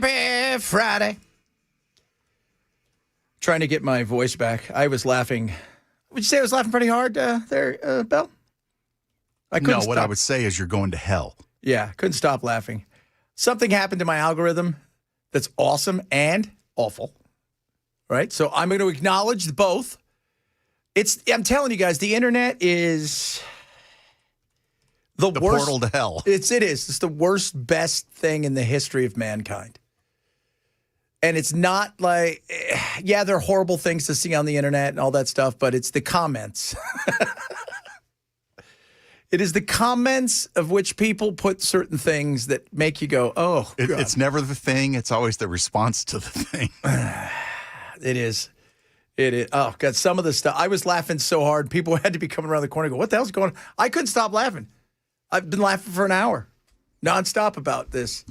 Happy Friday. Trying to get my voice back. I was laughing. Would you say I was laughing pretty hard there, Bill? I couldn't No, what stop. I would say is you're going to hell. Yeah, couldn't stop laughing. Something happened to my algorithm that's awesome and awful. Right? So I'm going to acknowledge both. I'm telling you guys, the internet is the worst. Portal to hell. It is. It's the worst, best thing in the history of mankind. And it's not like, yeah, there are horrible things to see on the internet and all that stuff, but it's the comments. It is the comments of which people put certain things that make you go, oh, God. It's never the thing. It's always the response to the thing. It is. It is. Oh, God, some of the stuff. I was laughing so hard. People had to be coming around the corner and go, what the hell's going on? I couldn't stop laughing. I've been laughing for an hour nonstop about this.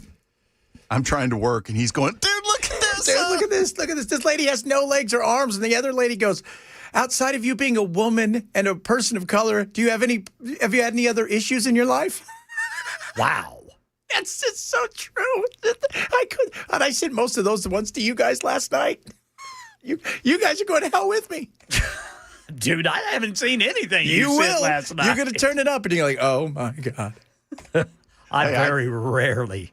I'm trying to work, and he's going, dude, look at this. Dude, look at this. Look at this. This lady has no legs or arms. And the other lady goes, outside of you being a woman and a person of color, have you had any other issues in your life? Wow. That's just so true. And I sent most of those ones to you guys last night. You guys are going to hell with me. Dude, I haven't seen anything you said last night. You're going to turn it up and you're like, oh my God. I very rarely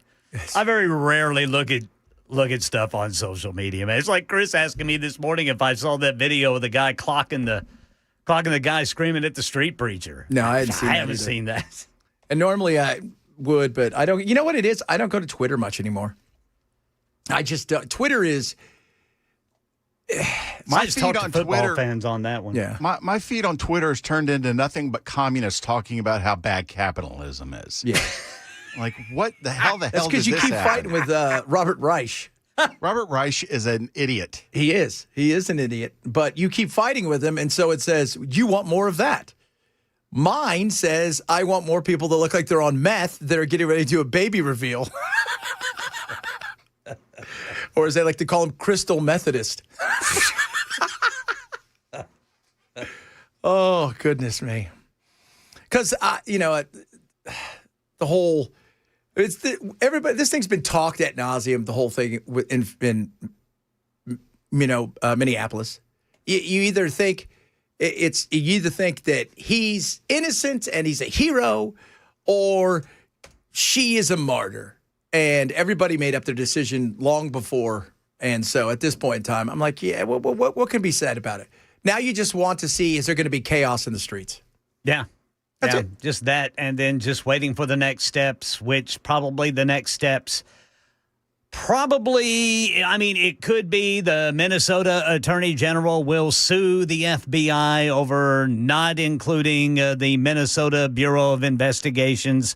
look at stuff on social media, man. It's like Chris asking me this morning if I saw that video of the guy clocking the guy screaming at the street preacher. No, I haven't seen that. And normally I would, but I don't. You know what it is? I don't go to Twitter much anymore. I just Twitter is. My feed feed on on football Twitter- fans on that one. Yeah. My feed on Twitter has turned into nothing but communists talking about how bad capitalism is. Yeah. Like, what the hell That's did because you this keep happen? fighting with Robert Reich. Robert Reich is an idiot. He is. He is an idiot. But you keep fighting with him, and so it says, you want more of that. Mine says, I want more people that look like they're on meth that are getting ready to do a baby reveal. Or as they like to call him, Crystal Methodist. Oh, goodness me. Because, the whole... everybody. This thing's been talked ad nauseum. The whole thing in Minneapolis. You either think that he's innocent and he's a hero, or she is a martyr. And everybody made up their decision long before. And so at this point in time, I'm like, yeah, what can be said about it? Now you just want to see, is there going to be chaos in the streets? Yeah. That's yeah, it. just that, and then just waiting for the next steps, which probably the next steps, it could be the Minnesota Attorney General will sue the FBI over not including the Minnesota Bureau of Investigations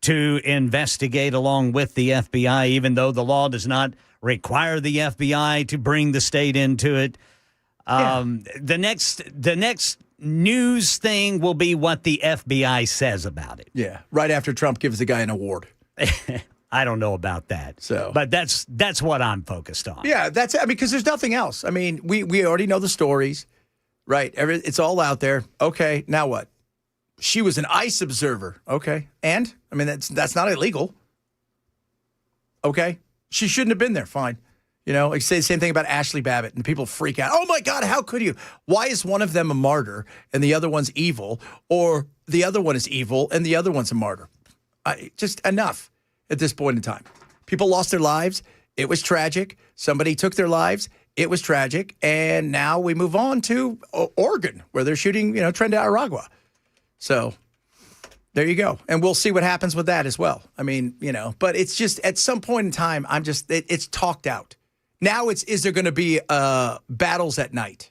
to investigate along with the FBI, even though the law does not require the FBI to bring the state into it. The next news thing will be what the FBI says about it. Yeah, right after Trump gives the guy an award. I don't know about that. So, but that's what I'm focused on. Yeah, that's it. Because there's nothing else. I mean, we already know the stories, right? It's all out there. Okay, now what? She was an ICE observer. Okay, and I mean that's not illegal. Okay, she shouldn't have been there. Fine. Like say the same thing about Ashley Babbitt, and people freak out. Oh, my God, how could you? Why is one of them a martyr and the other one's evil? Or the other one is evil and the other one's a martyr? Just enough at this point in time. People lost their lives. It was tragic. Somebody took their lives. It was tragic. And now we move on to Oregon, where they're shooting, Tren de Aragua. So there you go. And we'll see what happens with that as well. I mean, but it's just at some point in time, it's talked out. Now is there going to be battles at night?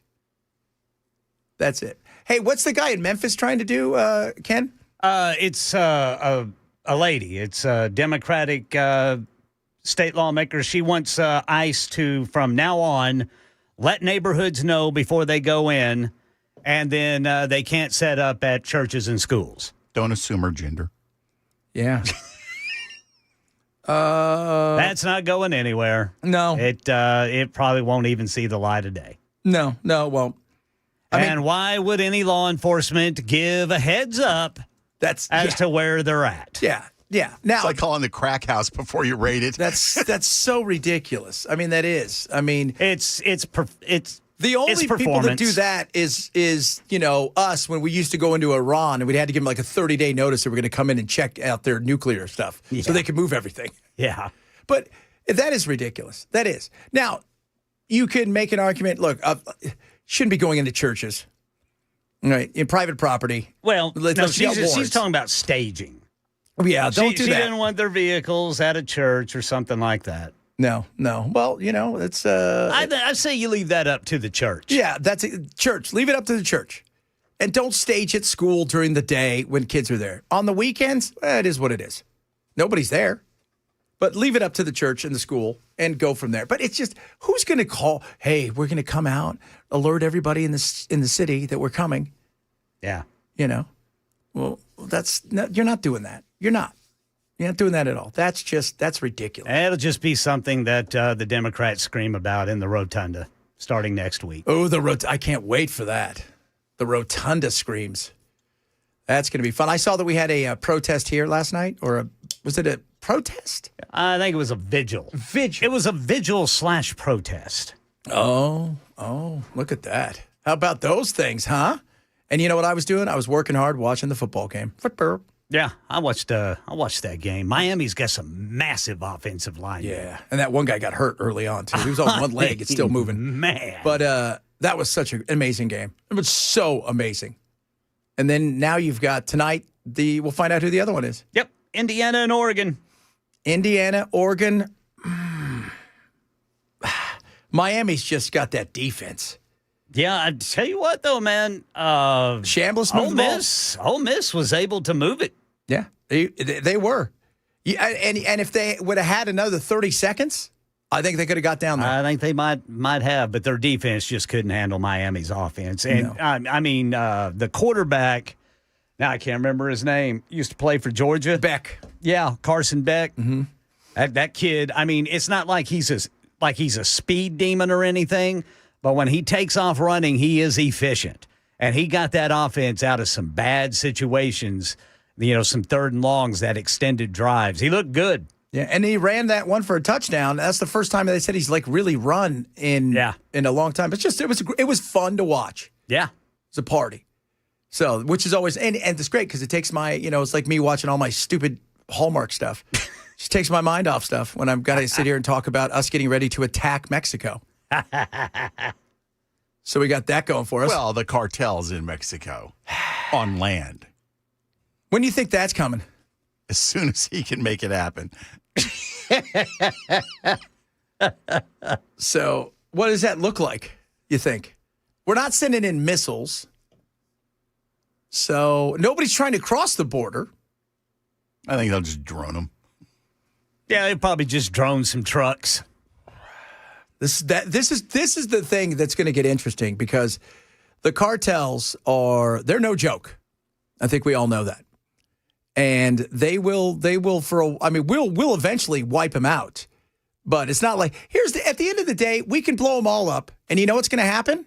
That's it. Hey, what's the guy in Memphis trying to do, Ken? It's a lady. It's a Democratic state lawmaker. She wants ICE to, from now on, let neighborhoods know before they go in, and then they can't set up at churches and schools. Don't assume her gender. Yeah. That's not going anywhere. No. It probably won't even see the light of day. No, it won't. I mean, why would any law enforcement give a heads up as to where they're at? Yeah. Yeah. Now It's like calling the crack house before you raid it. that's so ridiculous. I mean, that is. I mean, It's the only it's people that performance. do that is us when we used to go into Iran and we had to give them like a 30-day notice that we're going to come in and check out their nuclear stuff so they could move everything. Yeah. But that is ridiculous. That is. Now, you could make an argument. Look, shouldn't be going into churches, right? In private property. Well, Let's no, yell she's words. talking about staging. Yeah, don't do She that. didn't want their vehicles at a church or something like that. No. Well, it's I say you leave that up to the church. yeah, that's a church. Leave it up to the church. And don't stage at school during the day when kids are there. On the weekends, it is what it is. Nobody's there. But leave it up to the church and the school and go from there. But it's just, who's going to call, hey, we're going to come out, alert everybody in the city that we're coming, Yeah. Well, you're not doing that. You're not. You're not doing that at all. That's ridiculous. It'll just be something that the Democrats scream about in the rotunda starting next week. Oh, I can't wait for that. The rotunda screams. That's going to be fun. I saw that we had a protest here last night, was it a protest? I think it was a vigil. It was a vigil/protest. Oh, look at that. How about those things, huh? And you know what I was doing? I was working hard watching the football game. Football. Yeah, I watched that game. Miami's got some massive offensive line. Yeah, and that one guy got hurt early on, too. He was on one leg. It's still moving. Man. But that was such an amazing game. It was so amazing. And then now you've got tonight, we'll find out who the other one is. Yep, Indiana and Oregon. Indiana, Oregon. Miami's just got that defense. Yeah, I tell you what, though, man. Shambliss moved the ball. Ole Miss was able to move it. Yeah, they were. Yeah, and if they would have had another 30 seconds, I think they could have got down there. I think they might have, but their defense just couldn't handle Miami's offense. And No. the quarterback, now I can't remember his name, used to play for Georgia. Beck. Yeah, Carson Beck. Mm-hmm. That kid, I mean, it's not like he's a speed demon or anything, but when he takes off running, he is efficient. And he got that offense out of some bad situations, some third and longs, that extended drives. He looked good. Yeah, and he ran that one for a touchdown. That's the first time they said he's like really run in a long time. It was fun to watch. Yeah. It's a party. So, which is always, and it's great because it takes it's like me watching all my stupid Hallmark stuff. Just takes my mind off stuff when I'm going to sit here and talk about us getting ready to attack Mexico. So we got that going for us. Well, the cartel's in Mexico on land. When do you think that's coming? As soon as he can make it happen. So what does that look like, you think? We're not sending in missiles. So nobody's trying to cross the border. I think they'll just drone them. Yeah, They probably just drone some trucks. This is the thing that's going to get interesting because the cartels they're no joke. I think we all know that. And we'll eventually wipe them out. But it's not like, at the end of the day, we can blow them all up. And you know what's going to happen?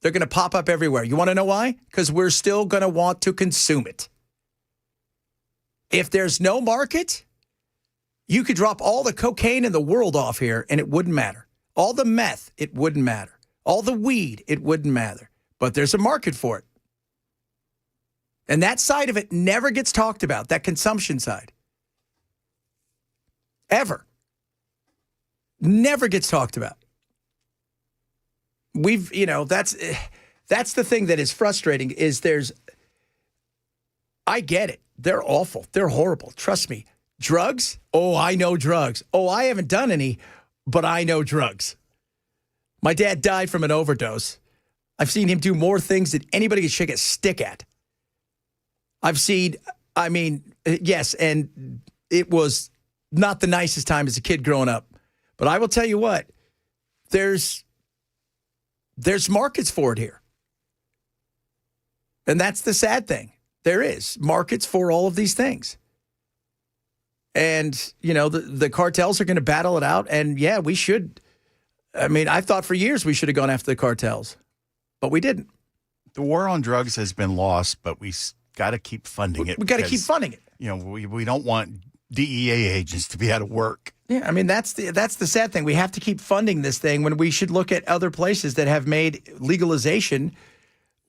They're going to pop up everywhere. You want to know why? Because we're still going to want to consume it. If there's no market, you could drop all the cocaine in the world off here and it wouldn't matter. All the meth, it wouldn't matter. All the weed, it wouldn't matter. But there's a market for it. And that side of it never gets talked about, that consumption side. Ever. Never gets talked about. That's the thing that is frustrating is I get it. They're awful. They're horrible. Trust me. Drugs? Oh, I know drugs. Oh, I haven't done any, but I know drugs. My dad died from an overdose. I've seen him do more things than anybody could shake a stick at. Yes, and it was not the nicest time as a kid growing up. But I will tell you what, there's markets for it here. And that's the sad thing. There is markets for all of these things. And, the cartels are going to battle it out. And, yeah, we should. I thought for years we should have gone after the cartels. But we didn't. The war on drugs has been lost, but we got to keep funding it. We got to keep funding it. we don't want DEA agents to be out of work. Yeah, I mean, that's the sad thing. We have to keep funding this thing when we should look at other places that have made legalization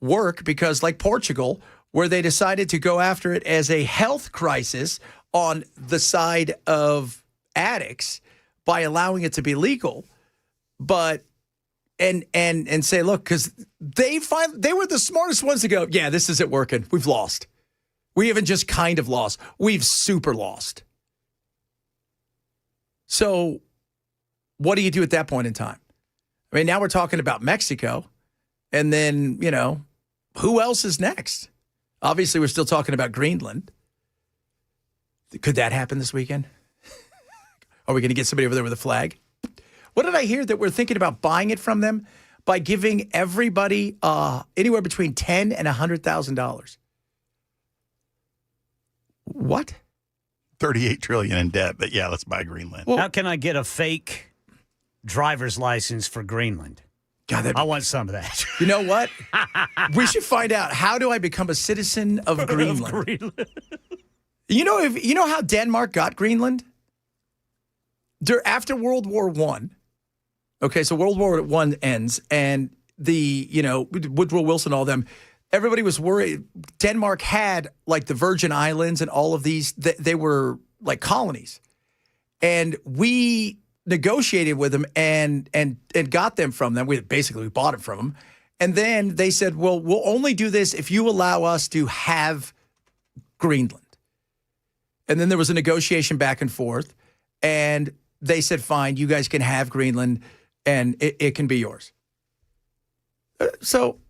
work, because like Portugal, where they decided to go after it as a health crisis on the side of addicts by allowing it to be legal, but and say, look, because they were the smartest ones to go, yeah, this isn't working. We've lost. We haven't just kind of lost. We've super lost. So what do you do at that point in time? I mean, now we're talking about Mexico, and then, who else is next? Obviously, we're still talking about Greenland. Could that happen this weekend? Are we going to get somebody over there with a flag? What did I hear? That we're thinking about buying it from them by giving everybody anywhere between $10,000 and $100,000. What? $38 trillion in debt, but yeah, let's buy Greenland. Well, how can I get a fake driver's license for Greenland? God, I want some of that. You know what? We should find out. How do I become a citizen of Greenland? You know how Denmark got Greenland? After World War I. Okay, so World War I ends, and Woodrow Wilson, all them, everybody was worried. Denmark had like the Virgin Islands and all of these. They were like colonies, and we negotiated with them and got them from them. We bought it from them, and then they said, "Well, we'll only do this if you allow us to have Greenland." And then there was a negotiation back and forth, and they said, "Fine, you guys can have Greenland, and it can be yours." So.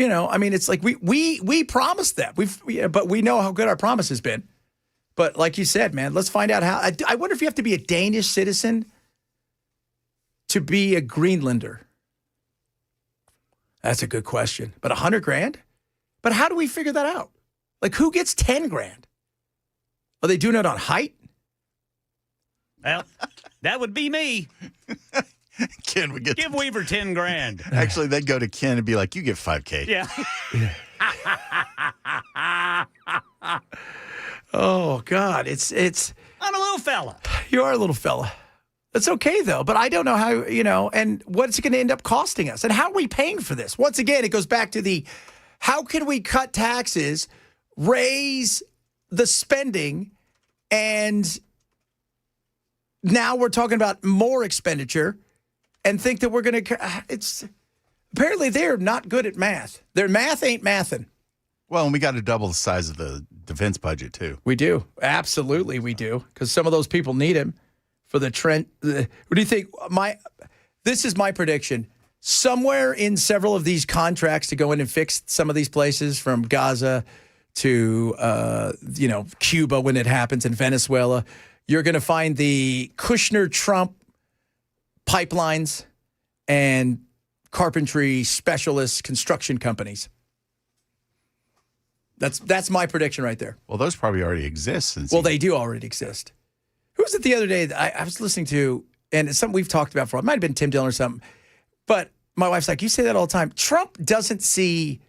I mean, it's like we promised that. But we know how good our promise has been. But like you said, man, let's find out how. I wonder if you have to be a Danish citizen to be a Greenlander. That's a good question. But $100,000? But how do we figure that out? Like, who gets $10,000? Are they doing it on height? Well, that would be me. Ken would Give Weaver $10,000. Actually, they'd go to Ken and be like, "You get $5,000." Yeah. Oh God, it's. I'm a little fella. You are a little fella. It's okay though, but I don't know how and what's it going to end up costing us, and how are we paying for this? Once again, it goes back to how can we cut taxes, raise the spending, and now we're talking about more expenditure. And think that we're going to. It's apparently they're not good at math. Their math ain't mathin'. Well, and we got to double the size of the defense budget too. We do, absolutely, we do, because some of those people need him for the Trent. What do you think? This is my prediction. Somewhere in several of these contracts to go in and fix some of these places, from Gaza to Cuba when it happens, in Venezuela, you're going to find the Kushner-Trump pipelines and carpentry specialist construction companies. That's my prediction right there. Well, those probably already exist. They do already exist. Who was it the other day that I was listening to, and it's something we've talked about before. It might have been Tim Dillon or something. But my wife's like, you say that all the time. Trump doesn't see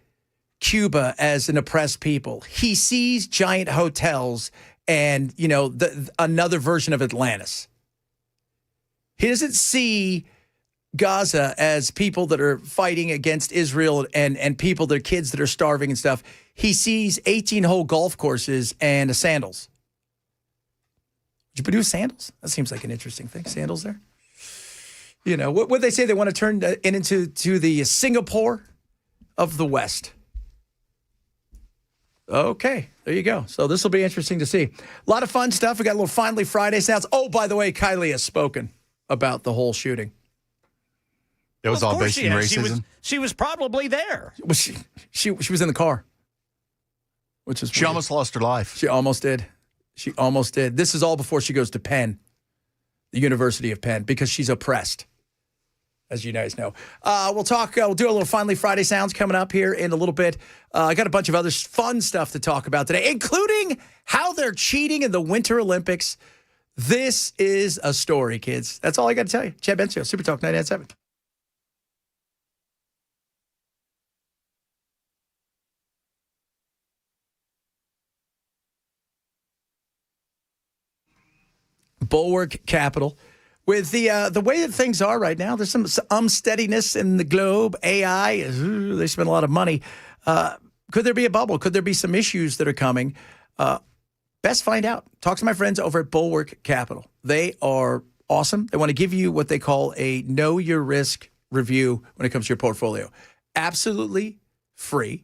Cuba as an oppressed people. He sees giant hotels and, another version of Atlantis. He doesn't see Gaza as people that are fighting against Israel and people, their kids that are starving and stuff. He sees 18-hole golf courses and sandals. Would you do sandals? That seems like an interesting thing. Sandals there? What they say they want to turn it into the Singapore of the West. Okay, there you go. So this will be interesting to see. A lot of fun stuff. We got a little Finally Friday sounds. Oh, by the way, Kylie has spoken about the whole shooting. It was all based in racism. She was probably there. Well, she was in the car, which is she weird. almost lost her life. She almost did. This is all before she goes to Penn, the University of Penn, because she's oppressed, as you guys know. We'll talk. We'll do a little Finally Friday sounds coming up here in a little bit. I got a bunch of other fun stuff to talk about today, including how they're cheating in the Winter Olympics. This is a story, kids. That's all I got to tell you. Chad Bencio, Super Talk 99.7. Bulwark Capital. With the way that things are right now, there's some unsteadiness in the globe. AI, they spend a lot of money. Could there be a bubble? Could there be some issues that are coming? Best find out. Talk to my friends over at Bulwark Capital. They are awesome. They want to give you what they call a know your risk review when it comes to your portfolio. Absolutely free.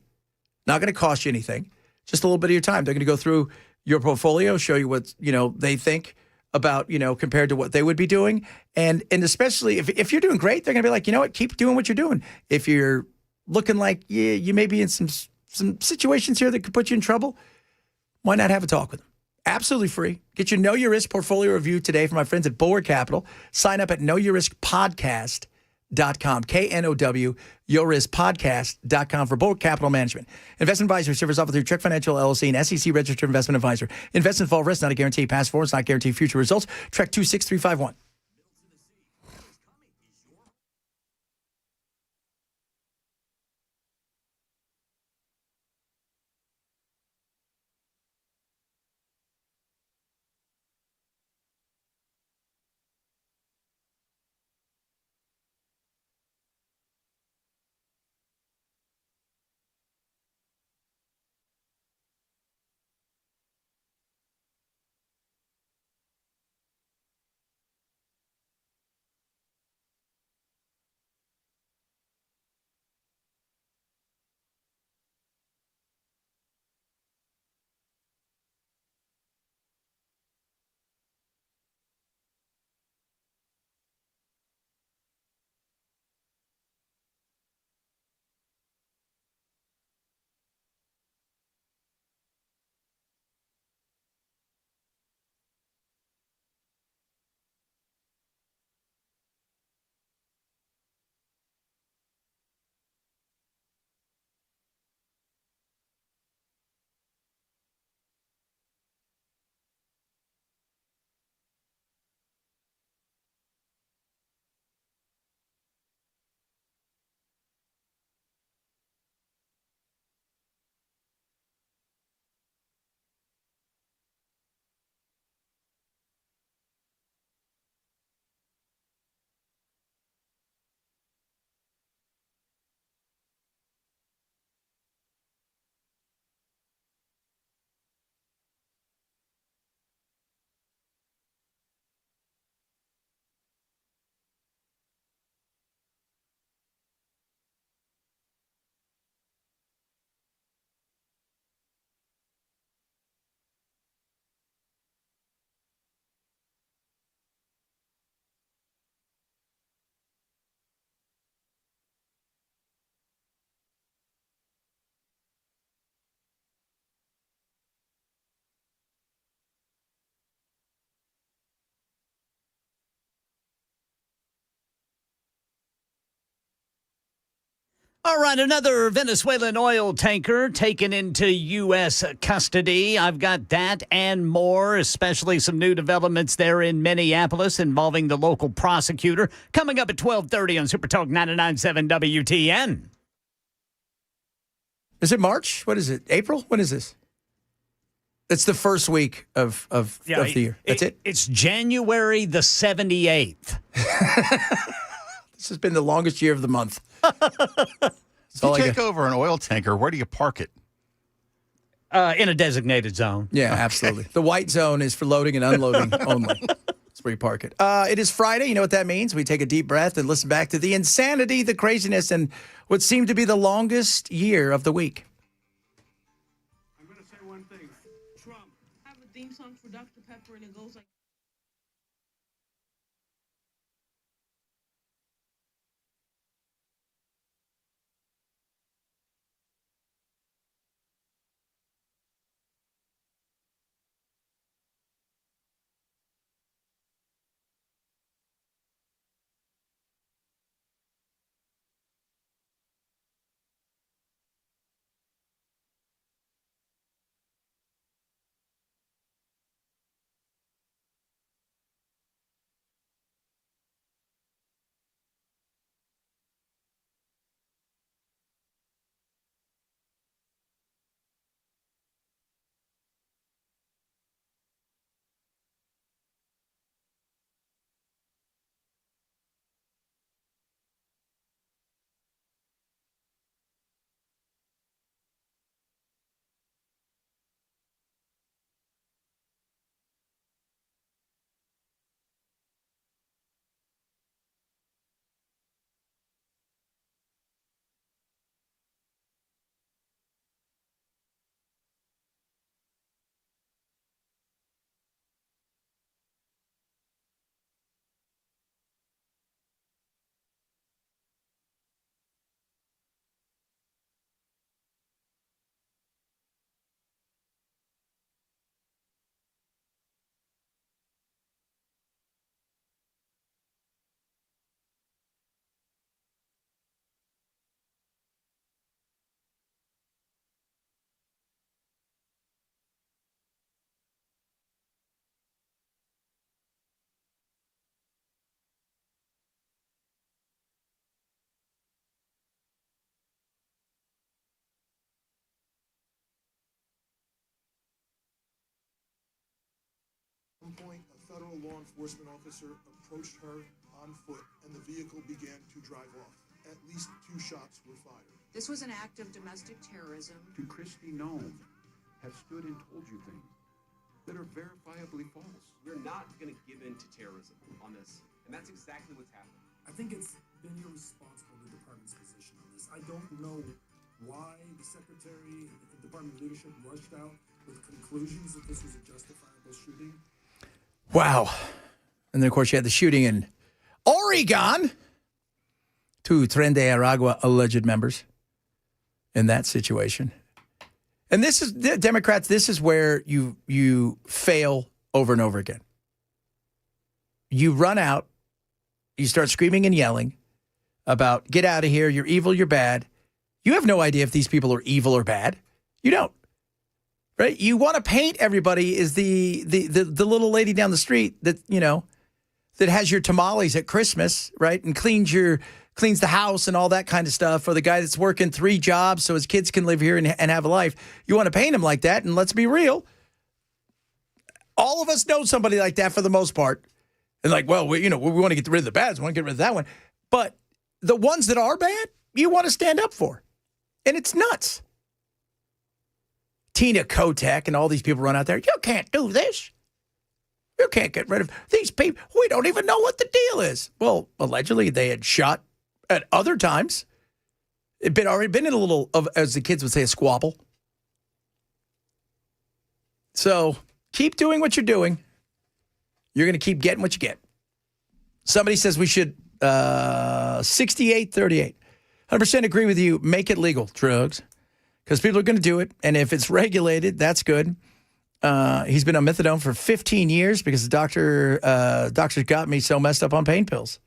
Not going to cost you anything. Just a little bit of your time. They're going to go through your portfolio, show you what they think about compared to what they would be doing, and especially if you're doing great, they're going to be like, you know what, keep doing what you're doing. If you're looking like you may be in some situations here that could put you in trouble, why not have a talk with them? Absolutely free. Get your Know Your Risk portfolio review today from my friends at Bulwark Capital. Sign up at knowyourriskpodcast.com. KNOW, yourriskpodcast.com for Bulwark Capital Management. Investment advisory service offered through Trick Financial LLC, an SEC registered investment advisor. Investments involve risk, not a guarantee. Past forwards, not guarantee future results. Trek 26351. All right, another Venezuelan oil tanker taken into U.S. custody. I've got that and more, especially some new developments there in Minneapolis involving the local prosecutor. Coming up at 12:30 on Super Talk 99.7 WTN. Is it March? What is it? April? When is this? It's the first week of the year. That's it? It's January the 78th. This has been the longest year of the month. If you take over an oil tanker, where do you park it? In a designated zone. Yeah, absolutely. The white zone is for loading and unloading only. That's where you park it. It is Friday. You know what that means? We take a deep breath and listen back to the insanity, the craziness, and what seemed to be the longest year of the week. I'm going to say one thing. Trump. I have a theme song for Dr. Pepper, and it goes like... some point, a federal law enforcement officer approached her on foot, and the vehicle began to drive off. At least 2 shots were fired. This was an act of domestic terrorism. To Kristi Noem have stood and told you things that are verifiably false. We're not going to give in to terrorism on this, and that's exactly what's happening. I think it's been irresponsible, the department's position on this. I don't know why the secretary and the department leadership rushed out with conclusions that this was a justifiable shooting. Wow. And then, of course, you had the shooting in Oregon. 2 Tren de Aragua alleged members in that situation. And this is, Democrats, this is where you fail over and over again. You run out, you start screaming and yelling about, get out of here, you're evil, you're bad. You have no idea if these people are evil or bad. You don't. Right? You want to paint everybody as the little lady down the street that, you know, that has your tamales at Christmas, right? And cleans the house and all that kind of stuff, or the guy that's working 3 jobs so his kids can live here and have a life. You want to paint him like that, and let's be real. All of us know somebody like that for the most part. And like, well, we want to get rid of the bads. We want to get rid of that one. But the ones that are bad, you want to stand up for. And it's nuts. Tina Kotek and all these people run out there. You can't do this. You can't get rid of these people. We don't even know what the deal is. Well, allegedly they had shot at other times. It'd already been in a little of, as the kids would say, a squabble. So keep doing what you're doing. You're going to keep getting what you get. Somebody says we should 68-38. 100% agree with you. Make it legal, drugs, because people are going to do it. And if it's regulated, that's good. He's been on methadone for 15 years because the doctors got me so messed up on pain pills.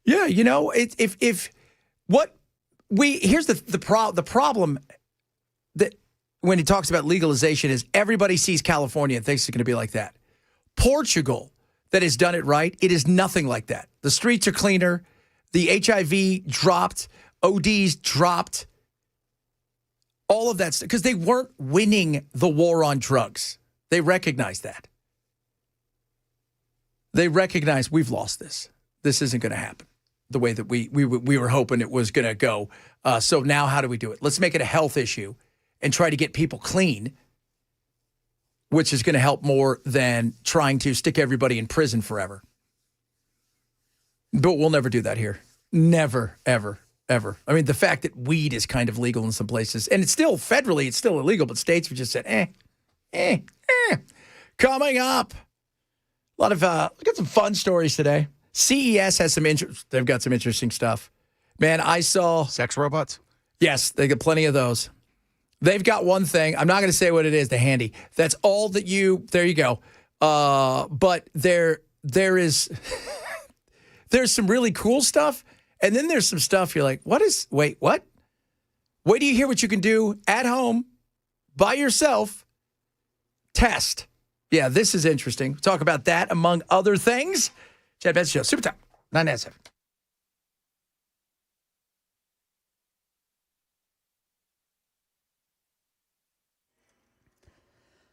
Yeah, you know, here's the problem that when he talks about legalization is everybody sees California and thinks it's going to be like that. Portugal, that has done it right, it is nothing like that. The streets are cleaner. The HIV dropped. ODs dropped. All of that stuff, because they weren't winning the war on drugs. They recognize that. They recognize we've lost this. This isn't going to happen the way that we were hoping it was going to go. So now how do we do it? Let's make it a health issue and try to get people clean, which is going to help more than trying to stick everybody in prison forever. But we'll never do that here. Never, ever. Ever. I mean, the fact that weed is kind of legal in some places, and it's still federally, it's still illegal, but states have just said, Coming up, a lot of, we got some fun stories today. CES has some they've got some interesting stuff. Man, I saw. Sex robots? Yes, they got plenty of those. They've got one thing. I'm not going to say what it is, the handy. That's all that there you go. But there is, there's some really cool stuff. And then there's some stuff you're like, what? Wait do you hear what you can do at home by yourself? Test. Yeah, this is interesting. We'll talk about that among other things. Chad Benson Show, Super Time, 997.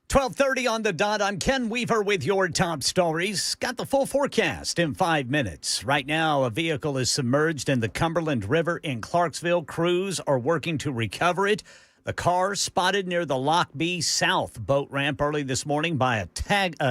12:30 on the dot. I'm Ken Weaver with your top stories. Got the full forecast in 5 minutes. Right now, a vehicle is submerged in the Cumberland River in Clarksville. Crews are working to recover it. The car spotted near the Lock B South boat ramp early this morning by a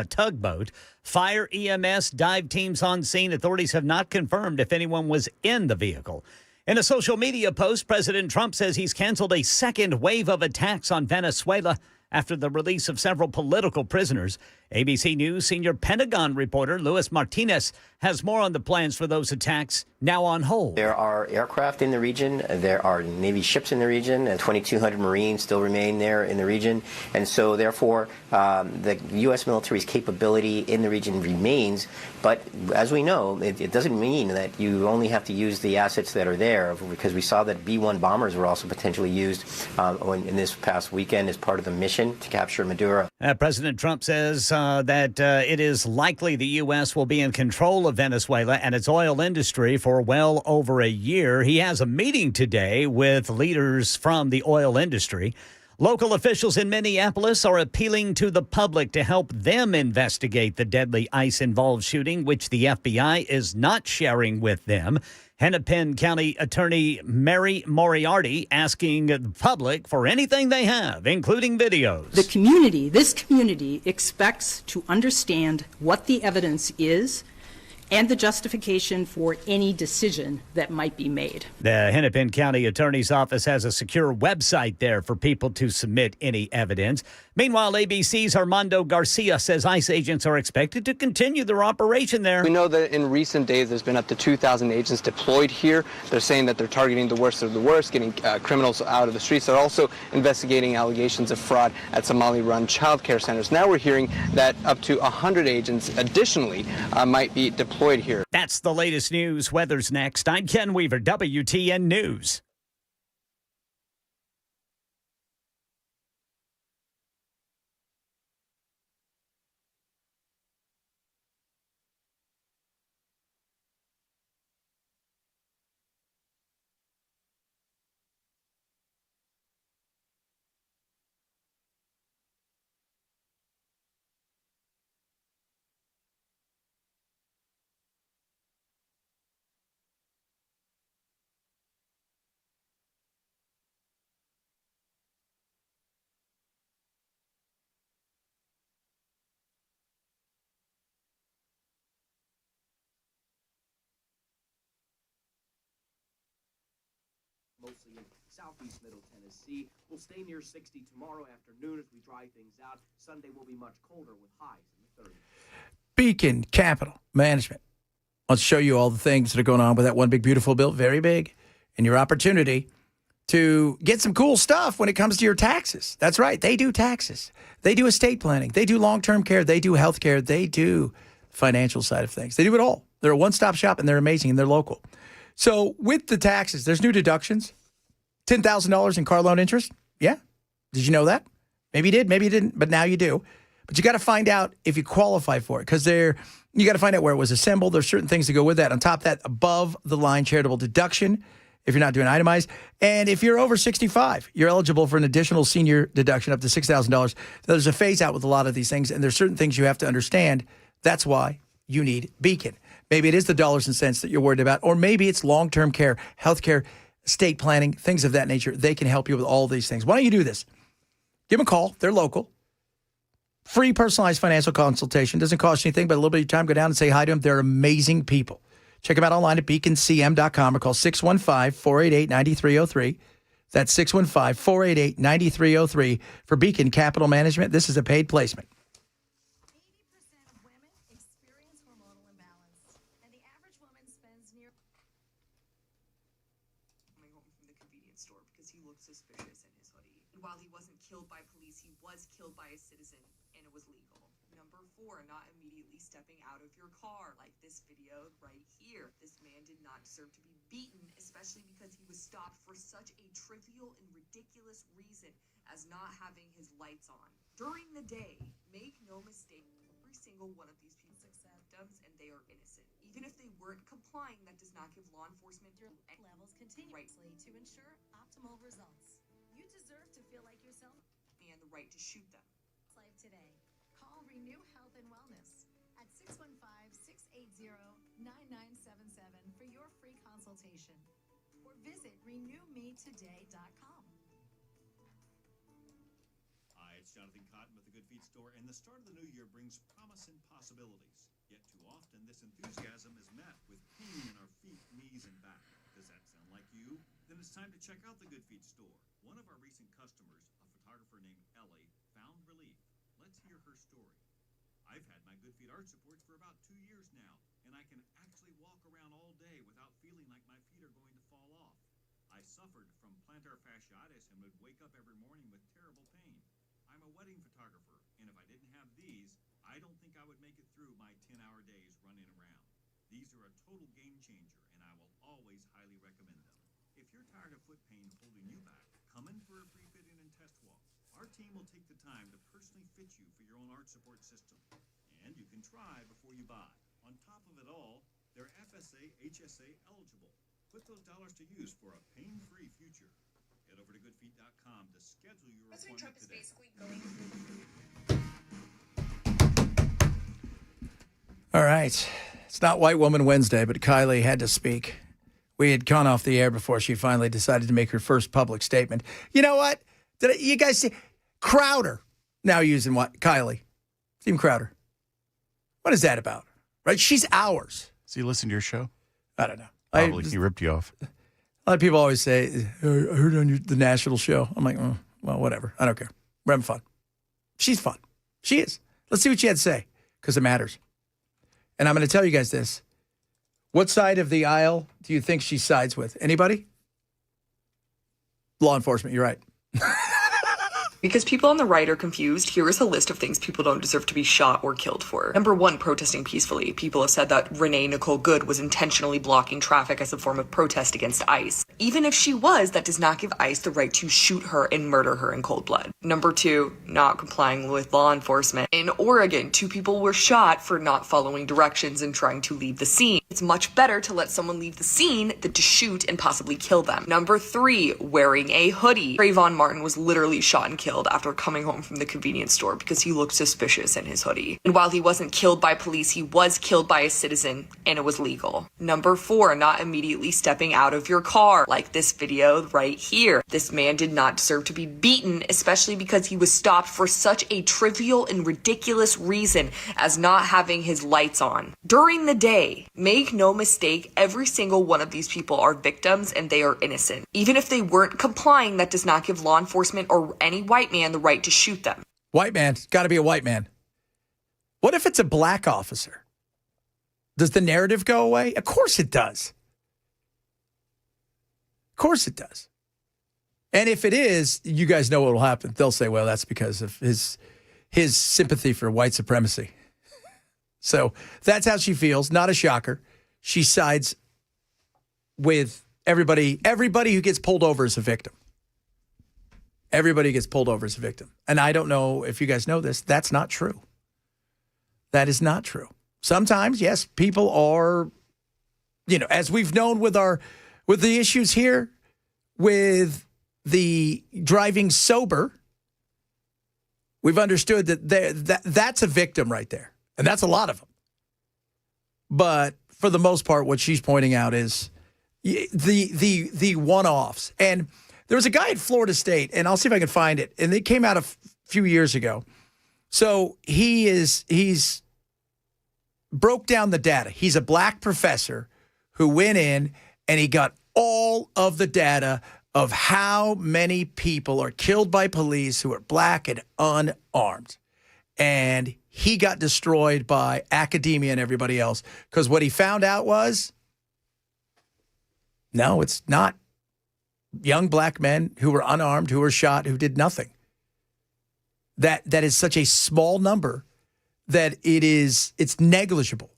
tugboat. Fire, EMS, dive teams on scene. Authorities have not confirmed if anyone was in the vehicle. In a social media post, President Trump says he's canceled a second wave of attacks on Venezuela after the release of several political prisoners. ABC News senior Pentagon reporter Luis Martinez has more on the plans for those attacks now on hold. There are aircraft in the region. There are Navy ships in the region. 2,200 Marines still remain there in the region. And so, therefore, the U.S. military's capability in the region remains. But as we know, it doesn't mean that you only have to use the assets that are there, because we saw that B-1 bombers were also potentially used in this past weekend as part of the mission to capture Maduro. President Trump says that it is likely the U.S. will be in control of Venezuela and its oil industry for well over a year. He has a meeting today with leaders from the oil industry. Local officials in Minneapolis are appealing to the public to help them investigate the deadly ICE-involved shooting, which the FBI is not sharing with them. Hennepin County Attorney Mary Moriarty asking the public for anything they have, including videos. This community expects to understand what the evidence is and the justification for any decision that might be made. The Hennepin County Attorney's Office has a secure website there for people to submit any evidence. Meanwhile, ABC's Armando Garcia says ICE agents are expected to continue their operation there. We know that in recent days there's been up to 2,000 agents deployed here. They're saying that they're targeting the worst of the worst, getting criminals out of the streets. They're also investigating allegations of fraud at Somali-run child care centers. Now we're hearing that up to 100 agents additionally might be deployed here. That's the latest news. Weather's next. I'm Ken Weaver, WTN News. Mostly in southeast middle Tennessee. We'll stay near 60 tomorrow afternoon as we dry things out. Sunday will be much colder with highs in the 30s. Beacon Capital Management wants to show you all the things that are going on with that one big, beautiful bill, very big, and your opportunity to get some cool stuff when it comes to your taxes. That's right. They do taxes. They do estate planning. They do long-term care. They do health care. They do financial side of things. They do it all. They're a one-stop shop, and they're amazing, and they're local. So with the taxes, there's new deductions. $10,000 in car loan interest. Yeah. Did you know that? Maybe you did, maybe you didn't, but now you do. But you got to find out if you qualify for it because you got to find out where it was assembled. There's certain things to go with that. On top of that, above the line charitable deduction if you're not doing itemized. And if you're over 65, you're eligible for an additional senior deduction up to $6,000. There's a phase out with a lot of these things, and there's certain things you have to understand. That's why you need Beacon. Maybe it is the dollars and cents that you're worried about, or maybe it's long-term care, health care, estate planning, things of that nature. They can help you with all these things. Why don't you do this? Give them a call. They're local. Free personalized financial consultation. Doesn't cost you anything, but a little bit of time. Go down and say hi to them. They're amazing people. Check them out online at beaconcm.com or call 615-488-9303. That's 615-488-9303 for Beacon Capital Management. This is a paid placement. 80% of women experience hormonal imbalance, and the average woman spends near coming home from the convenience store because he looked suspicious in his hoodie. While he wasn't killed by police, he was killed by a citizen, and it was legal. Number 4, not immediately stepping out of your car, like this video right here. This man did not deserve to be beaten, especially because he was stopped for such a trivial and ridiculous reason as not having his lights on. During the day, make no mistake, every single one of these people victims, and they are innocent. Even if they weren't complying, that does not give law enforcement levels continuously to ensure optimal results. You deserve to feel like yourself and the right to shoot them. Life today. Call Renew Health and Wellness at 615-680-9977 for your free consultation, or visit renewmetoday.com. Hi, it's Jonathan Cotton with the Good Feet Store, and the start of the new year brings promise and possibilities. Yet too often, this enthusiasm is met with pain in our feet, knees, and back. Does that sound like you? Then it's time to check out the Good Feet Store. One of our recent customers, a photographer named Ellie, found relief. Let's hear her story. I've had my Good Feet art supports for about 2 years now, and I can actually walk around all day without feeling like my feet are going to fall off. I suffered from plantar fasciitis and would wake up every morning with terrible pain. I'm a wedding photographer, and if I didn't have these, I don't think I would make it through my 10-hour days running around. These are a total game changer, and I will always highly recommend them. If you're tired of foot pain holding you back, come in for a free fitting and test walk. Our team will take the time to personally fit you for your own art support system. And you can try before you buy. On top of it all, they're FSA, HSA eligible. Put those dollars to use for a pain-free future. Head over to goodfeet.com to schedule your appointment today. All right. It's not White Woman Wednesday, but Kylie had to speak. We had gone off the air before she finally decided to make her first public statement. You know what? You guys see Crowder now using what? Kylie. Team Crowder. What is that about? Right? She's ours. Does he listen to your show? I don't know. Probably. He ripped you off. A lot of people always say, I heard on the national show. I'm like, well, whatever. I don't care. We're having fun. She's fun. She is. Let's see what she had to say, because it matters. And I'm going to tell you guys this. What side of the aisle do you think she sides with? Anybody? Law enforcement, you're right. Because people on the right are confused, here is a list of things people don't deserve to be shot or killed for. Number 1, protesting peacefully. People have said that Renee Nicole Good was intentionally blocking traffic as a form of protest against ICE. Even if she was, that does not give ICE the right to shoot her and murder her in cold blood. Number 2, not complying with law enforcement. In Oregon, 2 people were shot for not following directions and trying to leave the scene. It's much better to let someone leave the scene than to shoot and possibly kill them. Number 3, wearing a hoodie. Trayvon Martin was literally shot and killed after coming home from the convenience store because he looked suspicious in his hoodie. And while he wasn't killed by police, he was killed by a citizen, and it was legal. Number 4, not immediately stepping out of your car, like this video right here. This man did not deserve to be beaten, especially because he was stopped for such a trivial and ridiculous reason as not having his lights on. During the day, make no mistake, every single one of these people are victims and they are innocent. Even if they weren't complying, that does not give law enforcement or any white man the right to shoot them. White man. Got to be a white man. What if it's a black officer? Does the narrative go away? Of course it does. Of course it does. And if it is, you guys know what will happen. They'll say, well, that's because of his sympathy for white supremacy. So that's how she feels. Not a shocker. She sides with everybody. Everybody who gets pulled over is a victim. Everybody gets pulled over as a victim. And I don't know if you guys know this. That's not true. That is not true. Sometimes, yes, people are, as we've known with the issues here, with the driving sober, we've understood that that's a victim right there. And that's a lot of them. But for the most part, what she's pointing out is the one-offs. And there was a guy at Florida State, and I'll see if I can find it, and it came out a few years ago. So he's broke down the data. He's a black professor who went in and he got all of the data of how many people are killed by police who are black and unarmed. And he got destroyed by academia and everybody else because what he found out was, no, it's not young black men who were unarmed, who were shot, who did nothing. That is such a small number that it's negligible.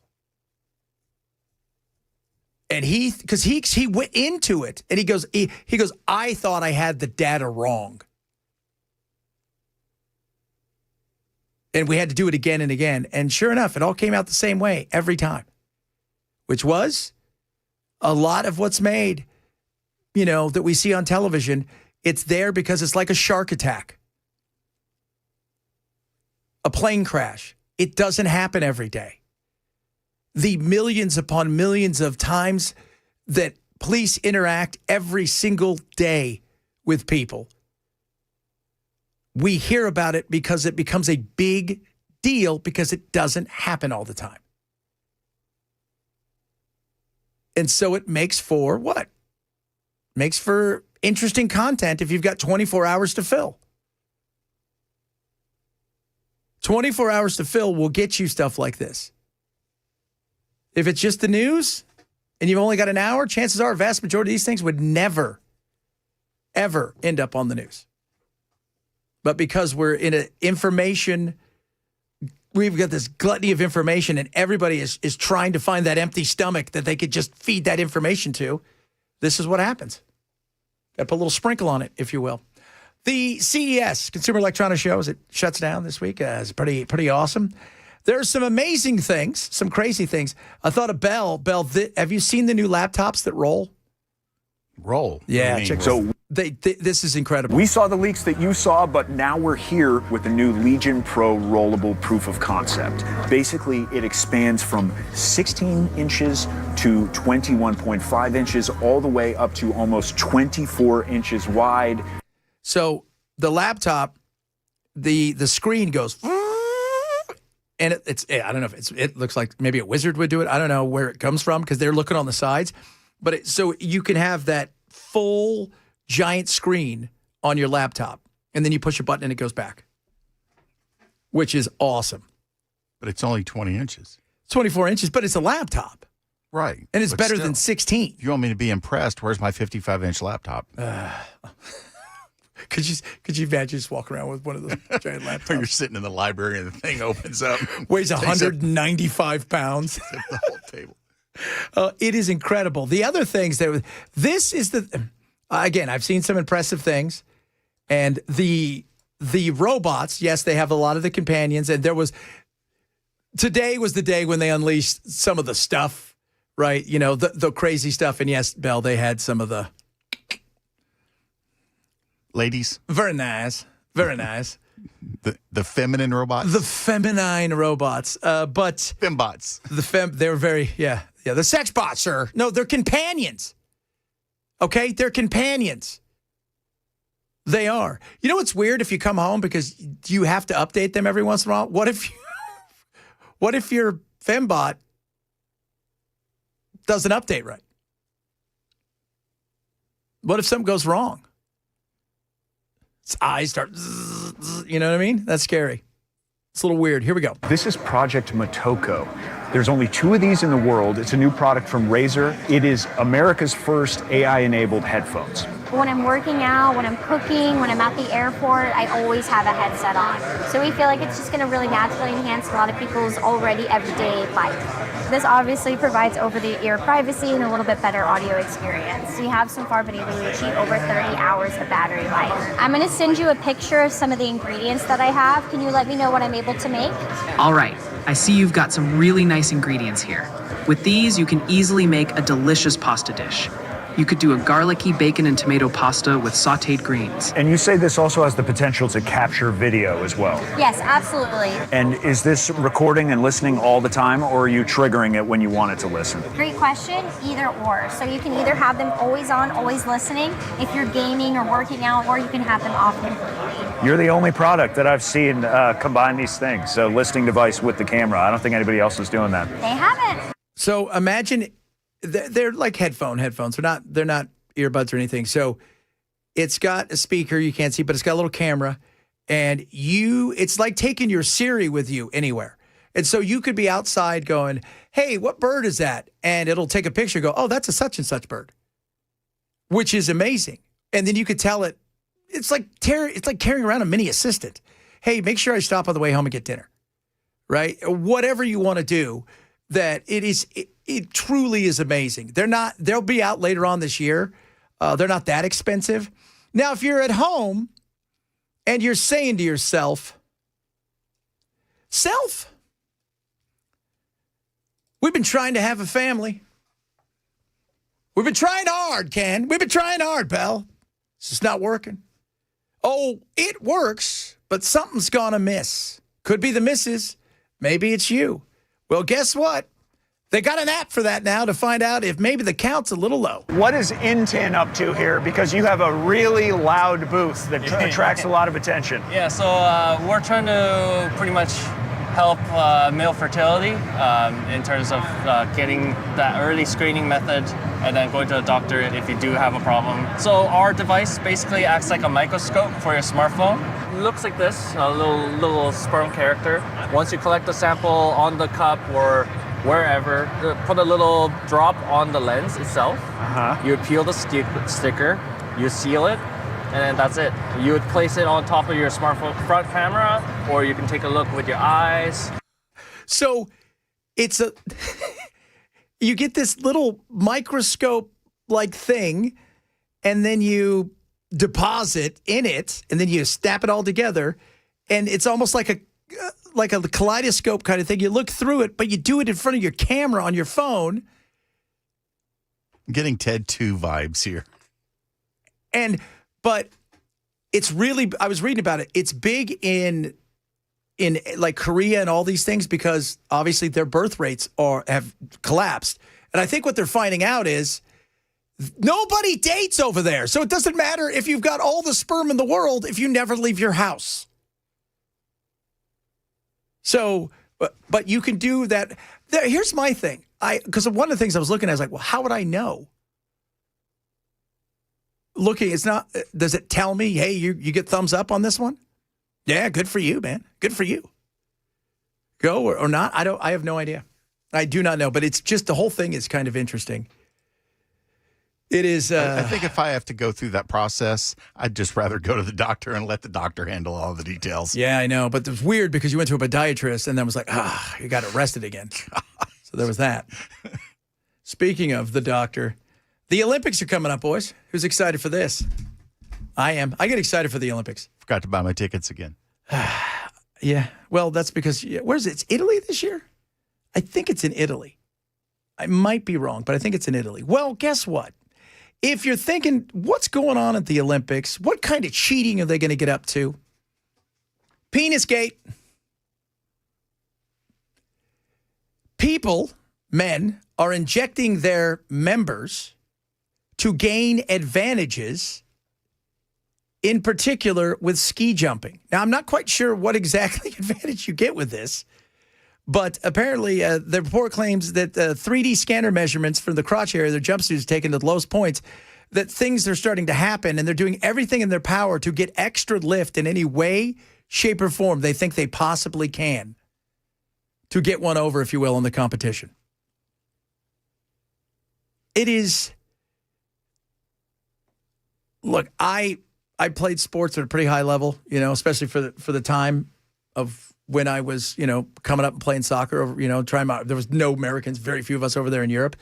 And because he went into it and he goes, I thought I had the data wrong. And we had to do it again and again. And sure enough, it all came out the same way every time, which was a lot of what's made, that we see on television. It's there because it's like a shark attack, a plane crash. It doesn't happen every day. The millions upon millions of times that police interact every single day with people, we hear about it because it becomes a big deal because it doesn't happen all the time. And so it makes for what? Makes for interesting content if you've got 24 hours to fill. 24 hours to fill will get you stuff like this. If it's just the news and you've only got an hour, chances are a vast majority of these things would never, ever end up on the news. But because we're in an information, we've got this gluttony of information and everybody is trying to find that empty stomach that they could just feed that information to, this is what happens. Got to put a little sprinkle on it, if you will. The CES, Consumer Electronics Show, as it shuts down this week, is pretty awesome. There's some amazing things, some crazy things. I thought of Bell, have you seen the new laptops that roll? Roll? Yeah, check This is incredible. We saw the leaks that you saw, but now we're here with the new Legion Pro rollable proof of concept. Basically, it expands from 16 inches to 21.5 inches, all the way up to almost 24 inches wide. So the laptop, the screen goes, and it's I don't know if it looks like maybe a wizard would do it. I don't know where it comes from because they're looking on the sides, but so you can have that full giant screen on your laptop, and then you push a button and it goes back, which is awesome. But it's only 20 inches. 24 inches, but it's a laptop. Right. And it's But better still, than 16. If you want me to be impressed, where's my 55-inch laptop? Could you imagine just walking around with one of those giant laptops? You're sitting in the library and the thing opens up. Weighs Takes up 195 pounds. the whole table. It is incredible. The other things this is again, I've seen some impressive things, and the robots, yes, they have a lot of the companions, and today was the day when they unleashed some of the stuff, right? You know, the crazy stuff, and yes, Belle, they had some of the ladies. Very nice. Very nice. The feminine robots? The feminine robots. But fembots. They're very, yeah, the sex bots, sir. No, they're companions. Okay? They're companions. They are. You know what's weird if you come home because you have to update them every once in a while? What if your fembot doesn't update right? What if something goes wrong? Its eyes start, you know what I mean? That's scary. It's a little weird. Here we go. This is Project Motoko. There's only 2 of these in the world. It's a new product from Razer. It is America's first AI-enabled headphones. When I'm working out, when I'm cooking, when I'm at the airport, I always have a headset on. So we feel like it's just going to really naturally enhance a lot of people's already everyday life. This obviously provides over-the-ear privacy and a little bit better audio experience. We have so far been able to achieve over 30 hours of battery life. I'm going to send you a picture of some of the ingredients that I have. Can you let me know what I'm able to make? All right, I see you've got some really nice ingredients here. With these, you can easily make a delicious pasta dish. You could do a garlicky bacon and tomato pasta with sautéed greens. And you say this also has the potential to capture video as well. Yes, absolutely. And is this recording and listening all the time, or are you triggering it when you want it to listen? Great question, either or. So you can either have them always on, always listening, if you're gaming or working out, or you can have them off completely. You're the only product that I've seen combine these things. So listening device with the camera. I don't think anybody else is doing that. They haven't. So imagine they're like headphones. They're not earbuds or anything. So it's got a speaker you can't see, but it's got a little camera, and it's like taking your Siri with you anywhere. And so you could be outside going, "Hey, what bird is that?" And it'll take a picture, and go, "Oh, that's a such and such bird," which is amazing. And then you could tell it. It's like carrying around a mini assistant. Hey, make sure I stop on the way home and get dinner, right? Whatever you want to do. That it truly is amazing. They'll be out later on this year. They're not that expensive. Now, if you're at home and you're saying to yourself, we've been trying to have a family. We've been trying hard, Ken. We've been trying hard, pal. It's just not working. Oh, it works, but something's gone amiss. Could be the missus. Maybe it's you. Well, guess what? They got an app for that now to find out if maybe the count's a little low. What is Intin up to here? Because you have a really loud booth that attracts a lot of attention. Yeah, so we're trying to pretty much help male fertility in terms of getting that early screening method and then going to a doctor if you do have a problem. So our device basically acts like a microscope for your smartphone. It looks like this, a little sperm character. Once you collect the sample on the cup or wherever, put a little drop on the lens itself. You would peel the sticker, you seal it, and then that's it. You would place it on top of your smartphone front camera, or you can take a look with your eyes. So it's you get this little microscope-like thing, and then you deposit in it, and then you snap it all together, and it's almost like a kaleidoscope kind of thing. You look through it, but you do it in front of your camera on your phone. I'm getting Ted 2 vibes here. And But it's really, I was reading about it. It's big in like Korea and all these things because obviously their birth rates have collapsed. And I think what they're finding out is nobody dates over there. So it doesn't matter if you've got all the sperm in the world if you never leave your house. So, but you can do that. Here's my thing. Because one of the things I was looking at, I was like, well, how would I know? It's not, does it tell me, hey, you get thumbs up on this one? Yeah, good for you, man. Good for you. Go or not? I have no idea. I do not know, but it's just the whole thing is kind of interesting. It is. I think if I have to go through that process, I'd just rather go to the doctor and let the doctor handle all the details. Yeah, I know. But it was weird because you went to a podiatrist and then was like, you got arrested again. So there was that. Speaking of the doctor, the Olympics are coming up, boys. Who's excited for this? I am. I get excited for the Olympics. Forgot to buy my tickets again. Yeah. Well, that's because, where's it? It's Italy this year? I think it's in Italy. I might be wrong, but I think it's in Italy. Well, guess what? If you're thinking, what's going on at the Olympics? What kind of cheating are they going to get up to? Penisgate. People, men, are injecting their members to gain advantages, in particular with ski jumping. Now, I'm not quite sure what exactly advantage you get with this, but apparently the report claims that 3D scanner measurements from the crotch area of their jumpsuits taken to the lowest points, that things are starting to happen, and they're doing everything in their power to get extra lift in any way, shape, or form they think they possibly can to get one over, if you will, in the competition. It is... Look, I played sports at a pretty high level, especially for the time of when I was, coming up and playing soccer, there was no Americans, very few of us over there in Europe.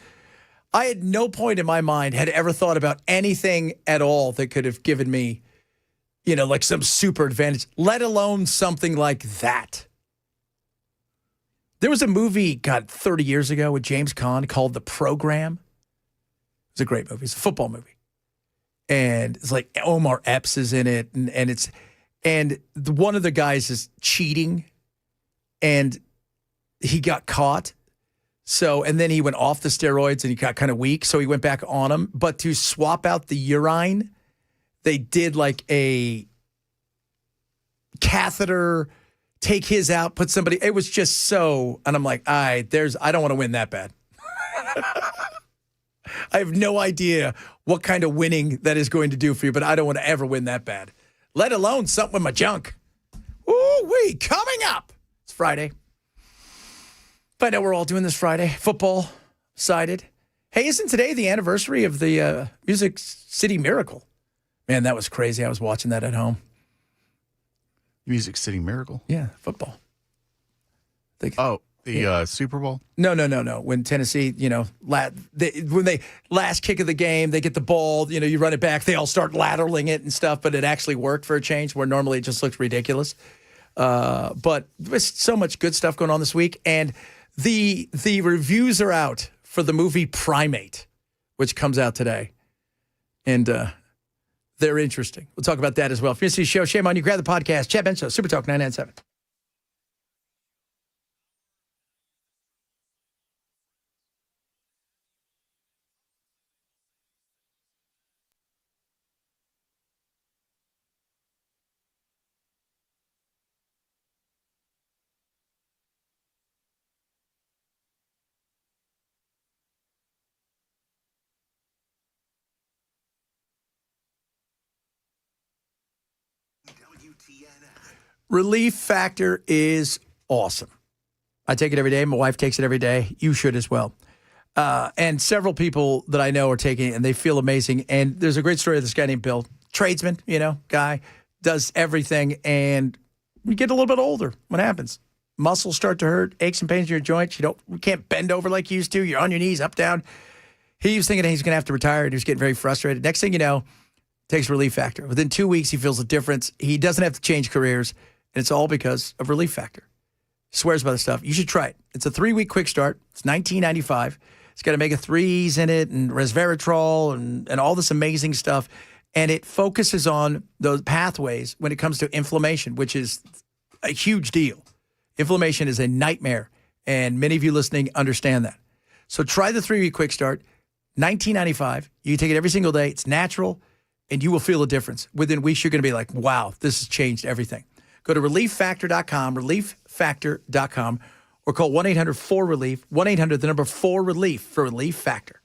I had no point in my mind had ever thought about anything at all that could have given me, like some super advantage, let alone something like that. There was a movie, 30 years ago with James Caan called The Program. It's a great movie. It's a football movie. And it's like Omar Epps is in it, and one of the guys is cheating, and he got caught. So, and then he went off the steroids, and he got kind of weak, so he went back on them. But to swap out the urine, they did like a catheter, take his out, put somebody. It was just so, and I'm like, I don't want to win that bad. I have no idea what kind of winning that is going to do for you, but I don't want to ever win that bad, let alone something with my junk. Ooh-wee, coming up. It's Friday. Find out we're all doing this Friday. Football sided. Hey, isn't today the anniversary of the Music City Miracle? Man, that was crazy. I was watching that at home. Music City Miracle? Yeah, football. The Super Bowl? No. When Tennessee, when they last kick of the game, they get the ball, you run it back, they all start lateraling it and stuff, but it actually worked for a change where normally it just looks ridiculous. But there's so much good stuff going on this week. And the reviews are out for the movie Primate, which comes out today. And they're interesting. We'll talk about that as well. If you see the show, shame on you. Grab the podcast. Chad Ben Show, Super Talk 997. Relief Factor is awesome. I take it every day. My wife takes it every day. You should as well. And several people that I know are taking it, and they feel amazing. And there's a great story of this guy named Bill. Tradesman, guy, does everything. And you get a little bit older. What happens? Muscles start to hurt, aches and pains in your joints. You can't bend over like you used to. You're on your knees, up, down. He was thinking he's going to have to retire, and he was getting very frustrated. Next thing you know, takes Relief Factor. Within 2 weeks, he feels a difference. He doesn't have to change careers, and it's all because of Relief Factor. He swears by the stuff. You should try it. It's a 3-week quick start. It's $19.95. It's got omega-3s in it and resveratrol and all this amazing stuff. and it focuses on those pathways when it comes to inflammation, which is a huge deal. Inflammation is a nightmare, and many of you listening understand that. So try the 3-week quick start, $19.95. You can take it every single day. It's natural, and you will feel a difference. Within weeks, you're going to be like, wow, this has changed everything. Go to relieffactor.com, relieffactor.com, or call 1-800-4RELIEF, 1-800, the number 4RELIEF for Relief Factor.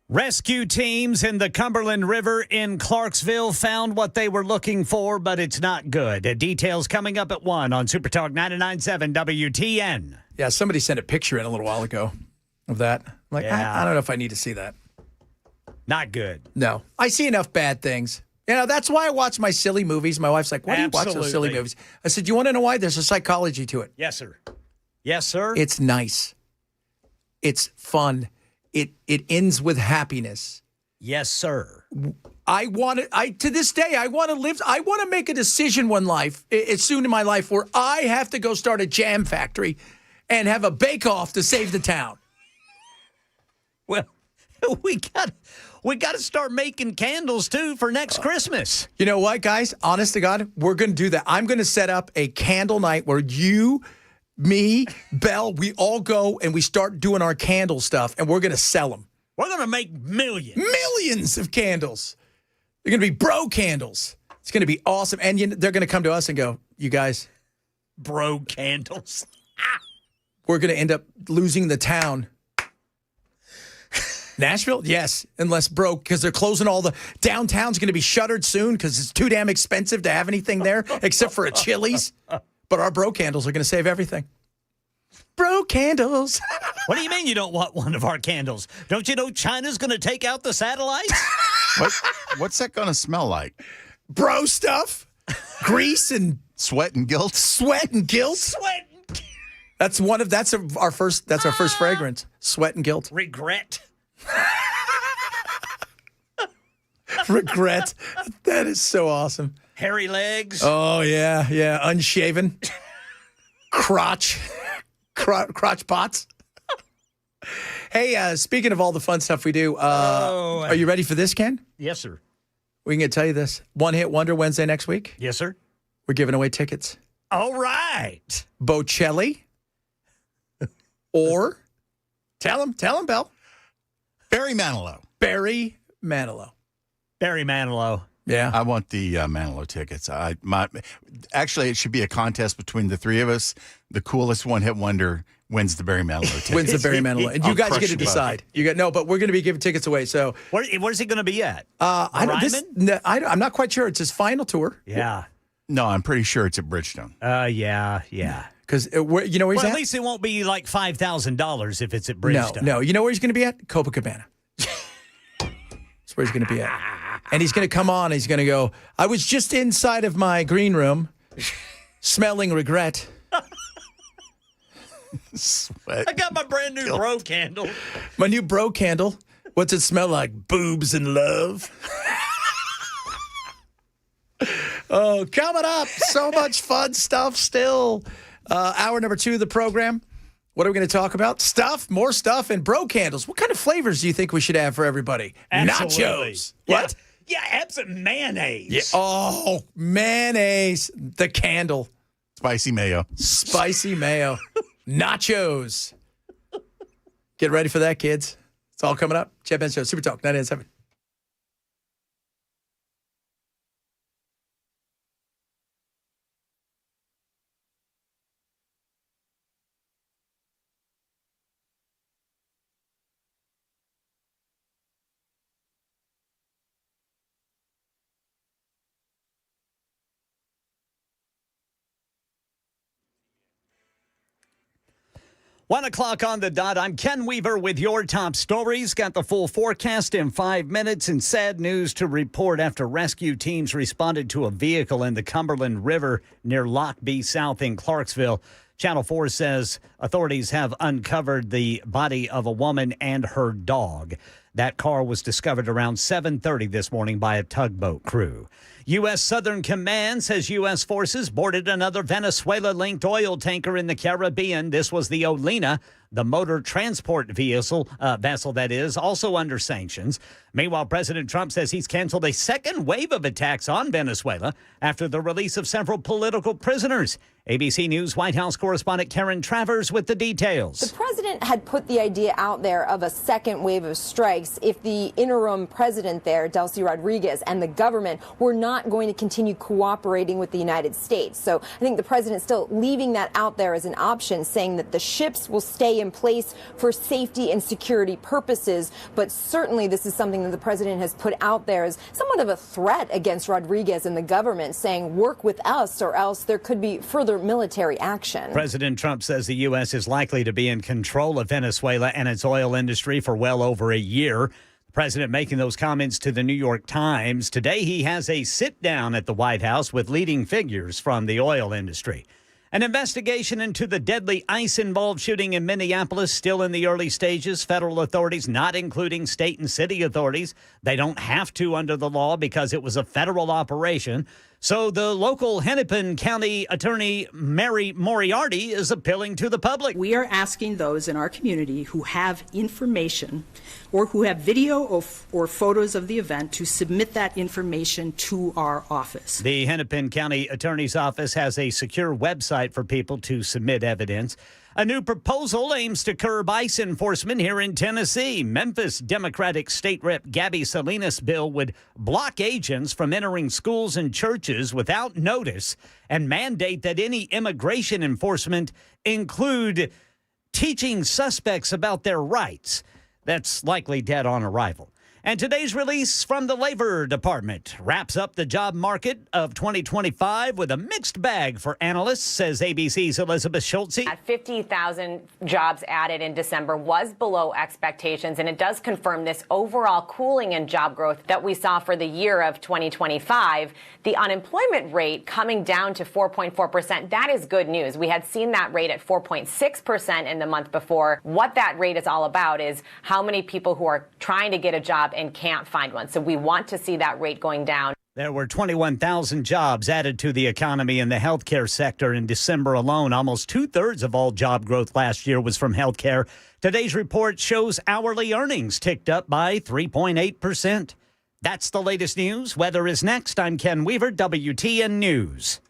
Rescue teams in the Cumberland River in Clarksville found what they were looking for, but it's not good. Details coming up at 1 on Super Talk 99.7 WTN. Yeah, somebody sent a picture in a little while ago of that. Like, Yeah. I don't know if I need to see that. Not good. No. I see enough bad things. You know, that's why I watch my silly movies. My wife's like, why do you watch those silly Absolutely. movies? I said, you want to know why? There's a psychology to it. Yes, sir. Yes, sir. It's nice. It's fun. It ends with happiness. Yes, sir. To this day, I want to make a decision it's soon in my life where I have to go start a jam factory and have a bake-off to save the town. Well, we got to start making candles too for next Christmas. You know what, guys? Honest to God, we're going to do that. I'm going to set up a candle night where you me, Belle, we all go and we start doing our candle stuff, and we're going to sell them. We're going to make millions. Millions of candles. They're going to be bro candles. It's going to be awesome. And they're going to come to us and go, you guys. Bro candles. We're going to end up losing the town. Nashville? Yes, unless broke, because they're closing all the downtown's going to be shuttered soon because it's too damn expensive to have anything there except for a Chili's. But our bro candles are going to save everything. Bro candles. What do you mean you don't want one of our candles? Don't you know China's going to take out the satellites? What's that going to smell like? Bro stuff. Grease and sweat and guilt. Sweat and guilt. Sweat. That's our first fragrance. Sweat and guilt. Regret. Regret. That is so awesome. Hairy legs. Oh, yeah. Unshaven. Crotch pots. Hey, speaking of all the fun stuff we do, are you ready for this, Ken? Yes, sir. We can tell you this. One Hit Wonder Wednesday next week. Yes, sir. We're giving away tickets. All right. Bocelli or tell him, Belle. Barry Manilow. Barry Manilow. Barry Manilow. Yeah. I want the Manilow tickets. Actually, it should be a contest between the three of us. The coolest one-hit wonder wins the Barry Manilow tickets. Wins the Barry Manilow. And you guys get to decide. But we're going to be giving tickets away. So where's he going to be at? I'm not quite sure. It's his final tour. Yeah. No, I'm pretty sure it's at Bridgestone. Yeah. Because where he's at? At least it won't be like $5,000 if it's at Bridgestone. No. You know where he's going to be at? Copacabana. That's where he's going to be at. And he's going to come on. He's going to go, I was just inside of my green room smelling regret. Sweat. I got my brand new bro candle. My new bro candle. What's it smell like? Boobs and love. Oh, coming up. So much fun stuff still. Hour number 2 of the program. What are we going to talk about? More stuff, and bro candles. What kind of flavors do you think we should have for everybody? Absolutely. Nachos. Yeah. What? Yeah, absolutely. Mayonnaise. Yeah. Oh, mayonnaise. The candle. Spicy mayo. Nachos. Get ready for that, kids. It's all coming up. Chad Ben Show, Super Talk 987. One o'clock on the dot. I'm Ken Weaver with your top stories. Got the full forecast in 5 minutes, and sad news to report after rescue teams responded to a vehicle in the Cumberland River near Lockby South in Clarksville. Channel 4 says authorities have uncovered the body of a woman and her dog. That car was discovered around 7:30 this morning by a tugboat crew. U.S. Southern Command says U.S. forces boarded another Venezuela-linked oil tanker in the Caribbean. This was the Olena, the motor transport vessel that is, also under sanctions. Meanwhile, President Trump says he's canceled a second wave of attacks on Venezuela after the release of several political prisoners. ABC News White House correspondent Karen Travers with the details. The president had put the idea out there of a second wave of strikes if the interim president there, Delcy Rodriguez, and the government were not going to continue cooperating with the United States. So I think the president's still leaving that out there as an option, saying that the ships will stay in place for safety and security purposes. But certainly this is something that the president has put out there as somewhat of a threat against Rodriguez and the government, saying work with us or else there could be further military action. President Trump says the U.S. is likely to be in control of Venezuela and its oil industry for well over a year. The president making those comments to the New York Times. Today he has a sit-down at the White House with leading figures from the oil industry. An investigation into the deadly ICE-involved shooting in Minneapolis still in the early stages. Federal authorities, not including state and city authorities, they don't have to under the law because it was a federal operation. So the local Hennepin County Attorney Mary Moriarty is appealing to the public. We are asking those in our community who have information or who have video or photos of the event to submit that information to our office. The Hennepin County Attorney's Office has a secure website for people to submit evidence. A new proposal aims to curb ICE enforcement here in Tennessee. Memphis Democratic State Rep Gabby Salinas' bill would block agents from entering schools and churches without notice and mandate that any immigration enforcement include teaching suspects about their rights. That's likely dead on arrival. And today's release from the Labor Department wraps up the job market of 2025 with a mixed bag for analysts, says ABC's Elizabeth Schultze. At 50,000 jobs added in December was below expectations, and it does confirm this overall cooling in job growth that we saw for the year of 2025. The unemployment rate coming down to 4.4%. That is good news. We had seen that rate at 4.6% in the month before. What that rate is all about is how many people who are trying to get a job and can't find one. So we want to see that rate going down. There were 21,000 jobs added to the economy in the healthcare sector in December alone. Almost 2/3 of all job growth last year was from healthcare. Today's report shows hourly earnings ticked up by 3.8%. That's the latest news. Weather is next. I'm Ken Weaver, WTN News.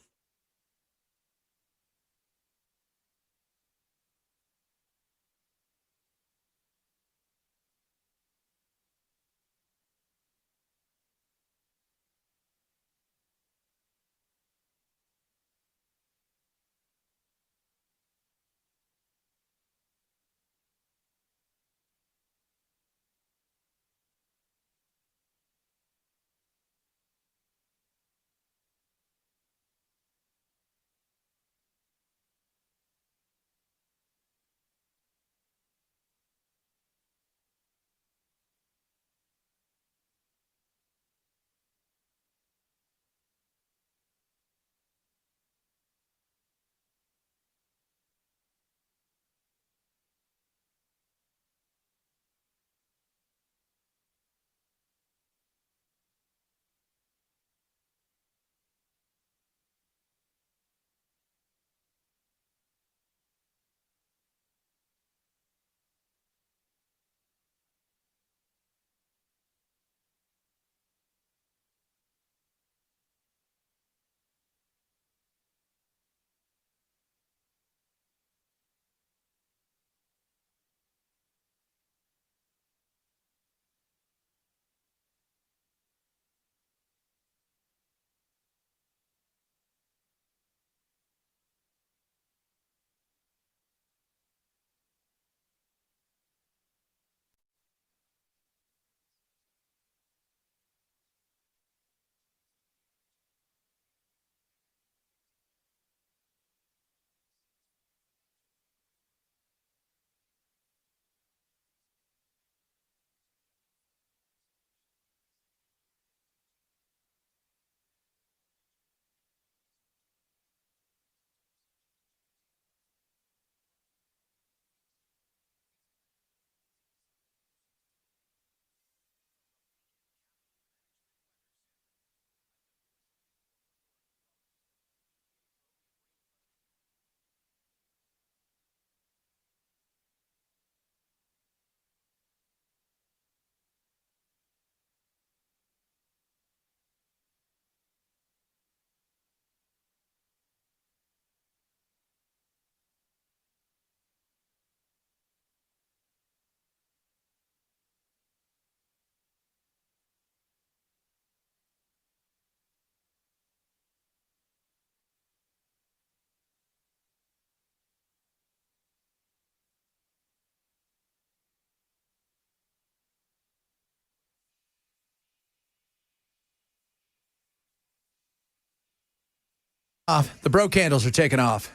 The bro candles are taking off.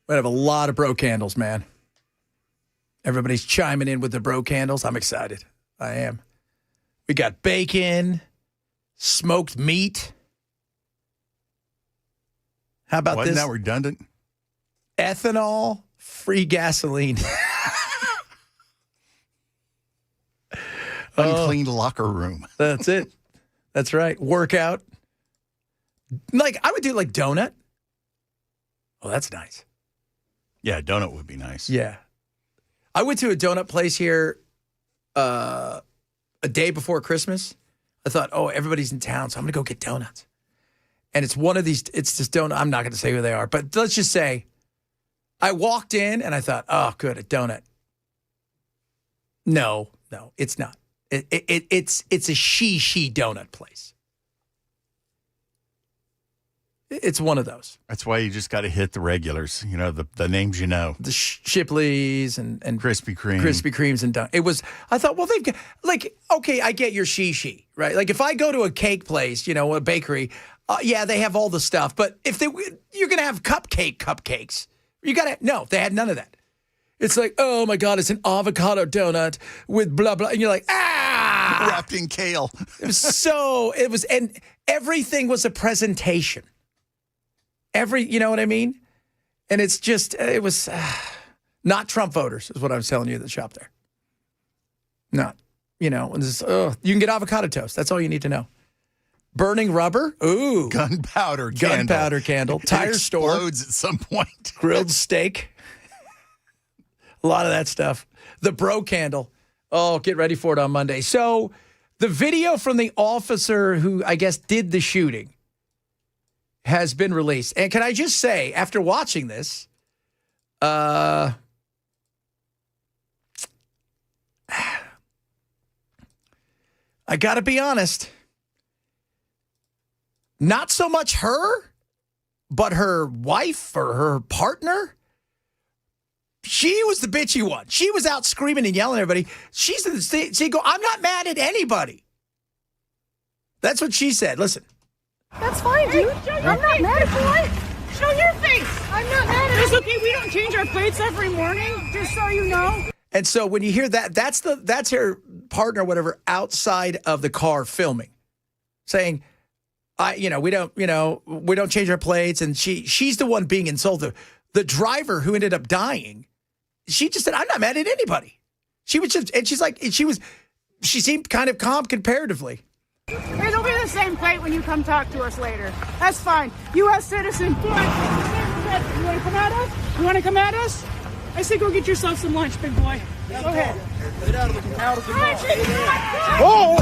We have a lot of bro candles, man. Everybody's chiming in with the bro candles. I'm excited. I am. We got bacon, smoked meat. How about Wasn't this? that redundant? Ethanol, free gasoline. Unclean locker room. That's it. That's right. Workout. Like, I would do like donut. Oh, that's nice. Yeah, donut would be nice. Yeah. I went to a donut place here a day before Christmas. I thought, oh, everybody's in town, so I'm going to go get donuts. And it's one of these, it's this donut. I'm not going to say who they are, but let's just say I walked in and I thought, oh, good, a donut. No, it's not. It's a she donut place. It's one of those. That's why you just got to hit the regulars, the names you know. The Shipley's and Krispy Kreme. Krispy Kremes and done. It was, I thought, well, they've got, okay, I get your she, right? Like if I go to a cake place, a bakery, yeah, they have all the stuff. But if you're going to have cupcakes, no, they had none of that. It's like, oh my God, it's an avocado donut with blah, blah. And you're like, wrapped in kale. And everything was a presentation. You know what I mean? And it's just, it was not Trump voters is what I was telling you at the shop there. Not, and this, you can get avocado toast. That's all you need to know. Burning rubber. Ooh. Gunpowder candle. Tire store. Explodes at some point. Grilled steak. A lot of that stuff. The bro candle. Oh, get ready for it on Monday. So the video from the officer who I guess did the shooting has been released. And can I just say, after watching this, I got to be honest, not so much her, but her wife or her partner. She was the bitchy one. She was out screaming and yelling at everybody. She go, I'm not mad at anybody. That's what she said. Listen. That's fine, dude. I'm not mad at you. Show your face. I'm not mad at you. It's okay. We don't change our plates every morning, just so you know. And so when you hear that, that's her partner, whatever, outside of the car filming, saying, we don't change our plates. And she's the one being insulted. The driver who ended up dying, she just said, I'm not mad at anybody. She was just, and she's like, she seemed kind of calm comparatively. It'll be the same plate when you come talk to us later. That's fine. U.S. citizen. You want to come at us? You want to come at us? I say go get yourself some lunch, big boy. Go ahead. Get out of the car. Oh!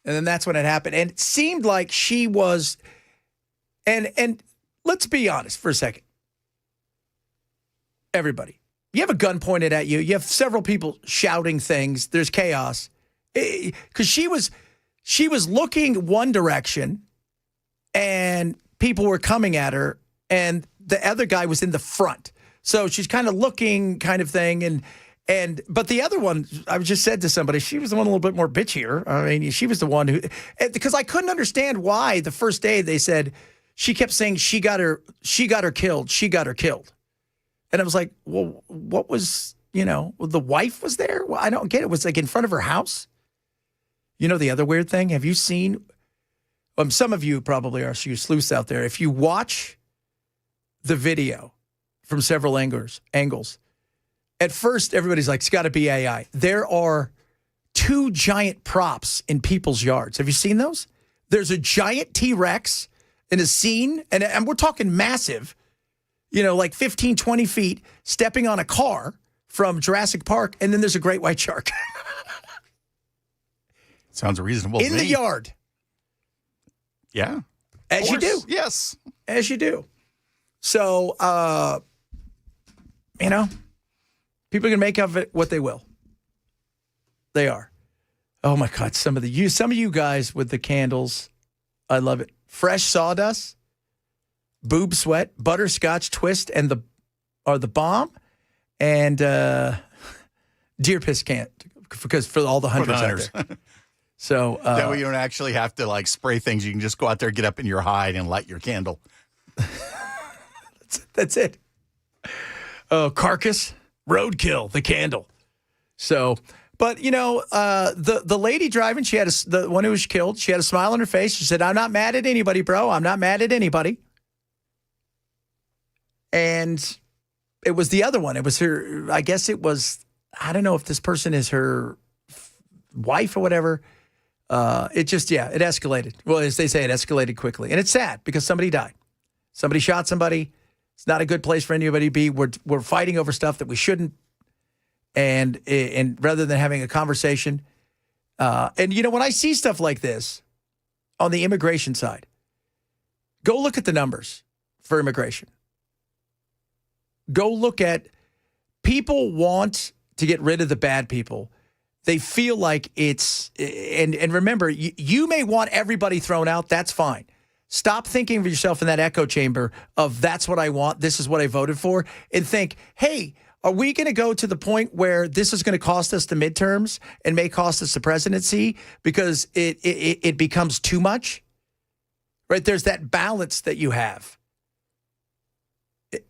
And then that's when it happened. And it seemed like she was, and let's be honest for a second. Everybody, you have a gun pointed at you. You have several people shouting things. There's chaos. Because she was looking one direction and people were coming at her and the other guy was in the front. So she's kind of looking kind of thing. But the other one, I just said to somebody, she was the one a little bit more bitchier. I mean, she was the one who, because I couldn't understand why the first day they said, she kept saying she got her killed. She got her killed. And I was like, well, what was, the wife was there? Well, I don't get it. It was like in front of her house. The other weird thing, have you seen, some of you probably are, so you sleuths out there. If you watch the video from several angles, at first everybody's like, it's got to be AI. There are 2 giant props in people's yards. Have you seen those? There's a giant T-Rex in a scene, and we're talking massive, like 15, 20 feet, stepping on a car from Jurassic Park, and then there's a great white shark. Sounds reasonable in the yard. Yeah. As you do. Yes. As you do. So, people can make of it what they will. They are. Oh my God. Some of you guys with the candles. I love it. Fresh sawdust, boob sweat, butterscotch twist, and the bomb, and deer piss can't, because for all the hunters out there. So that way you don't actually have to spray things. You can just go out there, get up in your hide, and light your candle. That's it. Carcass, roadkill, the candle. So, but the lady driving, she had the one who was killed. She had a smile on her face. She said, "I'm not mad at anybody, bro. I'm not mad at anybody." And it was the other one. It was her. I guess it was. I don't know if this person is her wife or whatever. It escalated. Well, as they say, it escalated quickly. And it's sad because somebody died. Somebody shot somebody. It's not a good place for anybody to be. We're fighting over stuff that we shouldn't. And rather than having a conversation, and when I see stuff like this on the immigration side, go look at the numbers for immigration. Go look at people want to get rid of the bad people. They feel like it's, and remember, you may want everybody thrown out. That's fine. Stop thinking of yourself in that echo chamber of that's what I want. This is what I voted for. And think, hey, are we going to go to the point where this is going to cost us the midterms and may cost us the presidency because it becomes too much? Right? There's that balance that you have.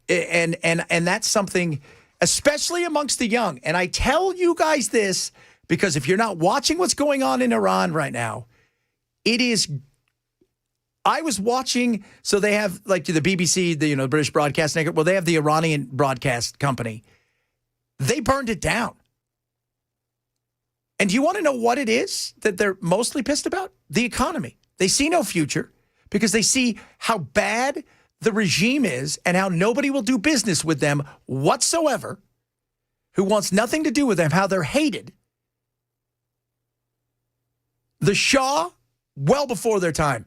And that's something, especially amongst the young. And I tell you guys this because if you're not watching what's going on in Iran right now, it is. I was watching, so they have like the BBC, the British Broadcast Network. Well, they have the Iranian broadcast company. They burned it down. And do you want to know what it is that they're mostly pissed about? The economy. They see no future because they see how bad the regime is and how nobody will do business with them whatsoever, who wants nothing to do with them, how they're hated. The Shah, well before their time.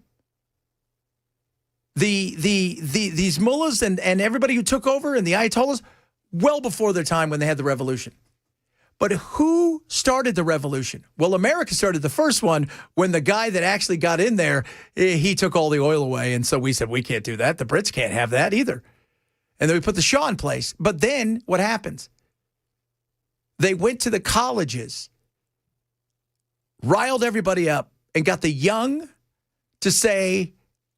These mullahs and everybody who took over and the Ayatollahs, well before their time when they had the revolution. But who started the revolution? Well, America started the first one when the guy that actually got in there, he took all the oil away. And so we said, we can't do that. The Brits can't have that either. And then we put the Shah in place. But then what happens? They went to the colleges, riled everybody up, and got the young to say,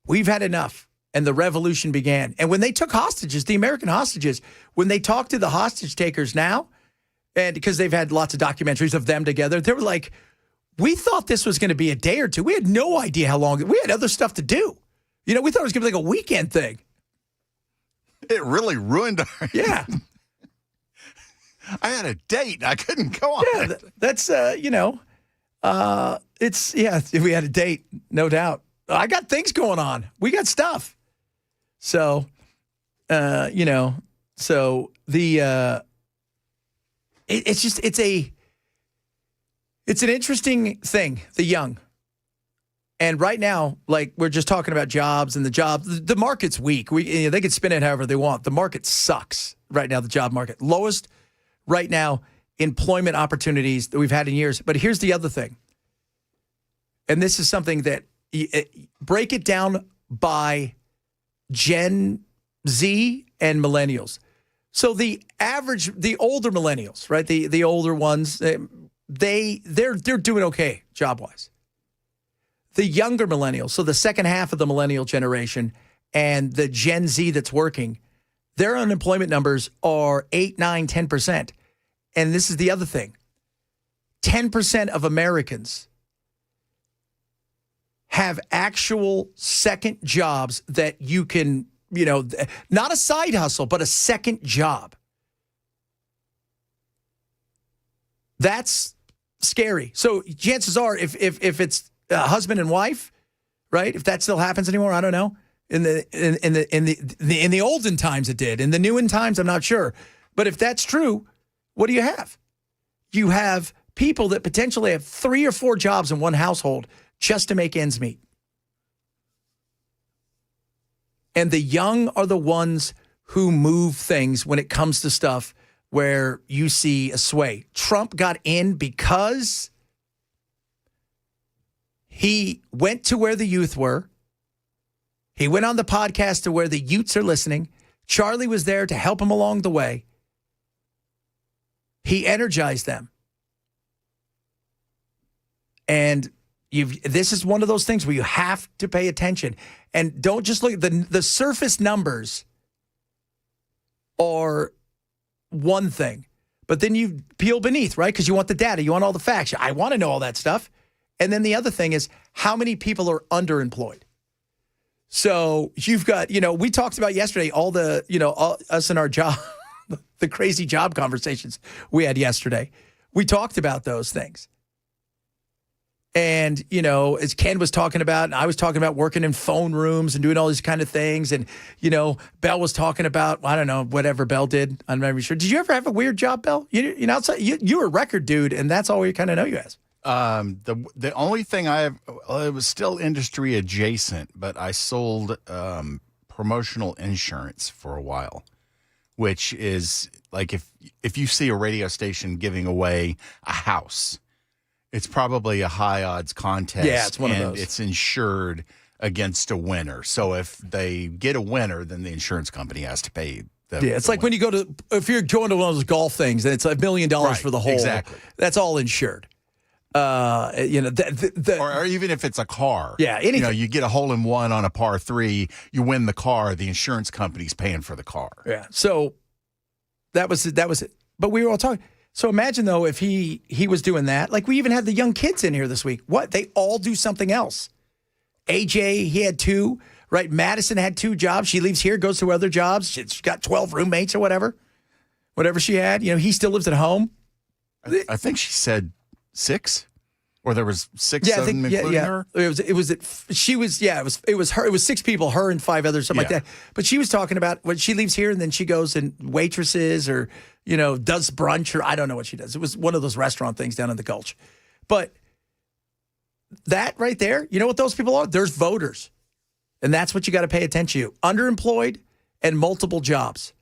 we've had enough. And the revolution began. And when they took hostages, the American hostages, when they talked to the hostage takers now, and because they've had lots of documentaries of them together, they were like, we thought this was going to be a day or two. We had no idea how long. We had other stuff to do. We thought it was going to be like a weekend thing. It really ruined our... Yeah. I had a date. I couldn't go on. Yeah, that's, it's, yeah, we had a date, no doubt. I got things going on. We got stuff. So, so the, it's an interesting thing, the young. And right now, like we're just talking about jobs and the jobs, the market's weak. They can spin it however they want. The market sucks right now, the job market. Lowest right now employment opportunities that we've had in years. But here's the other thing. And this is something that break it down by Gen Z and millennials. So the older millennials, right? The older ones, they're doing okay job-wise. The younger millennials, so the second half of the millennial generation and the Gen Z that's working, their unemployment numbers are 8, 9, 10%. And this is the other thing. 10% of Americans have actual second jobs that you can, not a side hustle, but a second job. That's scary. So chances are, if it's husband and wife, right? If that still happens anymore, I don't know. In the olden times, it did. In the newen times, I'm not sure. But if that's true, what do you have? You have people that potentially have 3 or 4 jobs in one household just to make ends meet. And the young are the ones who move things when it comes to stuff where you see a sway. Trump got in because he went to where the youth were. He went on the podcast to where the youths are listening. Charlie was there to help him along the way. He energized them. And this is one of those things where you have to pay attention. And don't just look at the surface numbers are one thing. But then you peel beneath, right? Because you want the data. You want all the facts. I want to know all that stuff. And then the other thing is how many people are underemployed. So you've got, we talked about yesterday all the, us and our job, the crazy job conversations we had yesterday. We talked about those things. And, you know, as Ken was talking about, and I was talking about working in phone rooms and doing all these kind of things. And, you know, Bell was talking about, I don't know, whatever Bell did. I'm not even sure. Did you ever have a weird job, Bell? You know, you were a record dude, and that's all we kind of know you as. The only thing it was still industry adjacent, but I sold promotional insurance for a while, which is like if you see a radio station giving away a house, it's probably a high odds contest. Yeah, it's one of those. It's insured against a winner. So if they get a winner, then the insurance company has to pay. It's like when you if you're going to one of those golf things and it's $1 million for the hole. Exactly. That's all insured. You know, or even if it's a car. Yeah, anything. You know, you get a hole in one on a par 3, you win the car, the insurance company's paying for the car. Yeah. So that was it. But we were all talking. So imagine though if he was doing that. Like we even had the young kids in here this week. What? They all do something else. AJ, he had 2, right? Madison had 2 jobs. She leaves here, goes to other jobs. She's got 12 roommates or whatever she had. You know, he still lives at home. I think she said 6, or there was 6 of them including her. It was her. It was 6 people, her and 5 others, something like that. But she was talking about when she leaves here and then she goes and waitresses or, you know, does brunch or I don't know what she does. It was one of those restaurant things down in the Gulch. But that right there, you know what those people are? There's voters. And that's what you got to pay attention to. Underemployed and multiple jobs.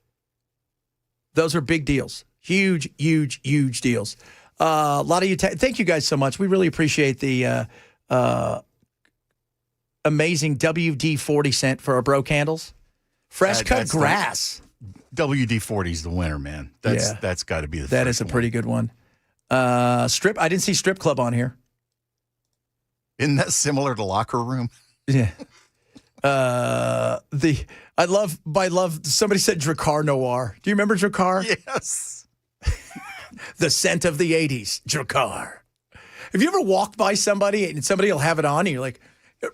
Those are big deals. Huge, huge, huge deals. A lot of you, thank you guys so much. We really appreciate the amazing WD-40 scent for our bro candles. Fresh cut grass. WD-40 is the winner, man. That's got to be the. That is a pretty good one. Strip. I didn't see strip club on here. Isn't that similar to locker room? Yeah. I love. Somebody said Drakkar Noir. Do you remember Drakkar? Yes. The scent of the 80s, Drakkar. Have you ever walked by somebody and somebody will have it on and you're like,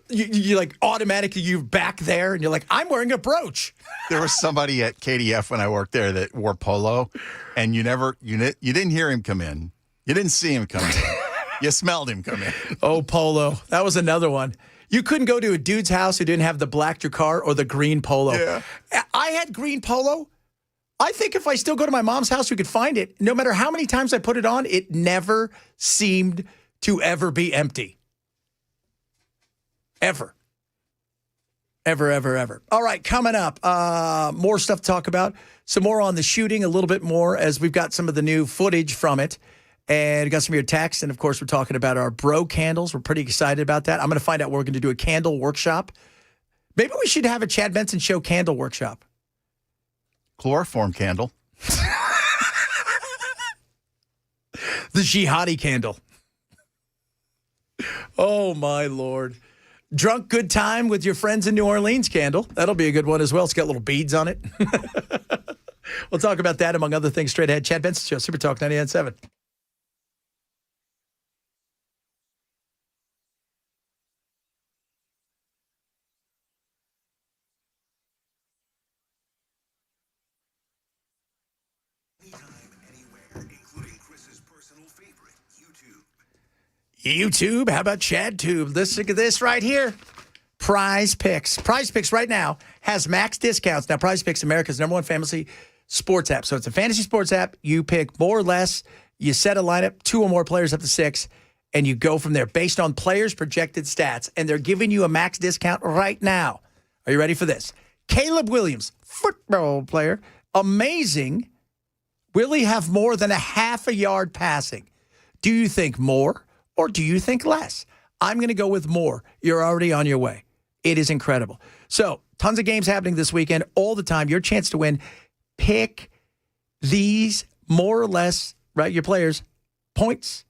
you like automatically you're back there and you're like, I'm wearing a brooch. There was somebody at KDF when I worked there that wore polo, and you didn't hear him come in. You didn't see him come in. You smelled him come in. Oh, polo. That was another one. You couldn't go to a dude's house who didn't have the black Drakkar or the green polo. Yeah. I had green polo. I think if I still go to my mom's house, we could find it. No matter how many times I put it on, it never seemed to ever be empty. Ever. Ever, ever, ever. All right, coming up, more stuff to talk about. Some more on the shooting, a little bit more as we've got some of the new footage from it. And got some of your texts. And, of course, we're talking about our bro candles. We're pretty excited about that. I'm going to find out we're going to do a candle workshop. Maybe we should have a Chad Benson Show candle workshop. Chloroform candle. The jihadi candle. Oh, my Lord. Drunk good time with your friends in New Orleans candle. That'll be a good one as well. It's got little beads on it. We'll talk about that, among other things, straight ahead. Chad Benson Show, Super Talk 99.7. YouTube, how about ChadTube? Let's look at this right here. Prize Picks. Prize Picks right now has max discounts. Now, Prize Picks, America's #1 fantasy sports app. So it's a fantasy sports app. You pick more or less. You set a lineup, 2 or more players up to 6, and you go from there based on players' projected stats. And they're giving you a max discount right now. Are you ready for this? Caleb Williams, football player, amazing. Will he have more than a half a yard passing? Do you think more? Or do you think less? I'm going to go with more. You're already on your way. It is incredible. So, tons of games happening this weekend all the time. Your chance to win. Pick these more or less, right? Your players, points,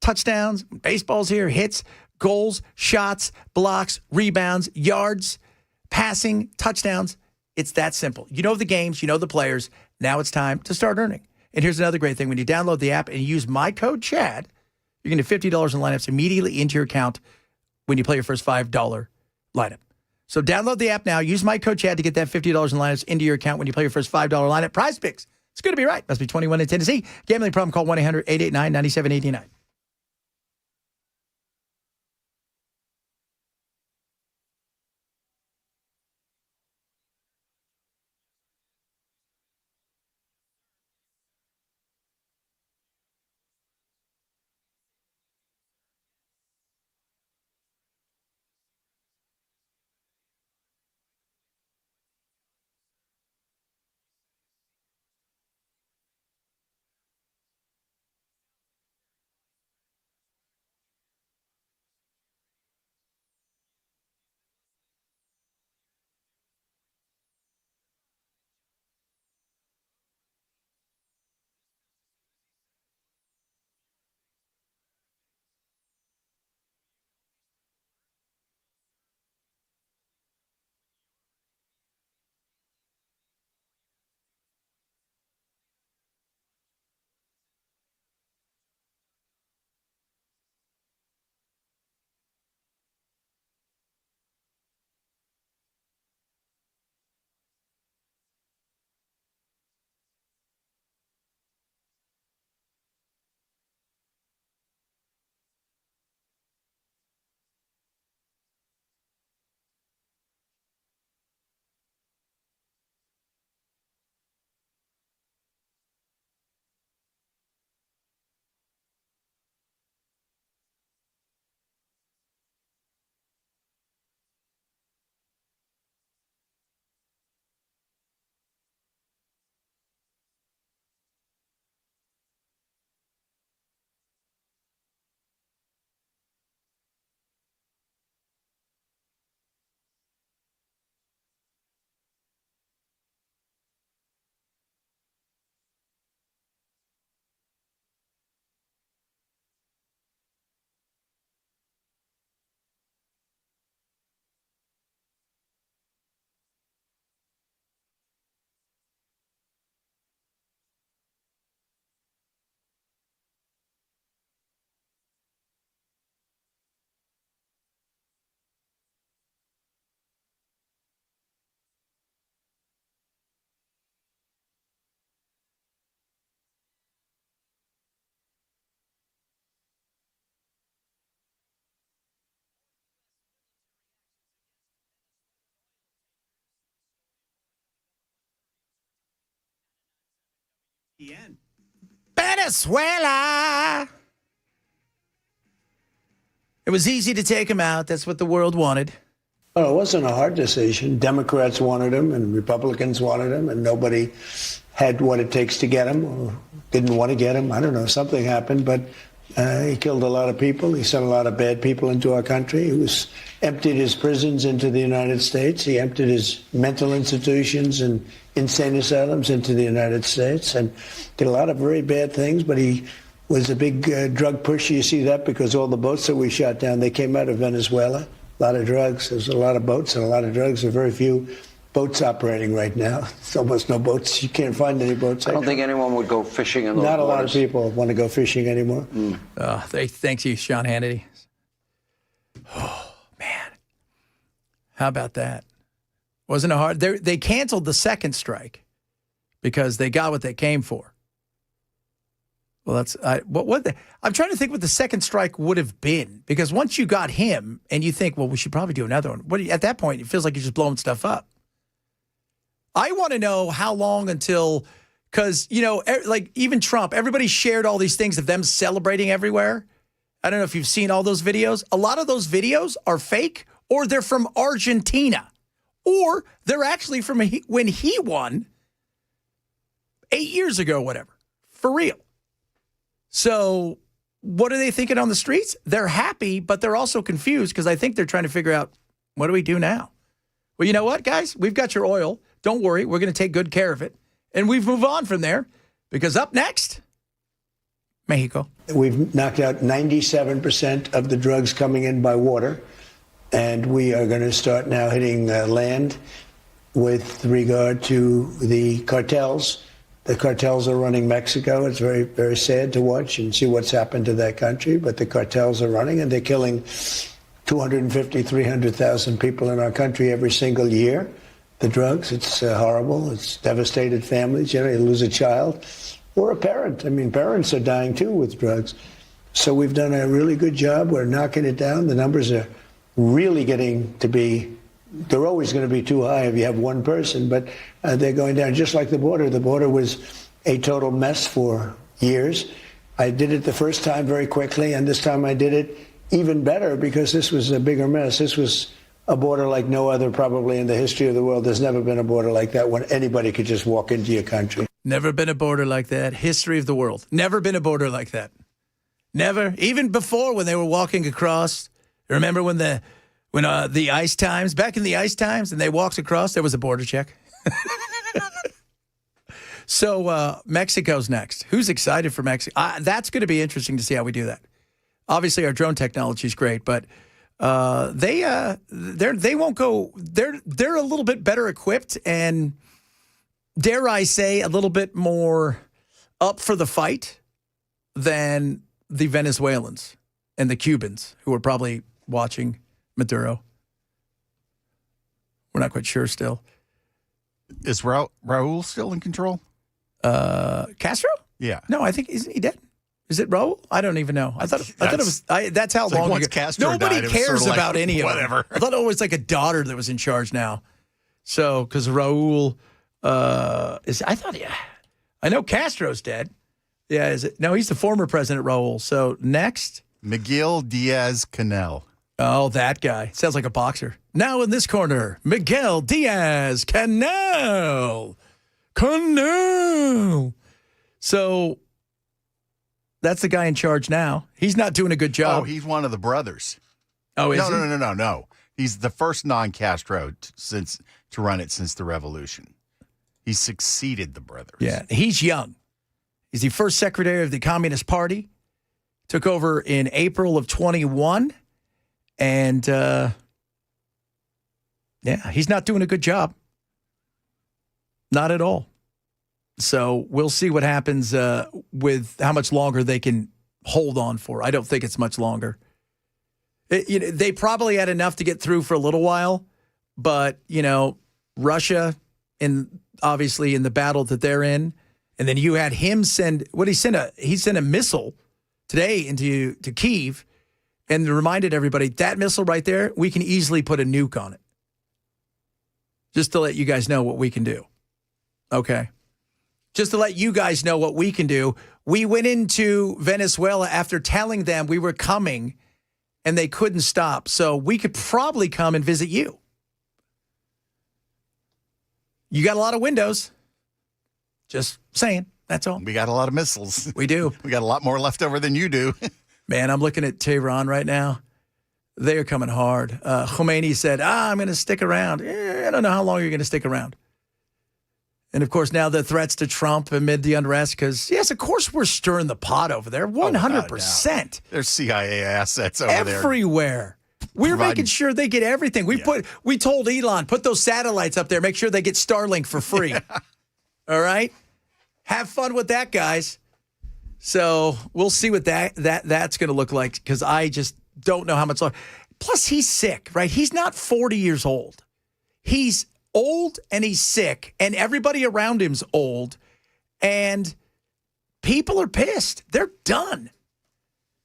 touchdowns, baseballs here, hits, goals, shots, blocks, rebounds, yards, passing, touchdowns. It's that simple. You know the games, you know the players. Now it's time to start earning. And here's another great thing. When you download the app and use my code CHAD, you're going to get $50 in lineups immediately into your account when you play your first $5 lineup. So download the app now. Use my code CHAD to get that $50 in lineups into your account when you play your first $5 lineup. Prize Picks. It's going to be right. Must be 21 in Tennessee. Gambling problem, call 1-800-889-9789. Venezuela. It was easy to take him out. That's what the world wanted. Well, it wasn't a hard decision. Democrats wanted him and Republicans wanted him, and nobody had what it takes to get him or didn't want to get him. I don't know. Something happened, but he killed a lot of people. He sent a lot of bad people into our country. He emptied his prisons into the United States. He emptied his mental institutions and insane asylums into the United States and did a lot of very bad things, but he was a big drug pusher. You see that because all the boats that we shot down, they came out of Venezuela. A lot of drugs. There's a lot of boats and a lot of drugs. There are very few boats operating right now. There's almost no boats. You can't find any boats. I don't think anyone would go fishing in those Not a lot of waters. people want to go fishing anymore. Thanks you, Sean Hannity. Oh, man. How about that? Wasn't it hard? They canceled the second strike because they got what they came for. Well, I'm trying to think what the second strike would have been, because once you got him and you think, well, we should probably do another one. At that point, it feels like you're just blowing stuff up. I want to know how long until, because, like even Trump, everybody shared all these things of them celebrating everywhere. I don't know if you've seen all those videos. A lot of those videos are fake, or they're from Argentina, or they're actually from when he won 8 years ago, whatever, for real. So what are they thinking on the streets? They're happy, but they're also confused because I think they're trying to figure out, what do we do now? Well, you know what, guys? We've got your oil. Don't worry. We're going to take good care of it. And we've moved on from there because up next, Mexico. We've knocked out 97% of the drugs coming in by water, and we are going to start now hitting land with regard to the cartels. The cartels are running Mexico. It's very, very sad to watch and see what's happened to that country, but the cartels are running, and they're killing 250, 300,000 people in our country every single year. The drugs, it's horrible. It's devastated families. You lose a child or a parent. I mean, parents are dying, too, with drugs. So we've done a really good job. We're knocking it down. The numbers are really getting to be, they're always going to be too high if you have one person, but they're going down just like the border. The border was a total mess for years. I did it the first time very quickly, and this time I did it even better because this was a bigger mess. This was a border like no other probably in the history of the world. There's never been a border like that when anybody could just walk into your country. Never been a border like that. History of the world. Never been a border like that. Never. Even before when they were walking across. Remember when the ICE times, back in the ICE times, and they walked across, there was a border check. So Mexico's next. Who's excited for Mexico? That's going to be interesting to see how we do that. Obviously, our drone technology is great, but they won't go. They're a little bit better equipped and, dare I say, a little bit more up for the fight than the Venezuelans and the Cubans, who are probably watching Maduro. We're not quite sure still. Is Raul still in control? Castro? Yeah. No, I think, isn't he dead? Is it Raul? I don't even know. I thought it was. That's how it's like long once ago. Castro Nobody died, cares sort of about like, any of whatever. them. I thought it was like a daughter that was in charge now. So, because Raul is, I thought, yeah, I know Castro's dead. Yeah, is it? No, he's the former president, Raul. So next, Miguel Diaz-Canel. Oh, that guy. Sounds like a boxer. Now in this corner, Miguel Diaz-Canel. So that's the guy in charge now. He's not doing a good job. Oh, he's one of the brothers. Oh, is he? No. He's the first non-Castro to run it since the revolution. He succeeded the brothers. Yeah, he's young. He's the first secretary of the Communist Party. Took over in April of 21. And, yeah, he's not doing a good job. Not at all. So we'll see what happens with how much longer they can hold on for. I don't think it's much longer. They probably had enough to get through for a little while. But, Russia, obviously in the battle that they're in, and then you had him send a missile today to Kyiv. And reminded everybody, that missile right there, we can easily put a nuke on it. Just to let you guys know what we can do. Okay. just to let you guys know what we can do, we went into Venezuela after telling them we were coming and they couldn't stop. So we could probably come and visit you. You got a lot of windows. Just saying. That's all. We got a lot of missiles. We do. We got a lot more left over than you do. Man, I'm looking at Tehran right now. They're coming hard. Khomeini said, I'm going to stick around. I don't know how long you're going to stick around. And, of course, now the threats to Trump amid the unrest because, yes, of course we're stirring the pot over there, 100%. There's CIA assets over there. Everywhere. We're making sure they get everything. We told Elon, put those satellites up there, make sure they get Starlink for free. All right? Have fun with that, guys. So we'll see what that's going to look like because I just don't know how much longer. Plus, he's sick, right? He's not 40 years old. He's old and he's sick, and everybody around him's old, and people are pissed. They're done.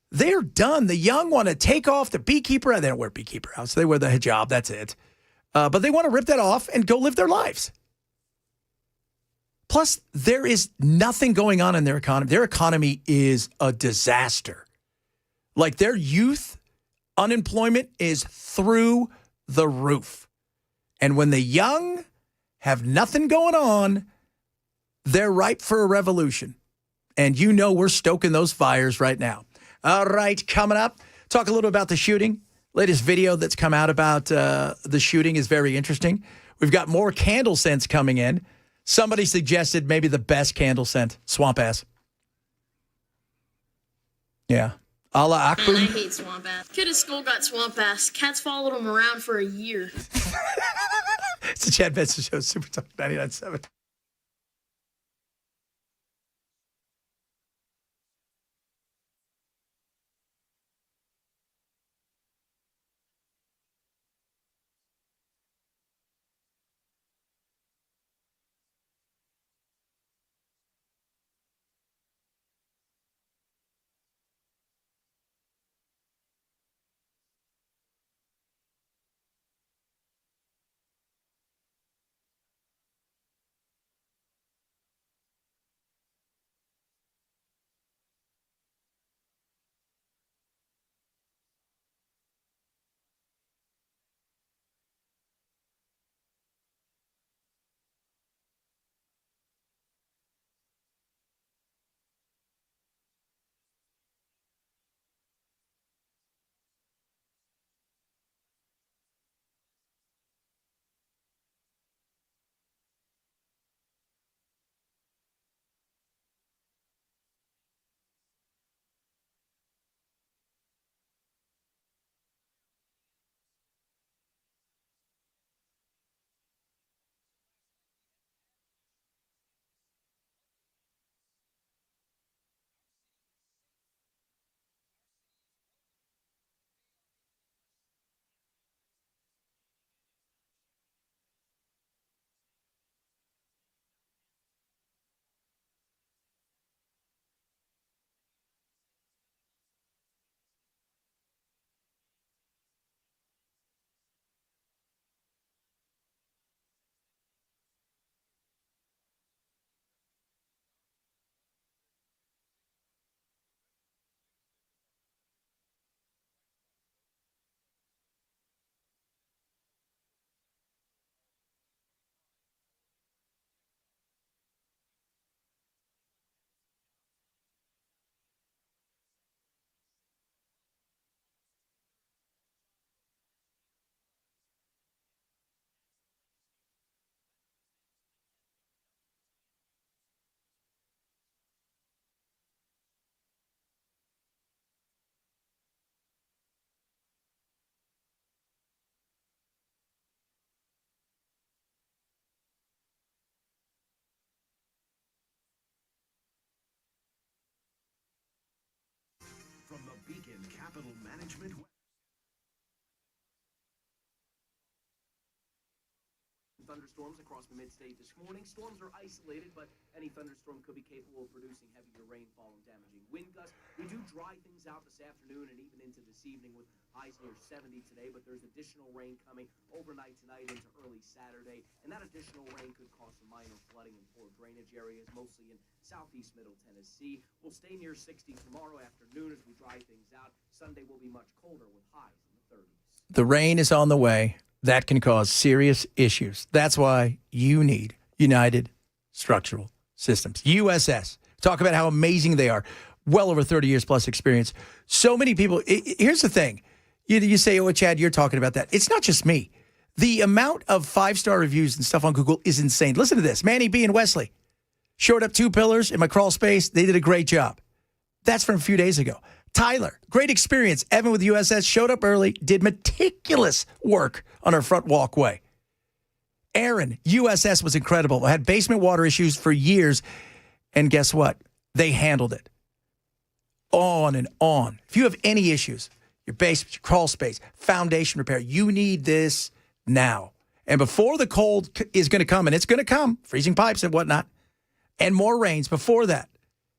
They're done. The young want to take off the beekeeper. They don't wear beekeeper outfits. They wear the hijab. That's it. But they want to rip that off and go live their lives. Plus, there is nothing going on in their economy. Their economy is a disaster. Like their youth unemployment is through the roof. And when the young have nothing going on, they're ripe for a revolution. And you know we're stoking those fires right now. All right, coming up, talk a little about the shooting. Latest video that's come out about the shooting is very interesting. We've got more candle scents coming in. Somebody suggested maybe the best candle scent, swamp ass. Yeah. A la Akbar. Man, I hate swamp ass. Kid at school got swamp ass. Cats followed him around for a year. It's the Chad Benson Show, Super Talk 99.7. From the Beacon Capital Management. Thunderstorms across the mid-state this morning. Storms are isolated, but any thunderstorm could be capable of producing heavier rainfall and damaging wind gusts. We do dry things out this afternoon and even into this evening with highs near 70 today, but there's additional rain coming overnight tonight into early Saturday, and that additional rain could cause some minor flooding and poor drainage. drainage areas, mostly in southeast middle Tennessee. We'll stay near 60 tomorrow afternoon as we dry things out. Sunday will be much colder with highs in the 30s. The rain is on the way. That can cause serious issues. That's why you need United Structural Systems. USS. Talk about how amazing they are. Well over 30 years plus experience. So many people. Here's the thing. You say, oh, Chad, you're talking about that. It's not just me. The amount of 5-star reviews and stuff on Google is insane. Listen to this. Manny B. and Wesley showed up 2 pillars in my crawl space. They did a great job. That's from a few days ago. Tyler, great experience. Evan with USS showed up early, did meticulous work on our front walkway. Aaron, USS was incredible. I had basement water issues for years, and guess what? They handled it. On and on. If you have any issues, your basement, your crawl space, foundation repair, you need this now. And before the cold is going to come, and it's going to come, freezing pipes and whatnot, and more rains before that,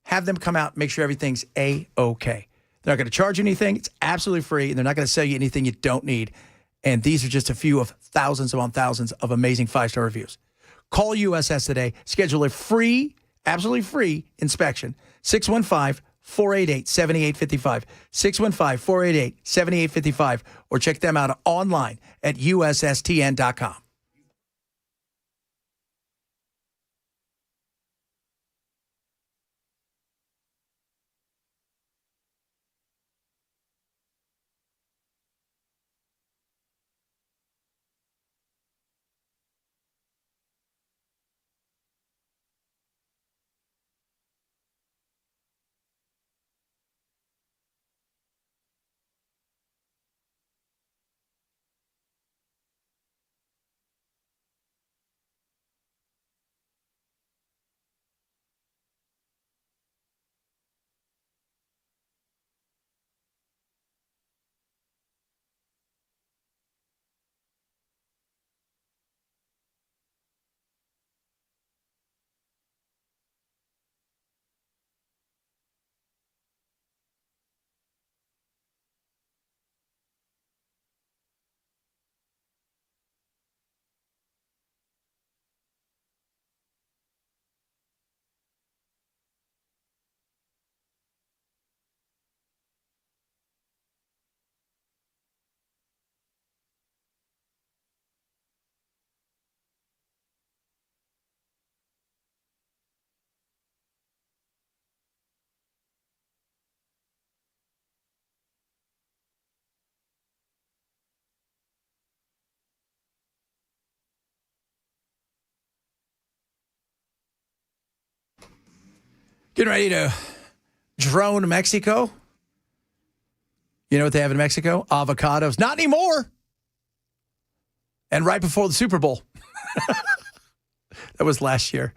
have them come out, make sure everything's A-okay. They're not going to charge you anything. It's absolutely free, and they're not going to sell you anything you don't need. And these are just a few of thousands upon thousands of amazing 5-star reviews. Call USS today. Schedule a free, absolutely free inspection. 615-488-7855. 615-488-7855. Or check them out online at USSTN.com. Getting ready to drone Mexico. You know what they have in Mexico? Avocados. Not anymore. And right before the Super Bowl. That was last year.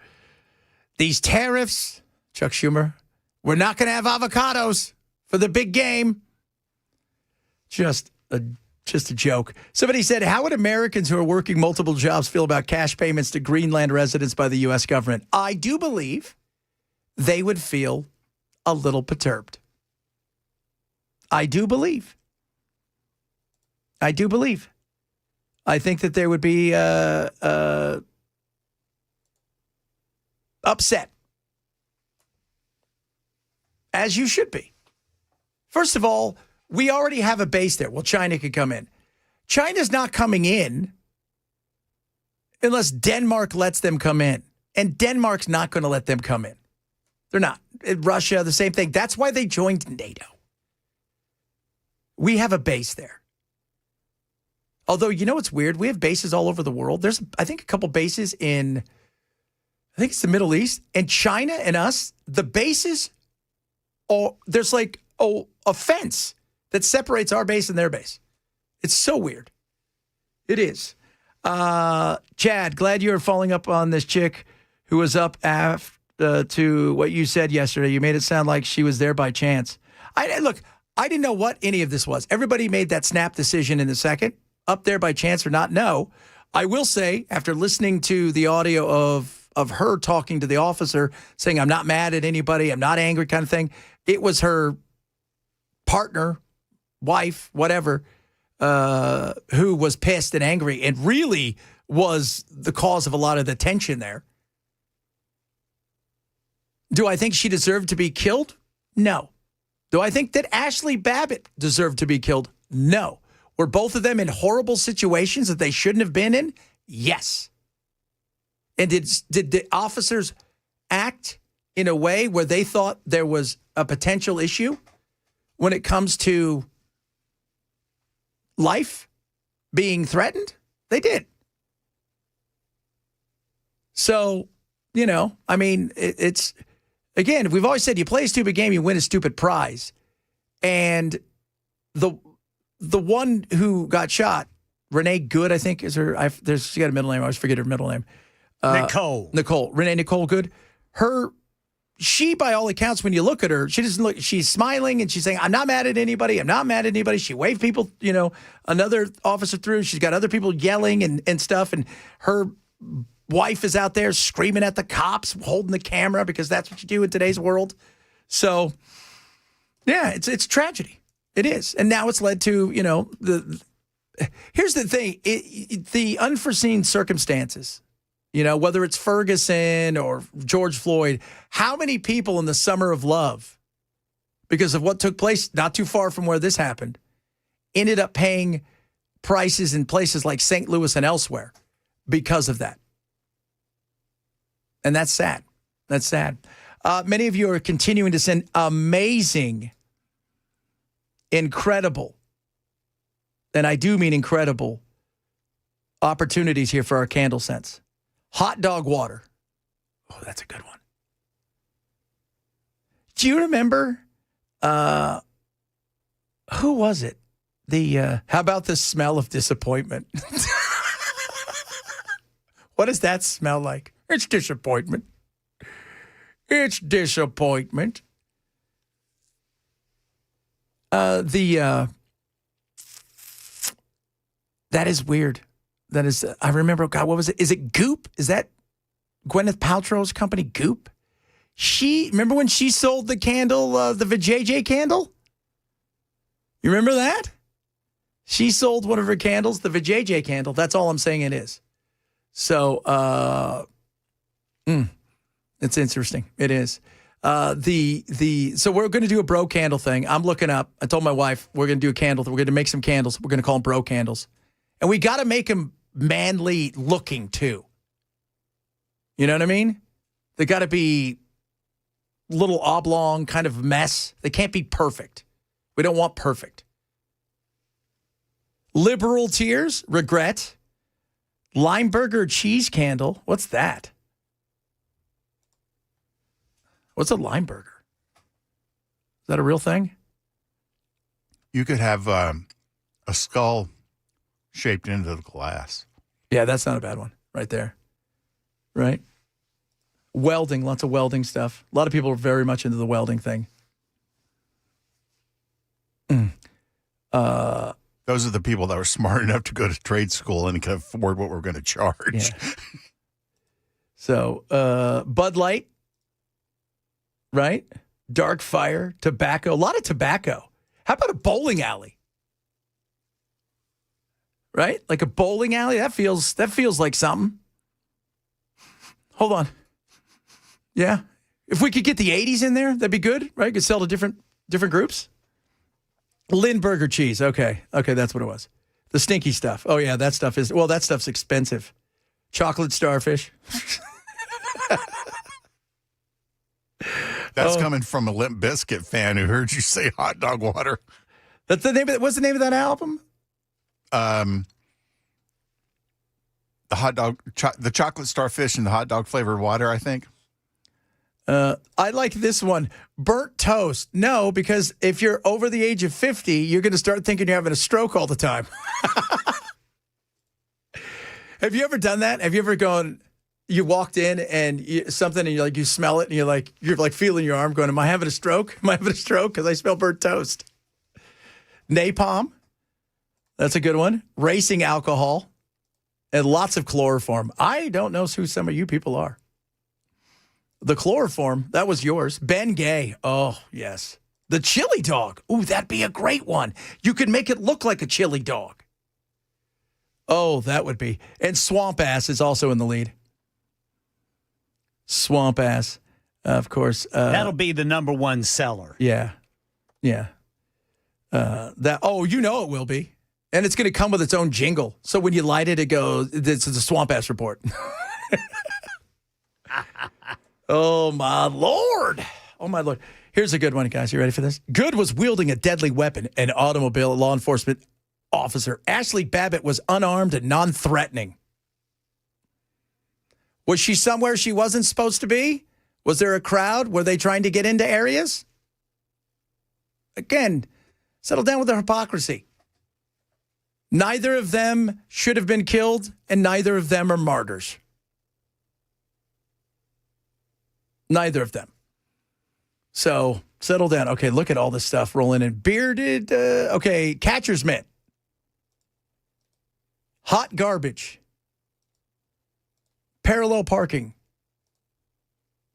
These tariffs, Chuck Schumer, we're not going to have avocados for the big game. Just a joke. Somebody said, how would Americans who are working multiple jobs feel about cash payments to Greenland residents by the U.S. government? I do believe they would feel a little perturbed. I do believe. I think that they would be upset. As you should be. First of all, we already have a base there. Well, China could come in. China's not coming in unless Denmark lets them come in. And Denmark's not going to let them come in. They're not. Russia, the same thing. That's why they joined NATO. We have a base there. Although, you know what's weird? We have bases all over the world. There's, I think, a couple bases in, I think it's the Middle East. And China and us, the bases, there's like a fence that separates our base and their base. It's so weird. It is. Chad, glad you're following up on this chick who was up after. To what you said yesterday. You made it sound like she was there by chance. Look, I didn't know what any of this was. Everybody made that snap decision in the second. Up there by chance or not, no. I will say, after listening to the audio of her talking to the officer, saying, I'm not mad at anybody, I'm not angry kind of thing, it was her partner, wife, whatever, who was pissed and angry and really was the cause of a lot of the tension there. Do I think she deserved to be killed? No. Do I think that Ashley Babbitt deserved to be killed? No. Were both of them in horrible situations that they shouldn't have been in? Yes. And did the officers act in a way where they thought there was a potential issue when it comes to life being threatened? They did. So, I mean, it's, again, we've always said you play a stupid game, you win a stupid prize. And the one who got shot, Renee Good, I think is her, she got a middle name, I always forget her middle name. Renee Nicole Good. She, by all accounts, when you look at her, she's smiling and she's saying, I'm not mad at anybody. She waved people, another officer through. She's got other people yelling and stuff. And her wife is out there screaming at the cops, holding the camera, because that's what you do in today's world. So, yeah, it's tragedy. It is. And now it's led to, here's the thing, the unforeseen circumstances. Whether it's Ferguson or George Floyd, how many people in the summer of love, because of what took place not too far from where this happened, ended up paying prices in places like St. Louis and elsewhere because of that? And that's sad. That's sad. Many of you are continuing to send amazing, incredible, and I do mean incredible, opportunities here for our candle scents. Hot dog water. Oh, that's a good one. Do you remember, who was it? How about the smell of disappointment? What does that smell like? It's disappointment. It's disappointment. That is weird. That is, I remember, God, what was it? Is it Goop? Is that Gwyneth Paltrow's company, Goop? Remember when she sold the candle, the Vijay candle? You remember that? She sold one of her candles, the Vijay candle. That's all I'm saying it is. So, it's interesting. It is. So we're going to do a bro candle thing. I'm looking up. I told my wife we're going to do a candle. We're going to make some candles. We're going to call them bro candles. And we got to make them manly looking too. You know what I mean? They got to be little oblong kind of mess. They can't be perfect. We don't want perfect. Liberal tears, regret. Limeburger cheese candle. What's that? What's a Limeburger? Is that a real thing? You could have a skull shaped into the glass. Yeah, that's not a bad one right there. Right? Welding, lots of welding stuff. A lot of people are very much into the welding thing. Those are the people that were smart enough to go to trade school and can afford what we're going to charge. Yeah. So, Bud Light, right? Dark Fire, tobacco, a lot of tobacco. How about a bowling alley? Right? Like a bowling alley? That feels like something. Hold on. Yeah. If we could get the 80s in there, that'd be good, right? Could sell to different groups. Lindbergh cheese. Okay, that's what it was. The stinky stuff. Oh, yeah, that stuff's expensive. Chocolate starfish. That's coming from a Limp Bizkit fan who heard you say hot dog water. That's the name of what's the name of that album? The hot dog, the chocolate starfish and the hot dog flavored water, I think. I like this one. Burnt toast. No, because if you're over the age of 50, you're going to start thinking you're having a stroke all the time. Have you ever done that? Have you ever gone, you walked in and something and you smell it and you're like feeling your arm going, am I having a stroke? Am I having a stroke? Because I smell burnt toast. Napalm. That's a good one. Racing alcohol. And lots of chloroform. I don't know who some of you people are. The chloroform, that was yours. Ben Gay. Oh, yes. The chili dog. Ooh, that'd be a great one. You could make it look like a chili dog. Oh, that would be. And Swamp Ass is also in the lead. Swamp Ass. Of course. That'll be the number one seller. Yeah. Yeah. You know it will be. And it's going to come with its own jingle. So when you light it, it goes, this is a Swamp Ass Report. Oh, my Lord. Oh, my Lord. Here's a good one, guys. You ready for this? Good was wielding a deadly weapon, an automobile law enforcement officer. Ashley Babbitt was unarmed and non-threatening. Was she somewhere she wasn't supposed to be? Was there a crowd? Were they trying to get into areas? Again, settle down with the hypocrisy. Neither of them should have been killed, and neither of them are martyrs. Neither of them. So settle down. Okay, look at all this stuff rolling in. Bearded, catcher's mitt. Hot garbage. Parallel parking.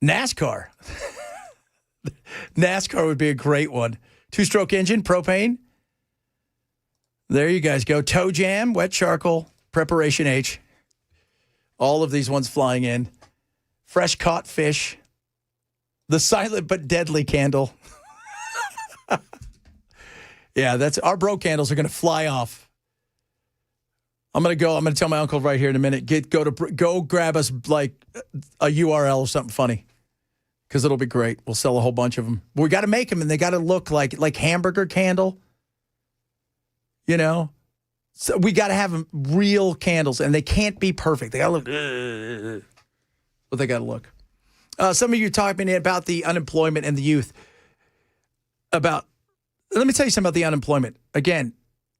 NASCAR. NASCAR would be a great one. 2-stroke engine, propane. There you guys go. Toe jam, wet charcoal, preparation H. All of these ones flying in. Fresh caught fish. The silent but deadly candle. Yeah, that's our bro candles are going to fly off. I'm going to tell my uncle right here in a minute. Go grab us like a URL or something funny, because it'll be great. We'll sell a whole bunch of them. We got to make them, and they got to look like hamburger candle. You know, so we got to have them real candles, and they can't be perfect. They got to look, but they got to look. Some of you talking about the unemployment and the youth. Let me tell you something about the unemployment. Again,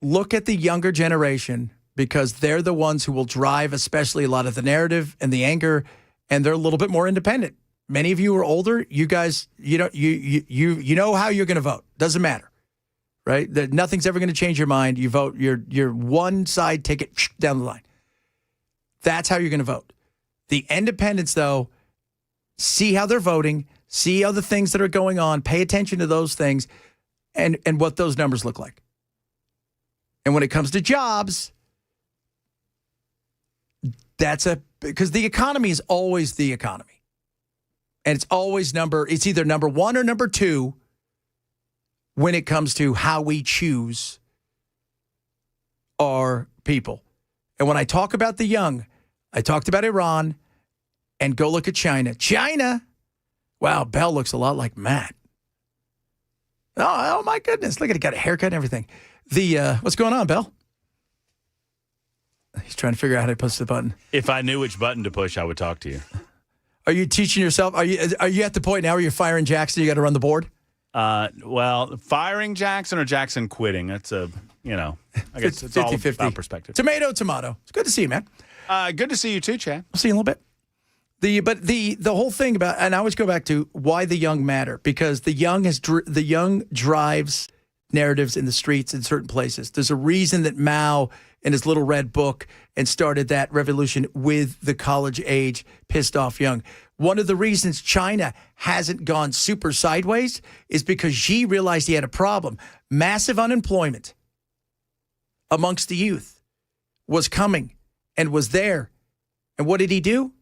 look at the younger generation, because they're the ones who will drive, especially a lot of the narrative and the anger, and they're a little bit more independent. Many of you are older. You guys, you know how you're going to vote. Doesn't matter, right? Nothing's ever going to change your mind. You vote your one side ticket down the line. That's how you're going to vote. The independents, though, see how they're voting, see other things that are going on, pay attention to those things, and what those numbers look like. And when it comes to jobs, because the economy is always the economy. And it's always it's either number one or number two when it comes to how we choose our people. And when I talk about the young, I talked about Iran, and go look at China. China, wow, Bell looks a lot like Matt. Oh my goodness, look at it, got a haircut and everything. What's going on, Bell? He's trying to figure out how to push the button. If I knew which button to push, I would talk to you. Are you teaching yourself? Are you at the point now where you're firing Jackson? You got to run the board. Well, firing Jackson or Jackson quitting. That's I guess it's 50, all 50. about perspective. Tomato. It's good to see you, man. Good to see you too, Chad. I'll see you in a little bit. The whole thing about, and I always go back to why the young matter, because the young drives narratives in the streets in certain places. There's a reason that Mao in his little red book and started that revolution with the college age pissed off young. One of the reasons China hasn't gone super sideways is because Xi realized he had a problem. Massive unemployment amongst the youth was coming and was there. And what did he do?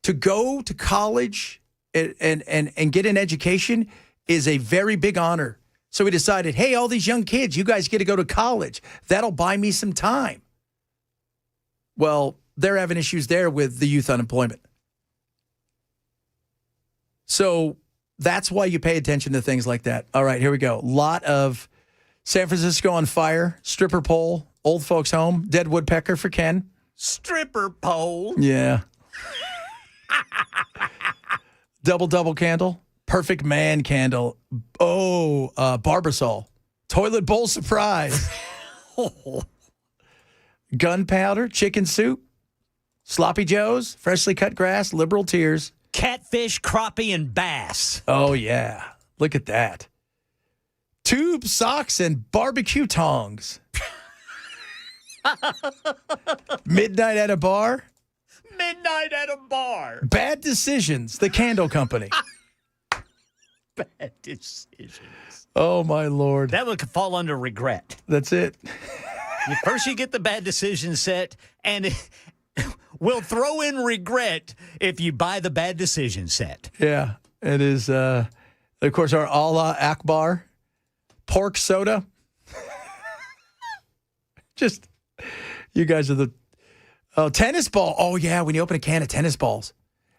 To go to college and get an education is a very big honor. So he decided, hey, all these young kids, you guys get to go to college. That'll buy me some time. Well, they're having issues there with the youth unemployment. So that's why you pay attention to things like that. All right, here we go. A lot of San Francisco on fire, stripper pole, old folks home, dead woodpecker for Ken. Stripper pole? Yeah. Double candle. Perfect man candle. Oh, Barbasol. Toilet bowl surprise. Gunpowder, chicken soup, sloppy joes, freshly cut grass, liberal tears. Catfish, crappie, and bass. Oh, yeah. Look at that. Tube socks and barbecue tongs. Midnight at a bar. Midnight at a bar. Bad decisions. The Candle Company. Bad decisions. Oh, my Lord. That would fall under regret. That's it. First, you get the bad decision set, and will throw in regret if you buy the bad decision set. Yeah, it is. Of course, our Allah Akbar pork soda. Just, you guys are the tennis ball. Oh, yeah, when you open a can of tennis balls.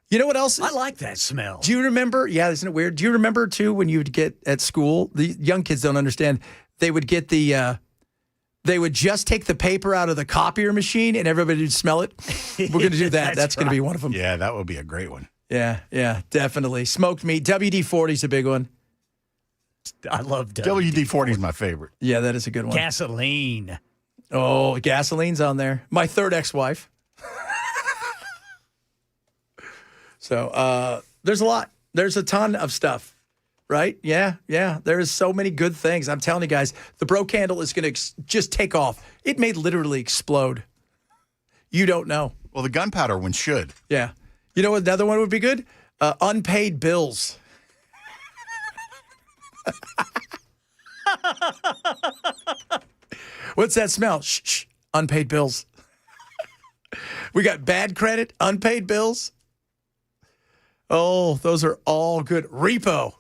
You know what else? I like that smell. Do you remember? Yeah, isn't it weird? Do you remember, too, when you would get at school? The young kids don't understand. They would get they would just take the paper out of the copier machine and everybody would smell it. We're going to do that. That's going to be one of them. Yeah, that would be a great one. Yeah, definitely. Smoked meat. WD-40 is a big one. I love WD-40 is my favorite. Yeah, that is a good one. Gasoline. Oh, gasoline's on there. My third ex-wife. So there's a lot. There's a ton of stuff, right? Yeah. There is so many good things. I'm telling you guys, the Bro Candle is going to just take off. It may literally explode. You don't know. Well, the gunpowder one should. Yeah. You know what another one would be good? Unpaid bills. What's that smell? Shh. Unpaid bills. We got bad credit, unpaid bills. Oh, those are all good. Repo.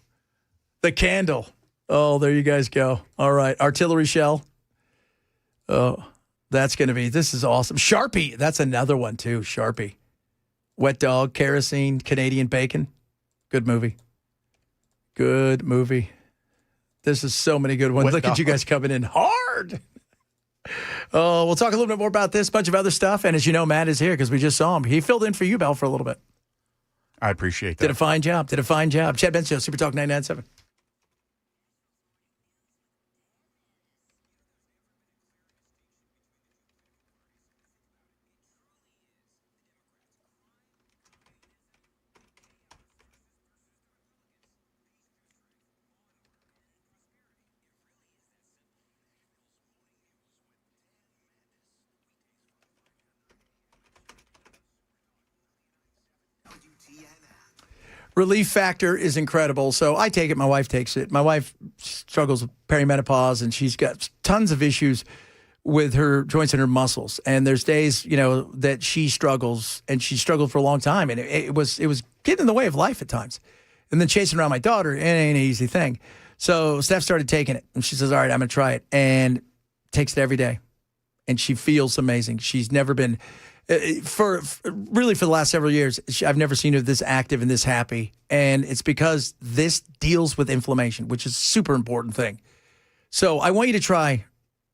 The candle. Oh, there you guys go. All right. Artillery shell. Oh, that's going to be, this is awesome. Sharpie. That's another one, too. Sharpie. Wet dog, kerosene, Canadian bacon. Good movie. Good movie. This is so many good ones. Look at you guys coming in hard. Oh, we'll talk a little bit more about this, bunch of other stuff. And as you know, Matt is here because we just saw him. He filled in for you, Bell, for a little bit. I appreciate that. Did a fine job. Chad Benson Show, Super Talk 99.7. Relief factor is incredible. So I take it. My wife takes it. My wife struggles with perimenopause, and she's got tons of issues with her joints and her muscles. And there's days, that she struggles, and she struggled for a long time. And it was getting in the way of life at times. And then chasing around my daughter, it ain't an easy thing. So Steph started taking it, and she says, all right, I'm going to try it. And takes it every day. And she feels amazing. She's never been... For the last several years, I've never seen her this active and this happy. And it's because this deals with inflammation, which is a super important thing. So I want you to try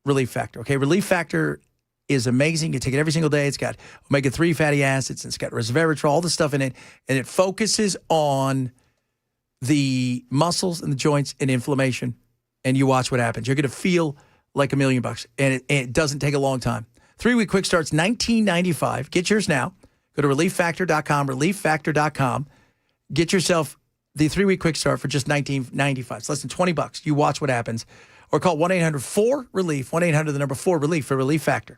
Relief Factor. Okay, Relief Factor is amazing. You take it every single day. It's got omega-3 fatty acids. It's got resveratrol, all the stuff in it. And it focuses on the muscles and the joints and inflammation. And you watch what happens. You're going to feel like $1 million. And it doesn't take a long time. 3-week quick start's $19.95. Get yours now. Go to relieffactor.com, relieffactor.com. Get yourself the 3-week quick start for just $19.95. It's less than $20. You watch what happens. Or call 1-800-4-RELIEF, 1-800-4-RELIEF for Relief Factor.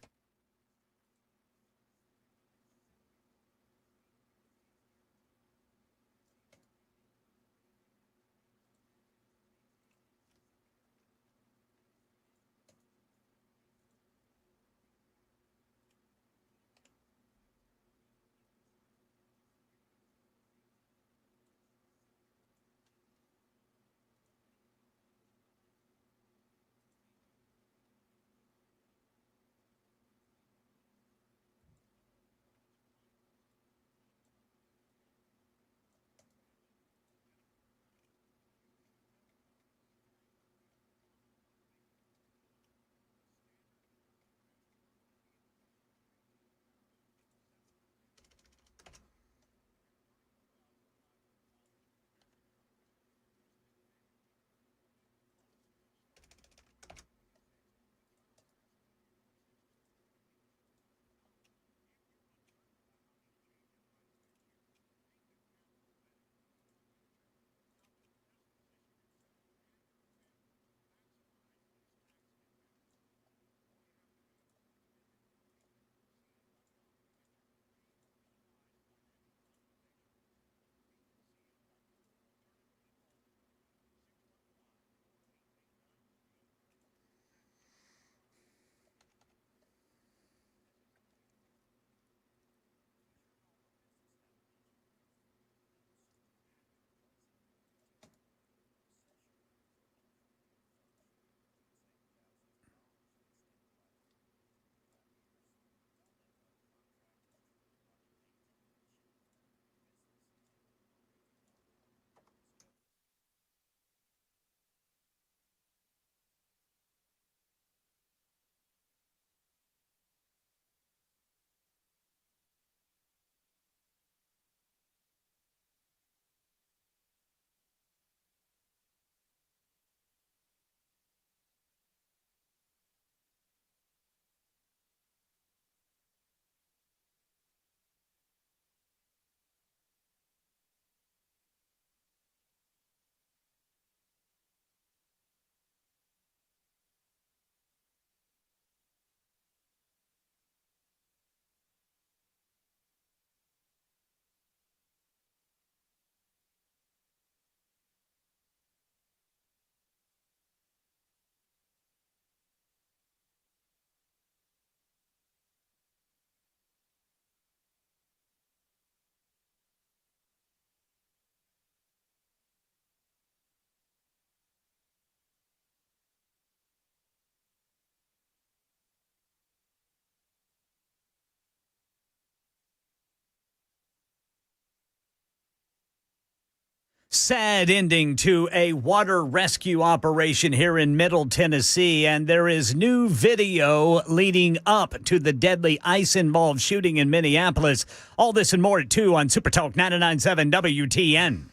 Sad ending to a water rescue operation here in Middle Tennessee, and there is new video leading up to the deadly ICE-involved shooting in Minneapolis. All this and more at 2 on Super Talk 99.7 WTN.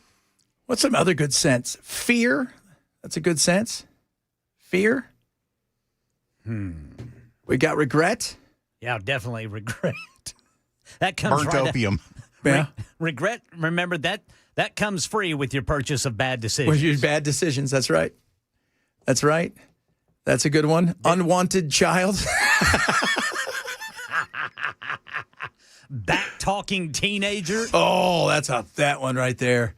What's some other good sense? Fear. That's a good sense. Fear. We got regret. Yeah, definitely regret. That comes Burnt opium. Yeah. Regret, remember that comes free with your purchase of bad decisions. With your bad decisions, that's right. That's right. That's a good one. Unwanted child. Back-talking teenager. Oh, that one right there.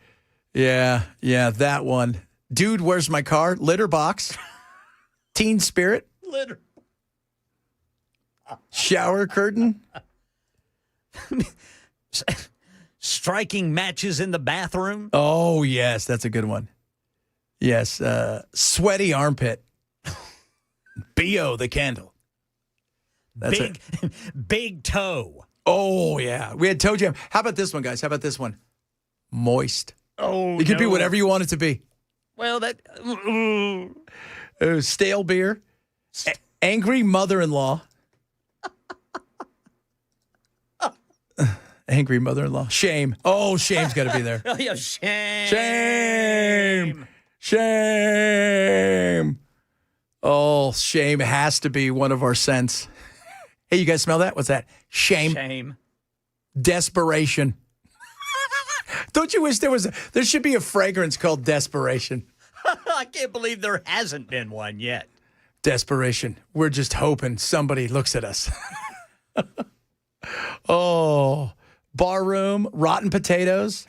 Yeah, that one. Dude, where's my car? Litter box. Teen spirit. Litter. Shower curtain. Striking matches in the bathroom. Oh, yes, that's a good one. Yes, sweaty armpit. B.O. the candle. That's big toe. Oh, yeah. We had toe jam. How about this one, guys? How about this one? Moist. Oh, it could be whatever you want it to be. Well, stale beer. Angry mother-in-law. Angry mother-in-law. Shame. Oh, shame's got to be there. Oh, yeah, shame. Shame. Shame. Oh, shame has to be one of our scents. Hey, you guys smell that? What's that? Shame. Shame. Desperation. Don't you wish there should be a fragrance called desperation? I can't believe there hasn't been one yet. Desperation. We're just hoping somebody looks at us. Oh, barroom, rotten potatoes.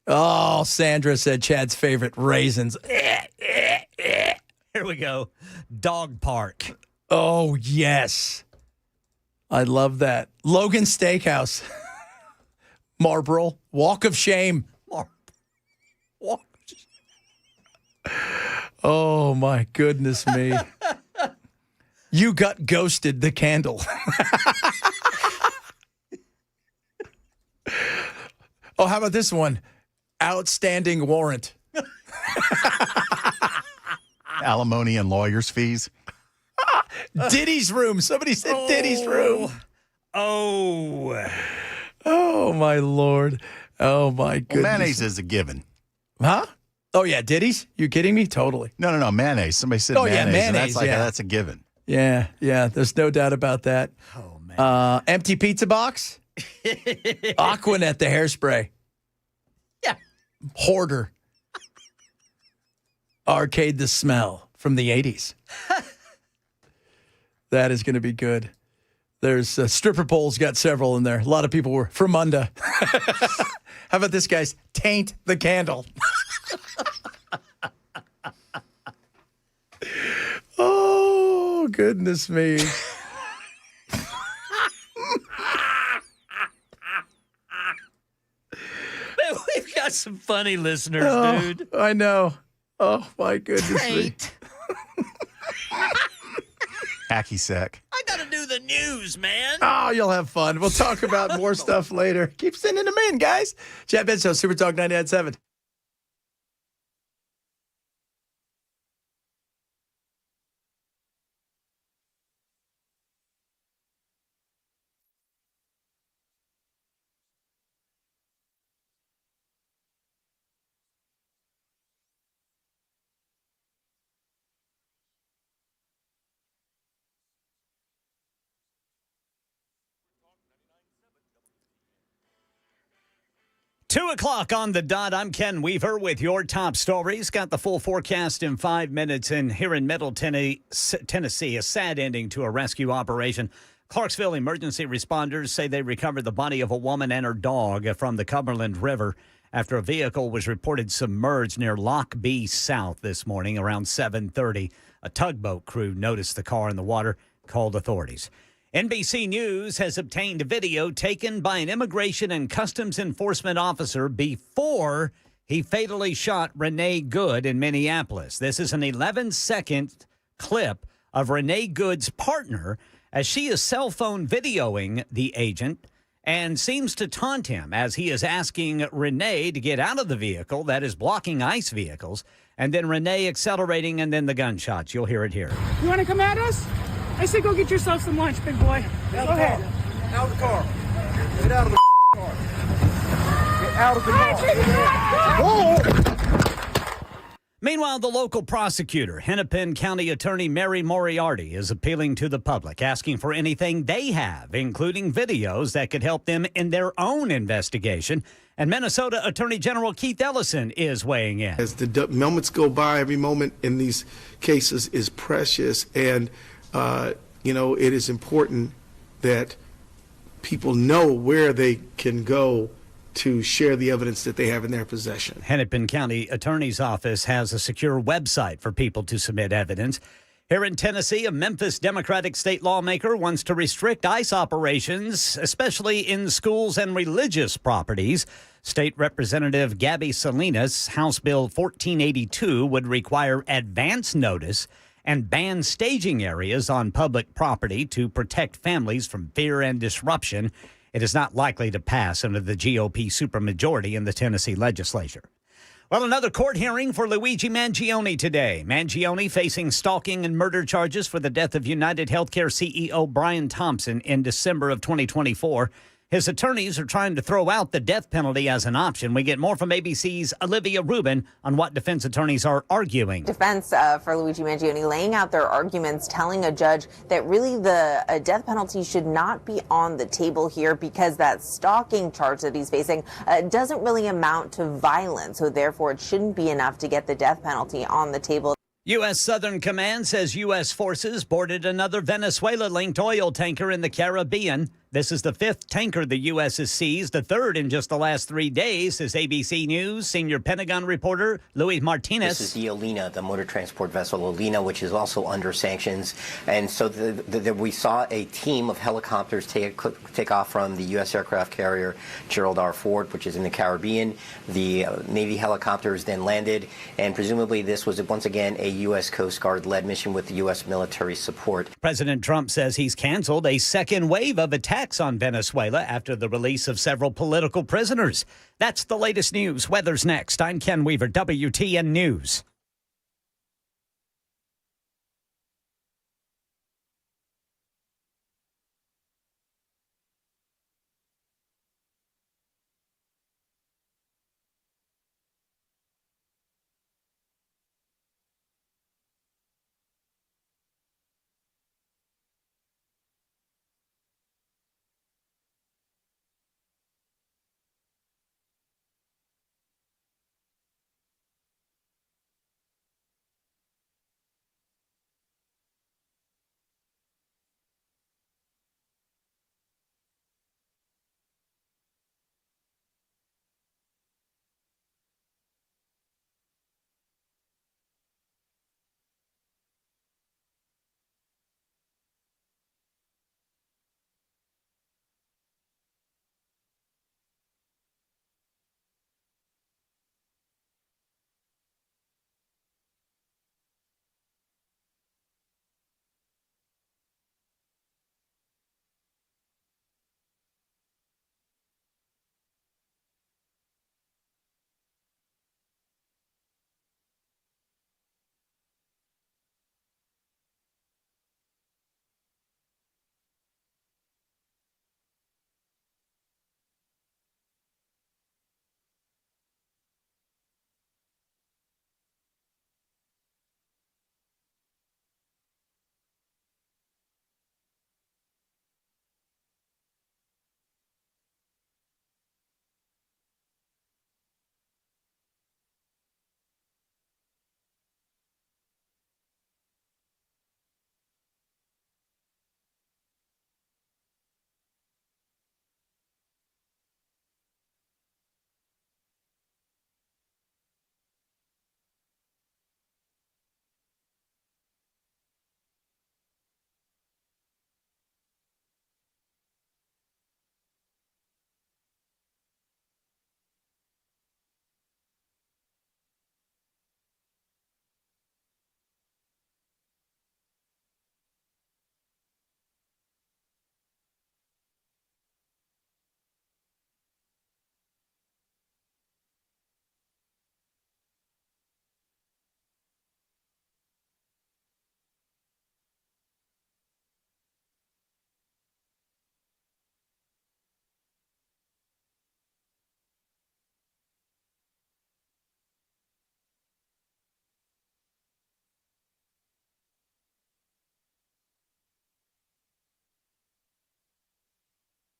Oh, Sandra said Chad's favorite, raisins. Here we go. Dog park. Oh, yes. I love that. Logan Steakhouse. Marlboro. Walk of shame. Walk. Oh, my goodness me. You got ghosted, the candle. Oh, how about this one? Outstanding warrant. Alimony and lawyer's fees. Diddy's room. Somebody said Diddy's room. Oh, my Lord. Oh, my goodness. Well, mayonnaise is a given. Huh? Oh, yeah, Diddy's? You kidding me? Totally. No, mayonnaise. Somebody said mayonnaise. Yeah, mayonnaise. And that's That's a given. Yeah. There's no doubt about that. Oh, man. Empty pizza box? Aquanet, the hairspray. Yeah. Hoarder. Arcade, the smell from the 80s. That is going to be good. There's stripper poles, got several in there. A lot of people were from Munda. How about this, guys? Taint the candle. Oh, goodness me. Man, we've got some funny listeners, dude. I know. Oh, my goodness Taint. me. Hacky sack. I got to do the news, man. Oh, you'll have fun. We'll talk about more stuff later. Keep sending them in, guys. Chad Benson, Super Talk 99.7. Two o'clock on the dot. I'm Ken Weaver with your top stories. Got the full forecast in 5 minutes. And here in Middle Tennessee, a sad ending to a rescue operation. Clarksville emergency responders say they recovered the body of a woman and her dog from the Cumberland River after a vehicle was reported submerged near Lock B South this morning around 7:30. A tugboat crew noticed the car in the water, called authorities. NBC News has obtained video taken by an immigration and customs enforcement officer before he fatally shot Renee Good in Minneapolis. This is an 11-second clip of Renee Good's partner as she is cell phone videoing the agent and seems to taunt him as he is asking Renee to get out of the vehicle that is blocking ICE vehicles, and then Renee accelerating, and then the gunshots. You'll hear it here. You want to come at us? I say go get yourself some lunch, big boy. Go ahead. Out of the car. Get out of the car. Get out of the car. Meanwhile, the local prosecutor, Hennepin County Attorney Mary Moriarty, is appealing to the public, asking for anything they have, including videos that could help them in their own investigation. And Minnesota Attorney General Keith Ellison is weighing in. As the moments go by, every moment in these cases is precious. And, it is important that people know where they can go to share the evidence that they have in their possession. Hennepin County Attorney's Office has a secure website for people to submit evidence. Here in Tennessee, a Memphis Democratic state lawmaker wants to restrict ICE operations, especially in schools and religious properties. State Representative Gabby Salinas, House Bill 1482, would require advance notice and ban staging areas on public property to protect families from fear and disruption. It is not likely to pass under the GOP supermajority in the Tennessee legislature. Well, another court hearing for Luigi Mangione today. Mangione facing stalking and murder charges for the death of United Healthcare CEO Brian Thompson in December of 2024. His attorneys are trying to throw out the death penalty as an option. We get more from ABC's Olivia Rubin on what defense attorneys are arguing. Defense for Luigi Mangione laying out their arguments, telling a judge that really the death penalty should not be on the table here because that stalking charge that he's facing doesn't really amount to violence. So therefore, it shouldn't be enough to get the death penalty on the table. U.S. Southern Command says U.S. forces boarded another Venezuela-linked oil tanker in the Caribbean. This is the fifth tanker the U.S. has seized, the third in just the last 3 days, says ABC News senior Pentagon reporter Luis Martinez. This is the Olena, the motor transport vessel Olena, which is also under sanctions. And so we saw a team of helicopters take off from the U.S. aircraft carrier Gerald R. Ford, which is in the Caribbean. The Navy helicopters then landed, and presumably this was once again a U.S. Coast Guard-led mission with the U.S. military support. President Trump says he's canceled a second wave of attacks on Venezuela after the release of several political prisoners. That's the latest news. Weather's next. I'm Ken Weaver, WTN News.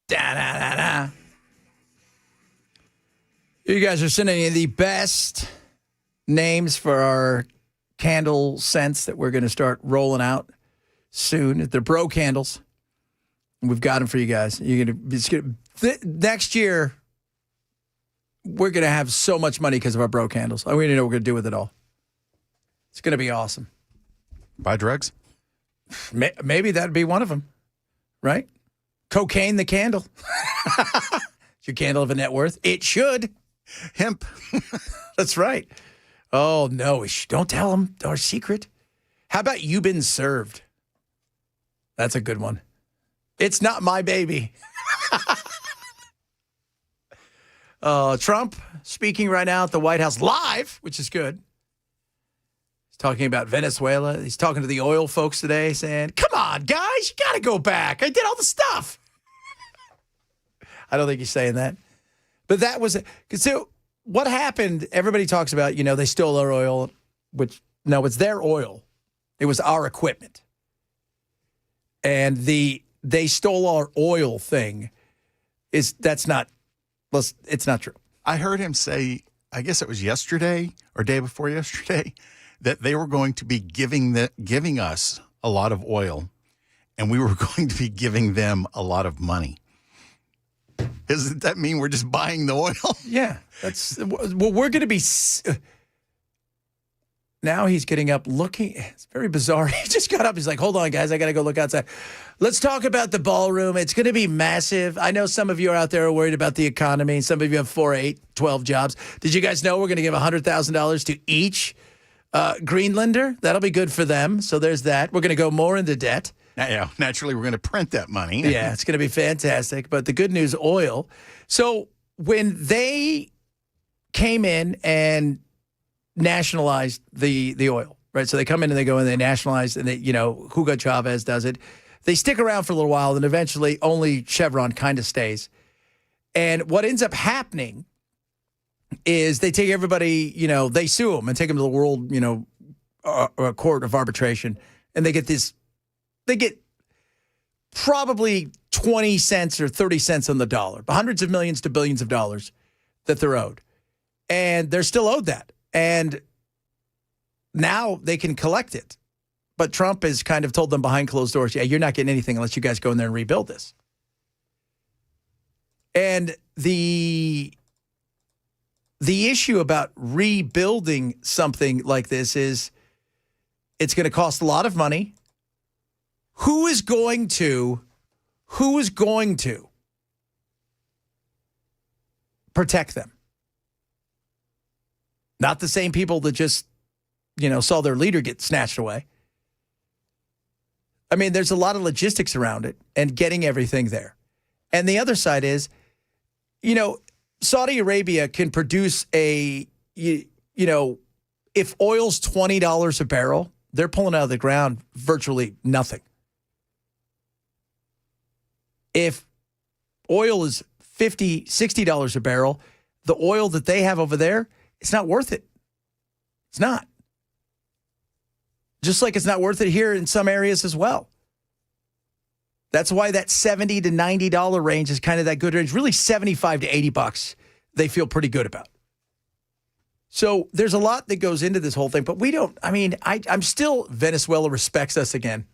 Da-da-da-da. You guys are sending in the best names for our candle scents that we're going to start rolling out soon. They're bro candles. We've got them for you guys. Next year, we're going to have so much money because of our bro candles. I don't know what we're going to do with it all. It's going to be awesome. Buy drugs? Maybe that'd be one of them, right? Cocaine the candle. It's your candle of a net worth. It should. Hemp. That's right. Oh, no. Don't tell them our secret. How about you been served? That's a good one. It's not my baby. Trump speaking right now at the White House live, which is good. He's talking about Venezuela. He's talking to the oil folks today saying, come on, guys, you got to go back. I did all the stuff. I don't think he's saying that. But that was it. So what happened, everybody talks about, they stole our oil, which, no, it's their oil. It was our equipment. And they stole our oil thing it's not true. I heard him say, I guess it was yesterday or day before yesterday, that they were going to be giving us a lot of oil, and we were going to be giving them a lot of money. Doesn't that mean we're just buying the oil? Yeah. We're going to be... Now he's getting up looking. It's very bizarre. He just got up. He's like, hold on, guys. I got to go look outside. Let's talk about the ballroom. It's going to be massive. I know some of you are out there worried about the economy. Some of you have 4, 8, 12 jobs. Did you guys know we're going to give $100,000 to each Greenlander? That'll be good for them. So there's that. We're going to go more into debt. Yeah, naturally, we're going to print that money. Yeah, it's going to be fantastic. But the good news, oil. So when they came in and nationalized the oil, right? So they come in and they go and they nationalize, and Hugo Chavez does it. They stick around for a little while, and eventually only Chevron kind of stays. And what ends up happening is they take everybody, they sue them and take them to the world, court of arbitration, and they get probably 20 cents or 30 cents on the dollar, hundreds of millions to billions of dollars that they're owed. And they're still owed that. And now they can collect it. But Trump has kind of told them behind closed doors, yeah, you're not getting anything unless you guys go in there and rebuild this. And the issue about rebuilding something like this is it's going to cost a lot of money. Who is going to protect them? Not the same people that just, saw their leader get snatched away. I mean, there's a lot of logistics around it and getting everything there. And the other side is, Saudi Arabia can produce if oil's $20 a barrel, they're pulling out of the ground virtually nothing. If oil is $50, $60 a barrel, the oil that they have over there, it's not worth it. It's not. Just like it's not worth it here in some areas as well. That's why that $70 to $90 range is kind of that good range. Really $75 to $80 they feel pretty good about. So there's a lot that goes into this whole thing, but we don't, I'm still, Venezuela respects us again.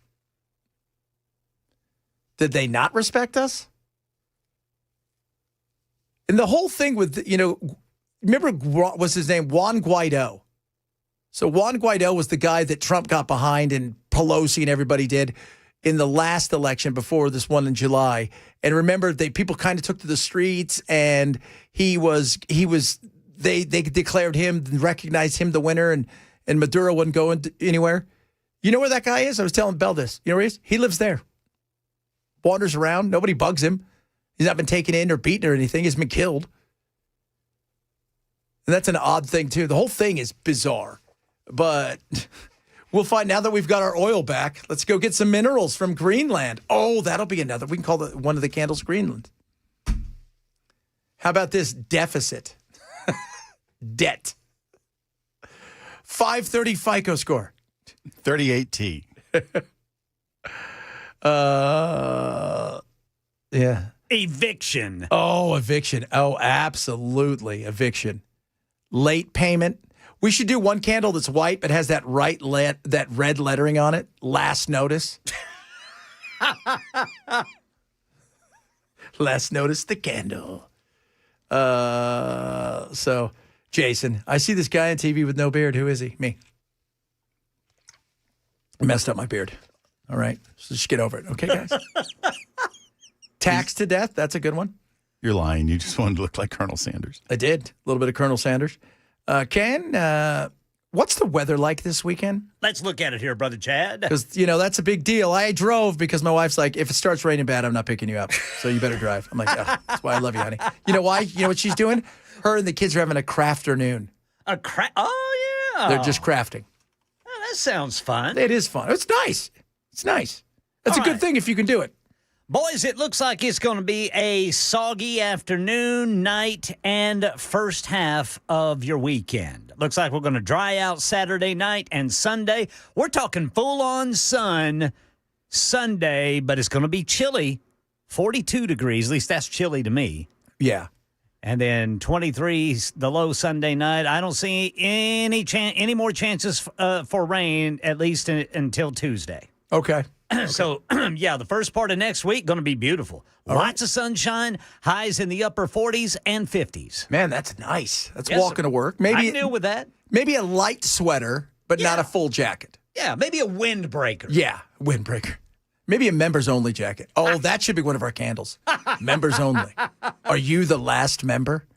Did they not respect us? And the whole thing with, remember, what's his name? Juan Guaido. So Juan Guaido was the guy that Trump got behind and Pelosi and everybody did in the last election before this one in July. And remember, people kind of took to the streets, and they declared him, recognized him the winner, and Maduro wasn't going anywhere. You know where that guy is? I was telling Bell this. You know where he is? He lives there. Wanders around. Nobody bugs him. He's not been taken in or beaten or anything. He's been killed. And that's an odd thing, too. The whole thing is bizarre. But we'll find, now that we've got our oil back, let's go get some minerals from Greenland. Oh, that'll be another. We can call one of the candles Greenland. How about this deficit? Debt. 530 FICO score. 38T. Yeah. Eviction. Oh, eviction. Oh, absolutely. Eviction. Late payment. We should do one candle that's white but has that that red lettering on it. Last notice. Last notice the candle. So, Jason, I see this guy on TV with no beard. Who is he? Me. I messed up my beard. All right. So just get over it. Okay, guys? Taxed to death. That's a good one. You're lying. You just wanted to look like Colonel Sanders. I did. A little bit of Colonel Sanders. Ken, what's the weather like this weekend? Let's look at it here, Brother Chad. Because, that's a big deal. I drove because my wife's like, if it starts raining bad, I'm not picking you up. So you better drive. I'm like, oh, that's why I love you, honey. You know why? You know what she's doing? Her and the kids are having a crafternoon. Oh, yeah. They're just crafting. Oh, that sounds fun. It is fun. It's nice. It's nice. That's a good thing if you can do it. Boys, it looks like it's going to be a soggy afternoon, night, and first half of your weekend. Looks like we're going to dry out Saturday night and Sunday. We're talking full-on sun Sunday, but it's going to be chilly. 42 degrees, at least that's chilly to me. Yeah. And then 23 the low Sunday night. I don't see any more chances for rain, at least until Tuesday. Okay. So, yeah, the first part of next week going to be beautiful. Lots of sunshine, highs in the upper 40s and 50s. Man, that's nice. That's walking to work. Maybe I can deal with that. Maybe a light sweater, but not a full jacket. Yeah, maybe a windbreaker. Yeah, windbreaker. Maybe a members-only jacket. Oh, that should be one of our candles. Members only. Are you the last member?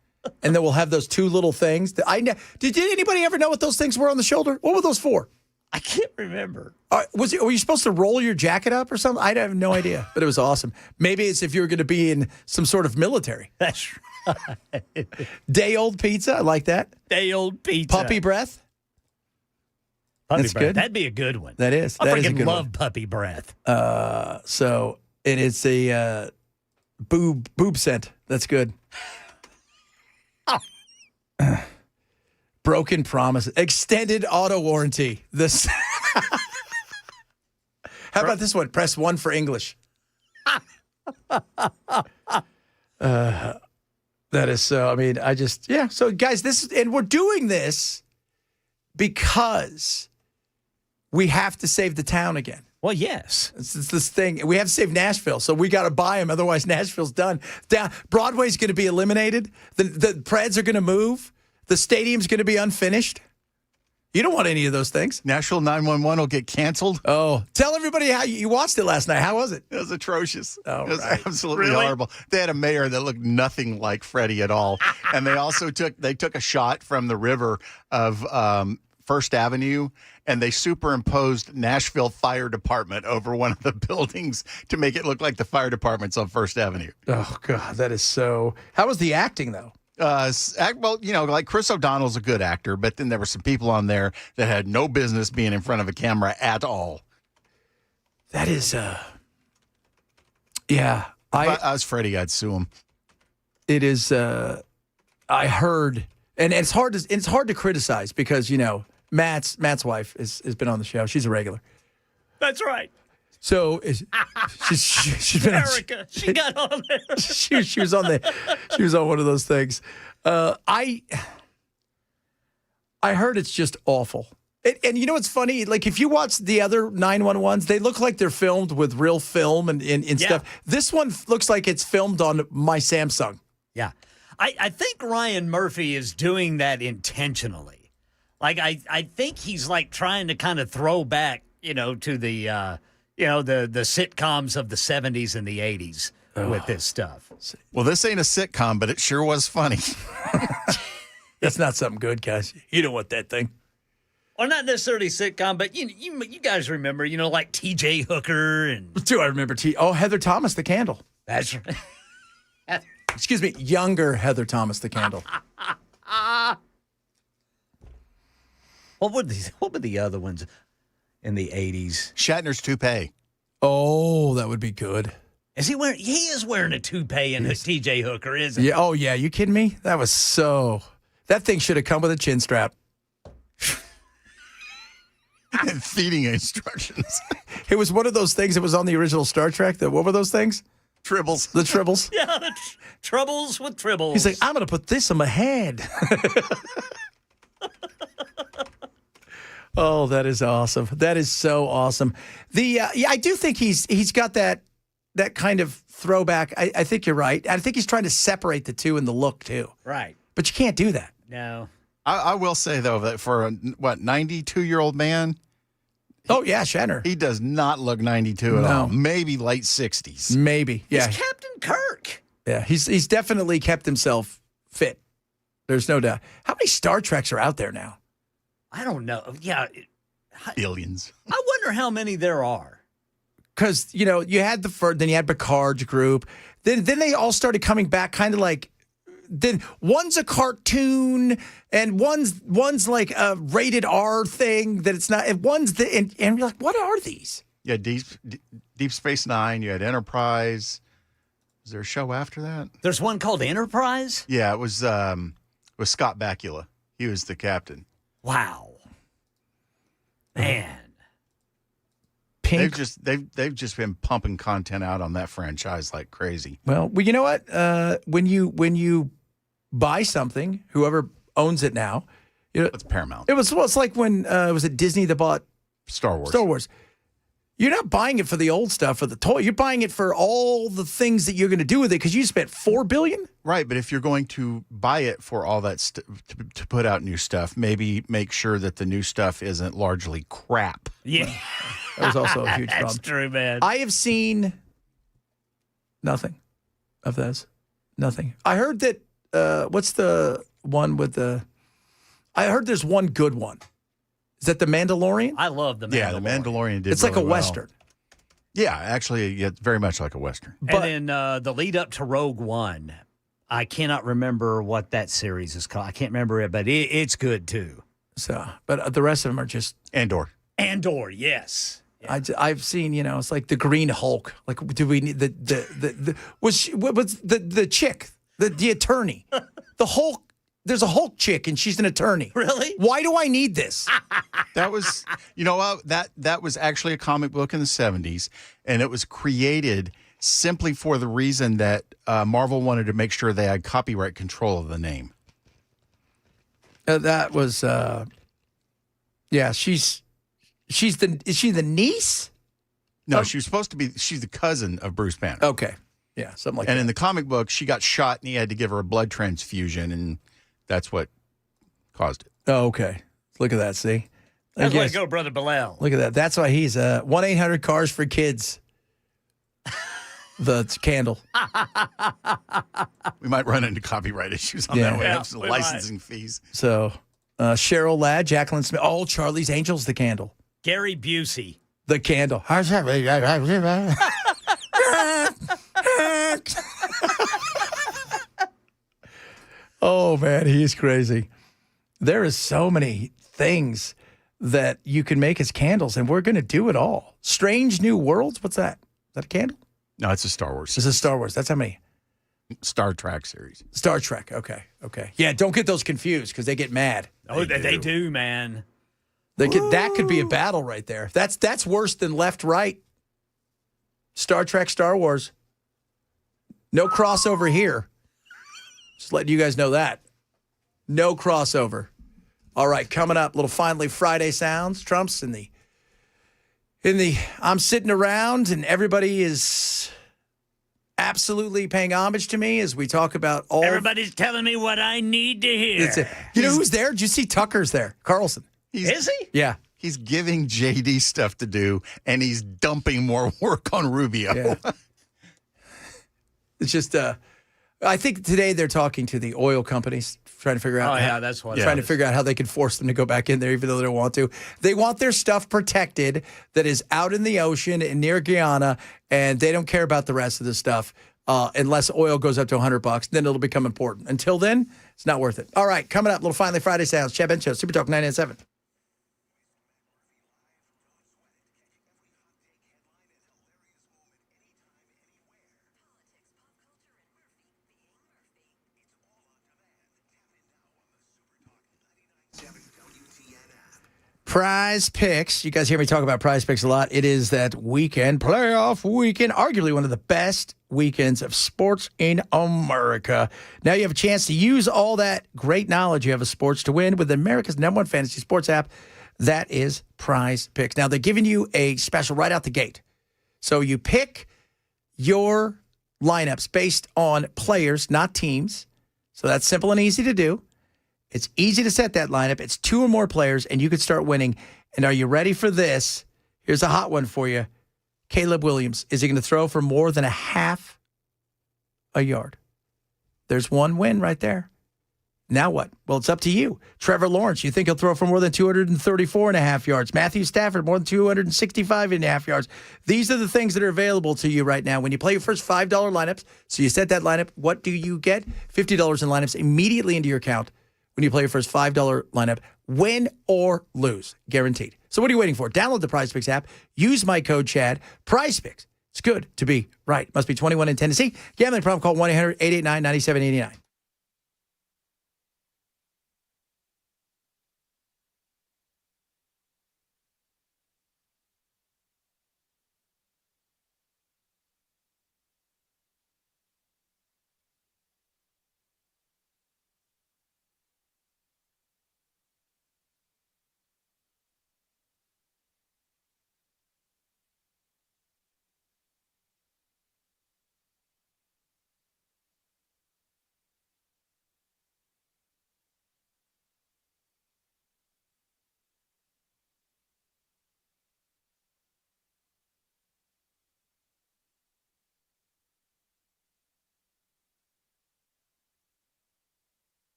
And then we'll have those two little things. Did anybody ever know what those things were on the shoulder? What were those for? I can't remember. Were you supposed to roll your jacket up or something? I have no idea, but it was awesome. Maybe it's if you were going to be in some sort of military. That's right. Day-old pizza. I like that. Day-old pizza. Puppy breath. That's breath. good. That'd be a good one. That is. I That is a freaking good love one. puppy breath. So it's a boob scent. That's good. Broken promise. Extended auto warranty. This. How about this one? Press 1 for English. That is so. I mean, So, guys, and we're doing this because we have to save the town again. Well, yes. It's this thing. We have to save Nashville, so we got to buy them. Otherwise, Nashville's done. Broadway's going to be eliminated. The Preds are going to move. The stadium's going to be unfinished. You don't want any of those things. Nashville 911 will get canceled. Oh, tell everybody how you watched it last night. How was it? It was atrocious. Oh, it was absolutely Really? horrible. They had a mayor that looked nothing like Freddie at all. And they also took a shot from the river of First Avenue, and they superimposed Nashville Fire Department over one of the buildings to make it look like the fire department's on First Avenue. Oh, God, that is so. How was the acting, though? Well, like Chris O'Donnell's a good actor, but then there were some people on there that had no business being in front of a camera at all. That is, yeah. If I was Freddie, I'd sue him. It is, I heard, and it's hard to criticize because, Matt's wife has been on the show. She's a regular. That's right. So she's been Erica, she got on there. she was on one of those things. I heard it's just awful. And you know what's funny? Like if you watch the other 911s, they look like they're filmed with real film and stuff. This one looks like it's filmed on my Samsung. Yeah. I think Ryan Murphy is doing that intentionally. Like I think he's like trying to kind of throw back, to the the sitcoms of the 70s and the 80s with this stuff. Well, this ain't a sitcom, but it sure was funny. That's not something good, guys. You don't want that thing. Well, not necessarily sitcom, but you guys remember, like T.J. Hooker and. Do I remember Heather Thomas, the Candle? That's right. Excuse me, younger Heather Thomas, the Candle. What were the other ones in the 80s? Shatner's toupee. Oh, that would be good. Is he wearing? He is wearing a toupee in his T.J. Hooker, isn't he? Yeah. Oh, yeah. You kidding me? That was so. That thing should have come with a chin strap. And feeding instructions. It was one of those things that was on the original Star Trek. What were those things? Tribbles. The tribbles. Yeah, troubles with tribbles. He's like, I'm going to put this on my head. Oh, that is awesome. That is so awesome. Yeah, I do think he's got that kind of throwback. I think you're right. I think he's trying to separate the two in the look too. Right. But you can't do that. No. I will say though that for a 92-year-old man. Oh yeah, Shatner. He does not look 92 at all. Maybe late 60s. Maybe. Yeah. He's Captain Kirk. Yeah. He's definitely kept himself fit. There's no doubt. How many Star Treks are out there now? I don't know. Yeah. Billions. I wonder how many there are. Because, you had then you had Picard's group. Then they all started coming back kind of like, then one's a cartoon and one's like a rated R thing that it's not. And and you're like, what are these? Yeah, Deep Space Nine. You had Enterprise. Was there a show after that? There's one called Enterprise? Yeah, it was Scott Bakula. He was the captain. Wow. Man. Pink. They've just been pumping content out on that franchise like crazy. Well, you know what? When you buy something, whoever owns it now, it's Paramount. It's like when was it Disney that bought Star Wars? You're not buying it for the old stuff or the toy. You're buying it for all the things that you're going to do with it because you spent $4 billion. Right, but if you're going to buy it for all that to put out new stuff, maybe make sure that the new stuff isn't largely crap. Yeah, that was also a huge problem. That's true, man. I have seen nothing of those. Nothing. I heard that. What's the one with the? I heard there's one good one. Is that The Mandalorian? I love The Mandalorian. Yeah, The Mandalorian did. It's like a really well. Western. Yeah, actually, it's very much like a Western. And then the lead up to Rogue One, I cannot remember what that series is called. I can't remember it, but it's good too. So, but the rest of them are just Andor, yes. Yeah. I've seen, it's like the Green Hulk. Like, do we need what was the chick, the attorney, the Hulk? There's a Hulk chick and she's an attorney. Really? Why do I need this? That was, that was actually a comic book in the 70s, and it was created simply for the reason that Marvel wanted to make sure they had copyright control of the name. That was, yeah. Is she the niece? No, she was supposed to be. She's the cousin of Bruce Banner. Okay, yeah, something like that. And in the comic book, she got shot, and he had to give her a blood transfusion, and that's what caused it. Oh, okay. Look at that. See, That's way to go, Brother Bilal. Look at that. That's why he's 1-800-CARS-FOR-KIDS. The candle. We might run into copyright issues on that. We have some licensing fees. So, Cheryl Ladd, Jacqueline Smith. Oh, Charlie's Angels, the candle. Gary Busey. The candle. Oh, man, he is crazy. There is so many things that you can make as candles, and we're going to do it all. Strange New Worlds? What's that? Is that a candle? No, it's a Star Wars. This is Star Wars. That's how many? Star Trek series. Star Trek. Okay. Yeah, don't get those confused because they get mad. Oh, they do, man. That could be a battle right there. That's worse than left-right. Star Trek, Star Wars. No crossover here. Just letting you guys know that. No crossover. All right, coming up, little Finally Friday sounds. Trump's in the I'm sitting around and everybody is absolutely paying homage to me as we talk about all. Everybody's telling me what I need to hear. You know who's there? Did you see Tucker's there? Carlson. Is he? Yeah. He's giving JD stuff to do, and he's dumping more work on Rubio. Yeah. It's just, I think today they're talking to the oil companies, trying to figure out. Oh, yeah, that's what. Trying to figure out how they can force them to go back in there, even though they don't want to. They want their stuff protected that is out in the ocean and near Guyana, and they don't care about the rest of the stuff unless oil goes up to $100. Then it'll become important. Until then, it's not worth it. All right, coming up, little Finally Friday sounds. Chad Ben Show, Super Talk 99.7. Prize Picks. You guys hear me talk about Prize Picks a lot. It is that weekend, playoff weekend, arguably one of the best weekends of sports in America. Now you have a chance to use all that great knowledge you have of sports to win with America's #1 fantasy sports app. That is Prize Picks. Now they're giving you a special right out the gate. So you pick your lineups based on players, not teams. So that's simple and easy to do. It's easy to set that lineup. It's 2 or more players, and you could start winning. And are you ready for this? Here's a hot one for you. Caleb Williams. Is he going to throw for more than a half a yard? There's one win right there. Now what? Well, it's up to you. Trevor Lawrence, you think he'll throw for more than 234 and a half yards. Matthew Stafford, more than 265 and a half yards. These are the things that are available to you right now. When you play your first $5 lineups, so you set that lineup, what do you get? $50 in lineups immediately into your account when you play your first $5 lineup. Win or lose, guaranteed. So what are you waiting for? Download the Prize Picks app. Use my code Chad. Prize Picks. It's good to be right. Must be 21 in Tennessee. Gambling problem, call 1-800-889-9789.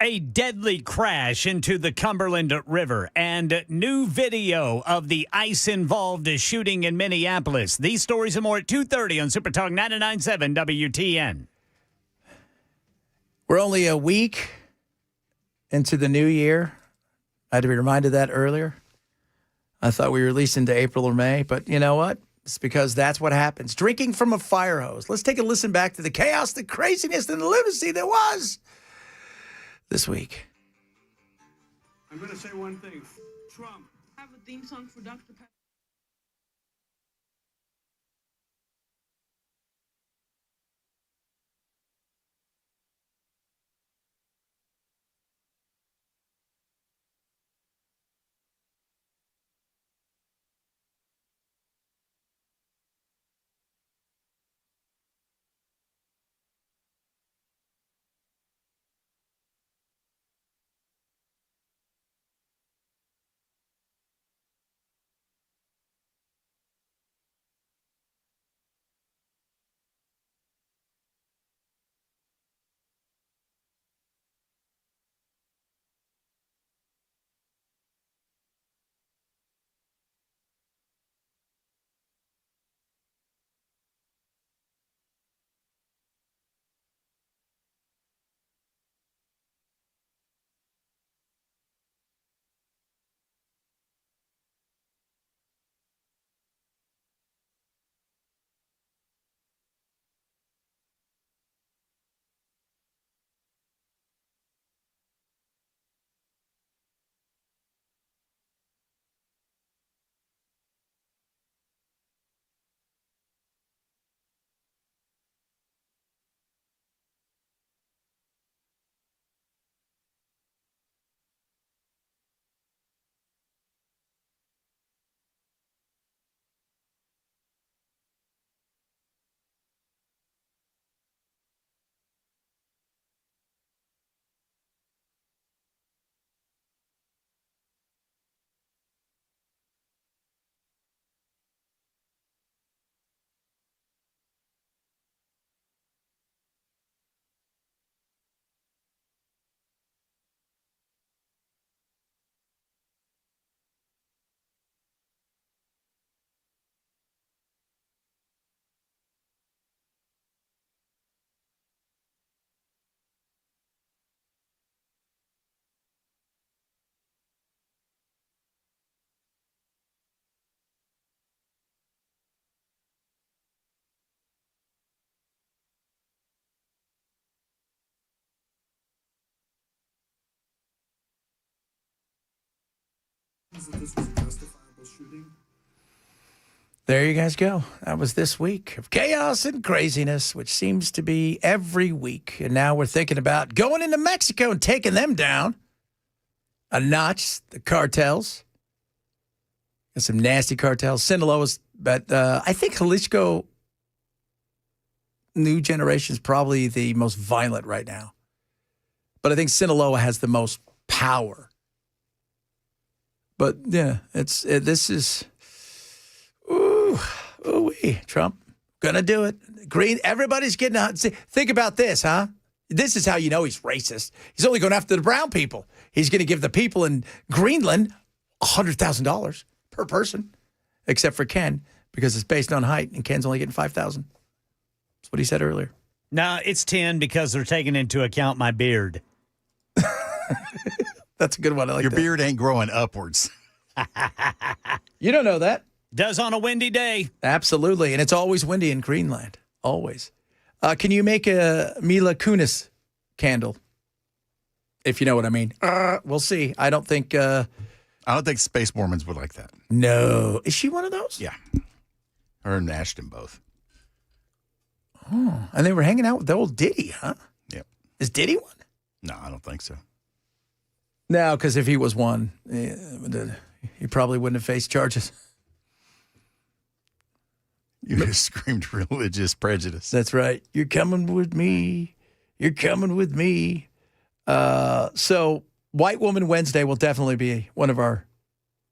A deadly crash into the Cumberland River and new video of the ICE-involved shooting in Minneapolis. These stories and more at 2:30 on Super Talk 99.7 WTN. We're only a week into the new year. I had to be reminded of that earlier. I thought we were released into April or May, but you know what? It's because that's what happens. Drinking from a fire hose. Let's take a listen back to the chaos, the craziness, and the lunacy that was this week. I'm going to say one thing. Trump. I have a theme song for Dr. Pepper. that this was a justifiable shooting? There you guys go. That was this week of chaos and craziness, which seems to be every week. And now we're thinking about going into Mexico and taking them down a notch, the cartels. Got some nasty cartels. Sinaloa's, but I think Jalisco, new generation, is probably the most violent right now. But I think Sinaloa has the most power. But yeah, this is, Trump gonna do it. Green, everybody's getting out. Think about this, huh? This is how you know he's racist. He's only going after the brown people. He's going to give the people in Greenland $100,000 per person, except for Ken, because it's based on height, and Ken's only getting $5,000. That's what he said earlier. No, it's 10 because they're taking into account my beard. That's a good one. I like Your that. beard ain't growing upwards. You don't know that. Does on a windy day. Absolutely. And it's always windy in Greenland. Always. Can you make a Mila Kunis candle? If you know what I mean. We'll see. I don't think Space Mormons would like that. No. Is she one of those? Yeah. Her and Ashton both. Oh, and they were hanging out with the old Diddy, huh? Yep. Is Diddy one? No, I don't think so. No, because if he was one, he probably wouldn't have faced charges. You just screamed religious prejudice. That's right. You're coming with me. You're coming with me. So White Woman Wednesday will definitely be one of our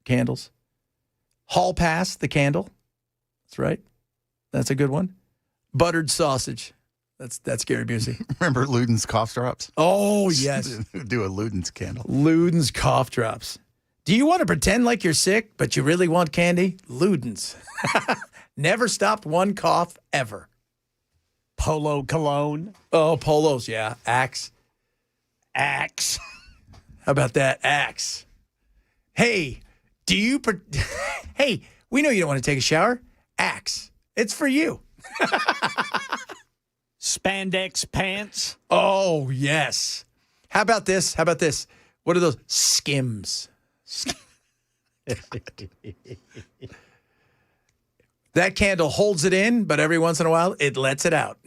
candles. Hall Pass, the candle. That's right. That's a good one. Buttered sausage. That's Gary Busey. Remember Luden's cough drops? Oh, yes. Do a Luden's candle. Luden's cough drops. Do you want to pretend like you're sick, but you really want candy? Luden's. Never stopped one cough ever. Polo cologne. Oh, Polos, yeah. Axe. How about that? Axe. Hey, hey, we know you don't want to take a shower. Axe. It's for you. Spandex pants. Oh, yes. How about this? What are those? Skims. That candle holds it in, but every once in a while, it lets it out.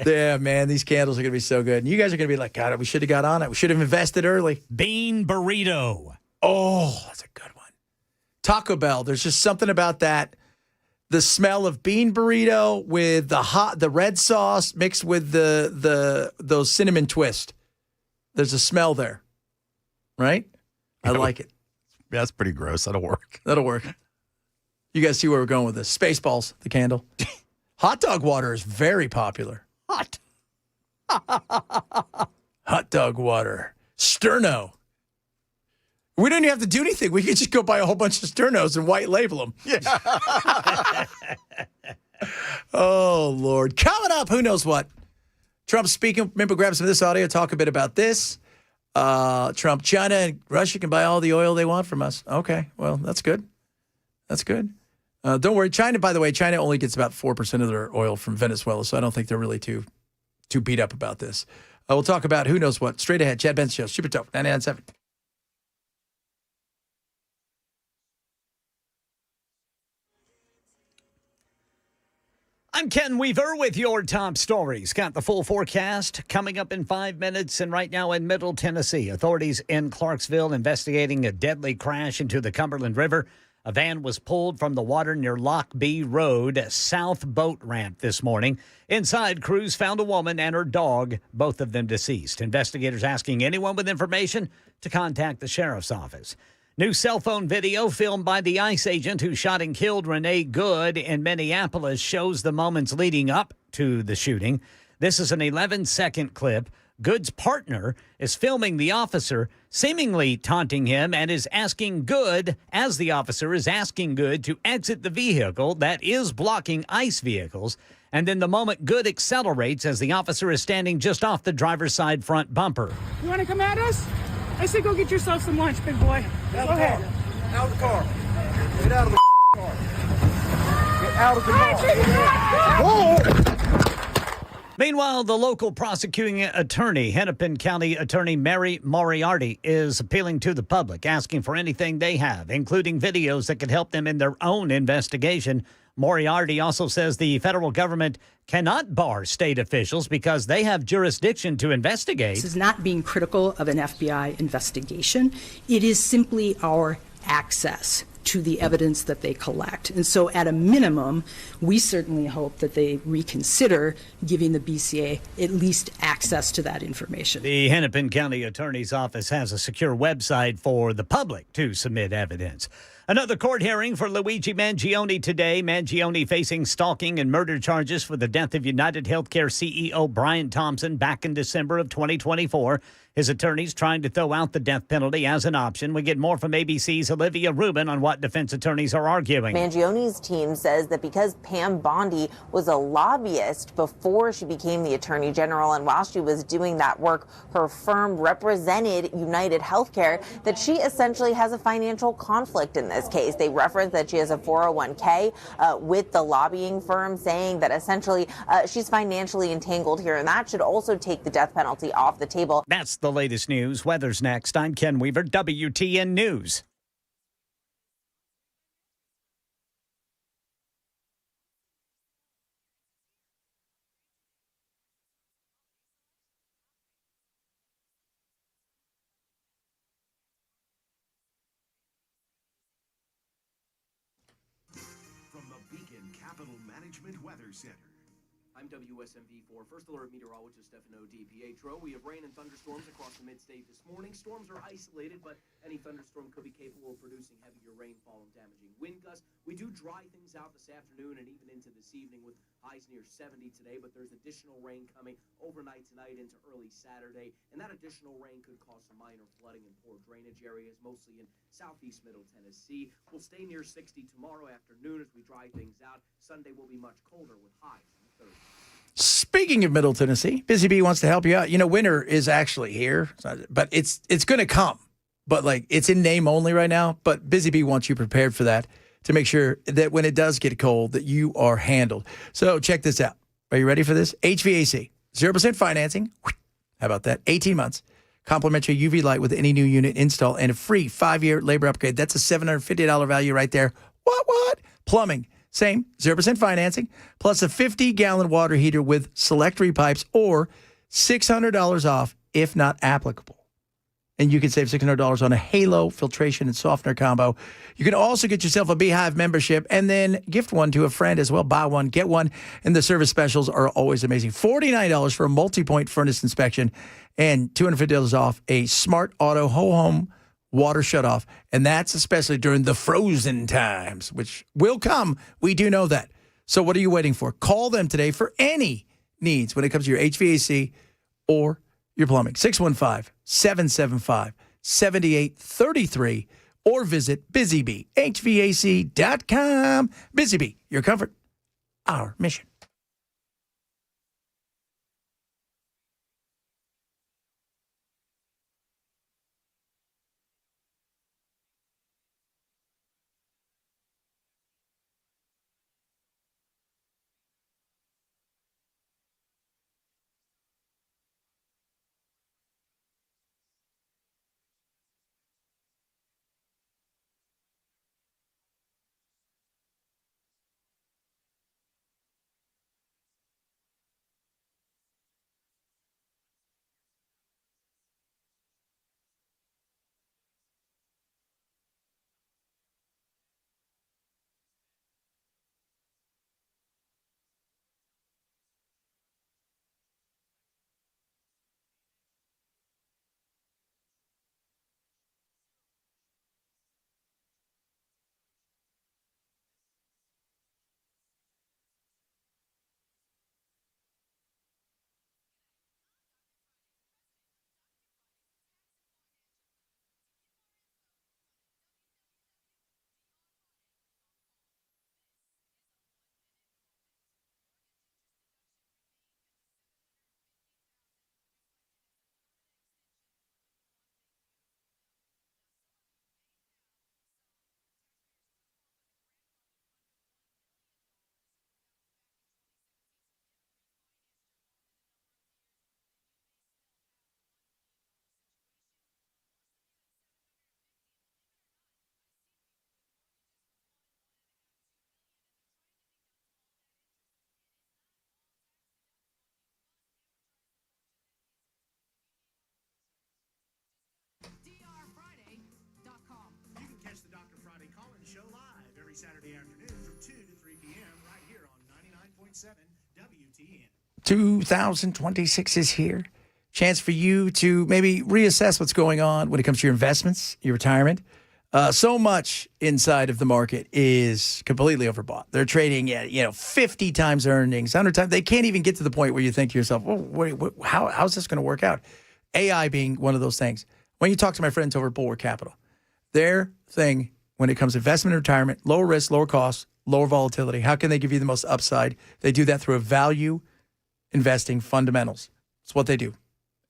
Yeah, man, these candles are going to be so good. And you guys are going to be like, God, we should have got on it. We should have invested early. Bean burrito. Oh, that's a good one. Taco Bell, there's just something about that. The smell of bean burrito with the red sauce mixed with those cinnamon twist. There's a smell there, right? I like it. Yeah, that's pretty gross. That'll work. You guys see where we're going with this. Spaceballs, the candle. Hot dog water is very popular. Hot dog water. Sterno. We don't even have to do anything. We could just go buy a whole bunch of Sternos and white label them. Yeah. Oh, Lord. Coming up, who knows what? Trump speaking. Remember, grab some of this audio, talk a bit about this. Trump, China, and Russia can buy all the oil they want from us. Okay, well, that's good. Don't worry. China, by the way, China only gets about 4% of their oil from Venezuela, so I don't think they're really too beat up about this. We'll talk about who knows what. Straight ahead, Chad Benson Show, Super Talk, 99.7. I'm Ken Weaver with your top stories. Got the full forecast coming up in 5 minutes. And right now in Middle Tennessee, authorities in Clarksville investigating a deadly crash into the Cumberland River. A van was pulled from the water near Lock B Road, South Boat Ramp this morning. Inside, crews found a woman and her dog, both of them deceased. Investigators asking anyone with information to contact the sheriff's office. New cell phone video filmed by the ICE agent who shot and killed Renee Good in Minneapolis shows the moments leading up to the shooting. This is an 11-second clip. Good's partner is filming the officer, seemingly taunting him, and is asking Good, as the officer is asking Good to exit the vehicle that is blocking ICE vehicles. And then the moment Good accelerates as the officer is standing just off the driver's side front bumper. You want to come at us? I say go get yourself some lunch, big boy. Go ahead. Out of the car. Get out of the car. Get out of the car. Whoa! Meanwhile, the local prosecuting attorney, Hennepin County Attorney Mary Moriarty, is appealing to the public, asking for anything they have, including videos that could help them in their own investigation. Moriarty also says the federal government cannot bar state officials because they have jurisdiction to investigate. This is not being critical of an FBI investigation. It is simply our access to the evidence that they collect. And so at a minimum, we certainly hope that they reconsider giving the BCA at least access to that information. The Hennepin County Attorney's Office has a secure website for the public to submit evidence. Another court hearing for Luigi Mangione today. Mangione facing stalking and murder charges for the death of United Healthcare CEO Brian Thompson back in December of 2024. His attorneys trying to throw out the death penalty as an option. We get more from ABC's Olivia Rubin on what defense attorneys are arguing. Mangione's team says that because Pam Bondi was a lobbyist before she became the Attorney General, and while she was doing that work, her firm represented United Healthcare, that she essentially has a financial conflict in this case. They reference that she has a 401k with the lobbying firm, saying that essentially she's financially entangled here, and that should also take the death penalty off the table. That's the latest news. Weather's next. I'm Ken Weaver, WTN News. From the Beacon Capital Management Weather Center. I'm WSMV4 First Alert Meteorologist Stefano DiPietro. We have rain and thunderstorms across the mid-state this morning. Storms are isolated, but any thunderstorm could be capable of producing heavier rainfall and damaging wind gusts. We do dry things out this afternoon and even into this evening with highs near 70 today, but there's additional rain coming overnight tonight into early Saturday, and that additional rain could cause some minor flooding and poor drainage areas, mostly in southeast Middle Tennessee. We'll stay near 60 tomorrow afternoon as we dry things out. Sunday will be much colder with highs in the 30s. Speaking of Middle Tennessee, Busy Bee wants to help you out. You know, winter is actually here, but it's going to come. But like it's in name only right now. But Busy Bee wants you prepared for that to make sure that when it does get cold, that you are handled. So check this out. Are you ready for this? HVAC, 0% financing. How about that? 18 months. Complimentary UV light with any new unit install and a free 5-year labor upgrade. That's a $750 value right there. What? Plumbing. Same, 0% financing, plus a 50-gallon water heater with select repipes or $600 off if not applicable. And you can save $600 on a Halo filtration and softener combo. You can also get yourself a Beehive membership and then gift one to a friend as well. Buy one, get one. And the service specials are always amazing. $49 for a multi-point furnace inspection and $250 off a smart auto whole home water shutoff, and that's especially during the frozen times, which will come. We do know that. So what are you waiting for? Call them today for any needs when it comes to your HVAC or your plumbing. 615-775-7833 or visit busybeehvac.com. Busy Bee, your comfort, our mission. every Saturday afternoon from 2 to 3 p.m. right here on 99.7 WTN. 2026 is here. Chance for you to maybe reassess what's going on when it comes to your investments, your retirement. So much inside of the market is completely overbought. They're trading at 50 times earnings, 100 times. They can't even get to the point where you think to yourself, well, how's this going to work out? AI being one of those things. When you talk to my friends over at Bulwark Capital, their thing when it comes to investment and retirement, lower risk, lower cost, lower volatility. How can they give you the most upside? They do that through a value investing fundamentals. It's what they do.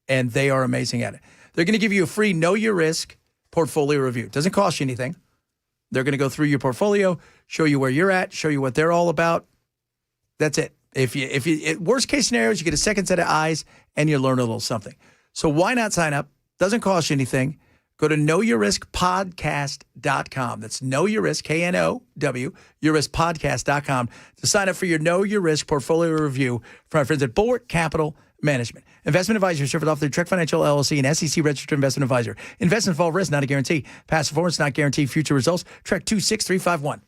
And they are amazing at it. They're going to give you a free Know Your Risk portfolio review. It doesn't cost you anything. They're going to go through your portfolio, show you where you're at, show you what they're all about. That's it. If you worst case scenarios, you get a second set of eyes and you learn a little something. So why not sign up? Doesn't cost you anything. Go to knowyourriskpodcast.com. That's Know Your Risk, K-N-O-W, yourriskpodcast.com to sign up for your Know Your Risk portfolio review from our friends at Bulwark Capital Management. Investment advisors served off their Trek Financial LLC and SEC registered investment advisor. Investment involved risk, not a guarantee. Past performance not guarantee future results. Trek 26351.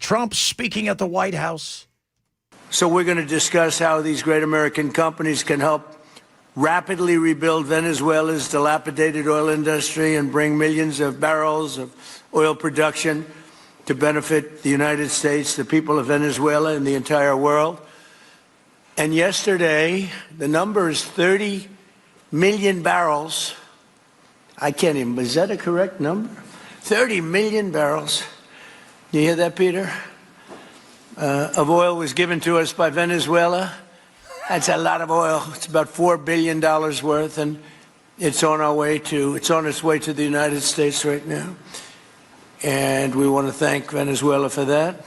Trump speaking at the White House. So we're going to discuss how these great American companies can help rapidly rebuild Venezuela's dilapidated oil industry and bring millions of barrels of oil production to benefit the United States, the people of Venezuela, and the entire world. And yesterday, the number is 30 million barrels. I can't even, is that a correct number? 30 million barrels. You hear that, Peter? Of oil was given to us by Venezuela. That's a lot of oil. It's about $4 billion worth, and it's on its way to the United States right now. And we want to thank Venezuela for that.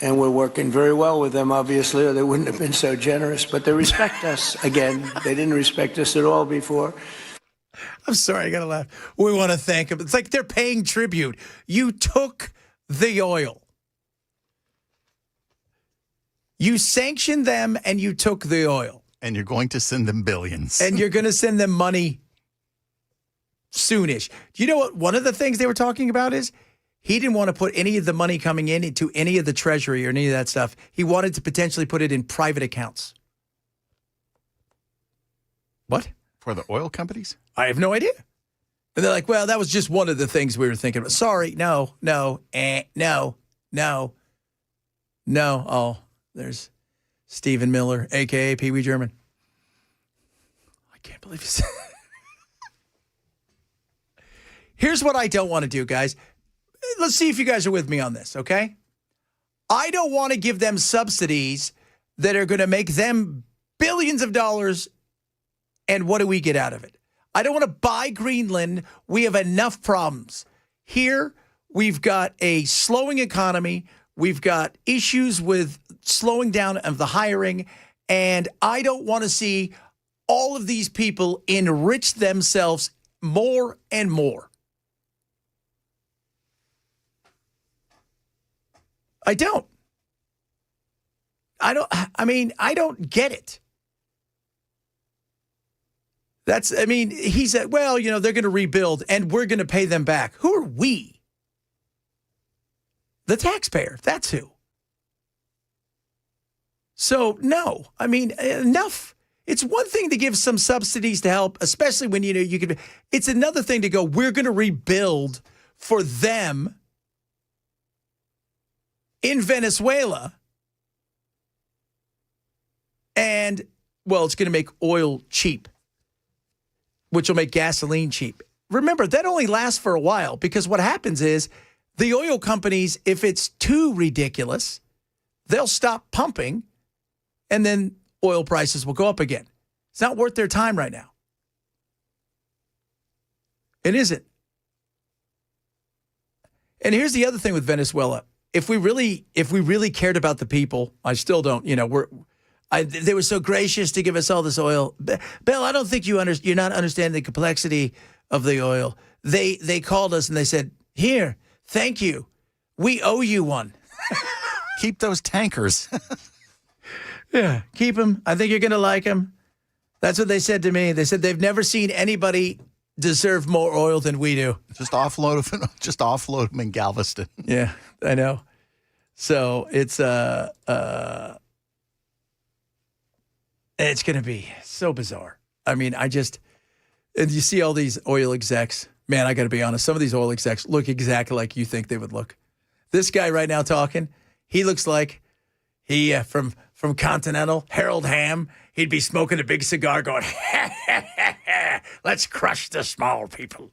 And we're working very well with them, obviously, or they wouldn't have been so generous. But they respect us again. They didn't respect us at all before. I'm sorry, I got to laugh. We want to thank them. It's like they're paying tribute. You took the oil. You sanctioned them and you took the oil. And you're going to send them billions. And you're going to send them money soonish. Do you know what one of the things they were talking about is? He didn't want to put any of the money coming in into any of the treasury or any of that stuff. He wanted to potentially put it in private accounts. What? For the oil companies? I have no idea. And they're like, well, that was just one of the things we were thinking about. Sorry, no. Oh, there's Stephen Miller, a.k.a. Pee Wee German. I can't believe you said Here's what I don't want to do, guys. Let's see if you guys are with me on this, okay? I don't want to give them subsidies that are going to make them billions of dollars, and what do we get out of it? I don't want to buy Greenland. We have enough problems. Here, we've got a slowing economy. We've got issues with slowing down of the hiring, and I don't want to see all of these people enrich themselves more and more. I don't get it. He said, well, they're going to rebuild and we're going to pay them back. Who are we? The taxpayer. That's who. So, no, enough. It's one thing to give some subsidies to help, especially when, you could. It's another thing to go, we're going to rebuild for them in Venezuela. And, well, it's going to make oil cheap, which will make gasoline cheap. Remember, that only lasts for a while because what happens is the oil companies, if it's too ridiculous, they'll stop pumping and then oil prices will go up again. It's not worth their time right now. It isn't. And here's the other thing with Venezuela. If we really cared about the people, I still don't, they were so gracious to give us all this oil. Bill, I don't think you're not understanding the complexity of the oil. They called us and they said, here, thank you. We owe you one. Keep those tankers. Yeah, keep them. I think you're going to like them. That's what they said to me. They said they've never seen anybody deserve more oil than we do. Just offload them in Galveston. Yeah, I know. So it's going to be so bizarre. I mean, and you see all these oil execs. Man, I got to be honest. Some of these oil execs look exactly like you think they would look. This guy right now talking, he looks like he from Continental, Harold Hamm. He'd be smoking a big cigar going, let's crush the small people.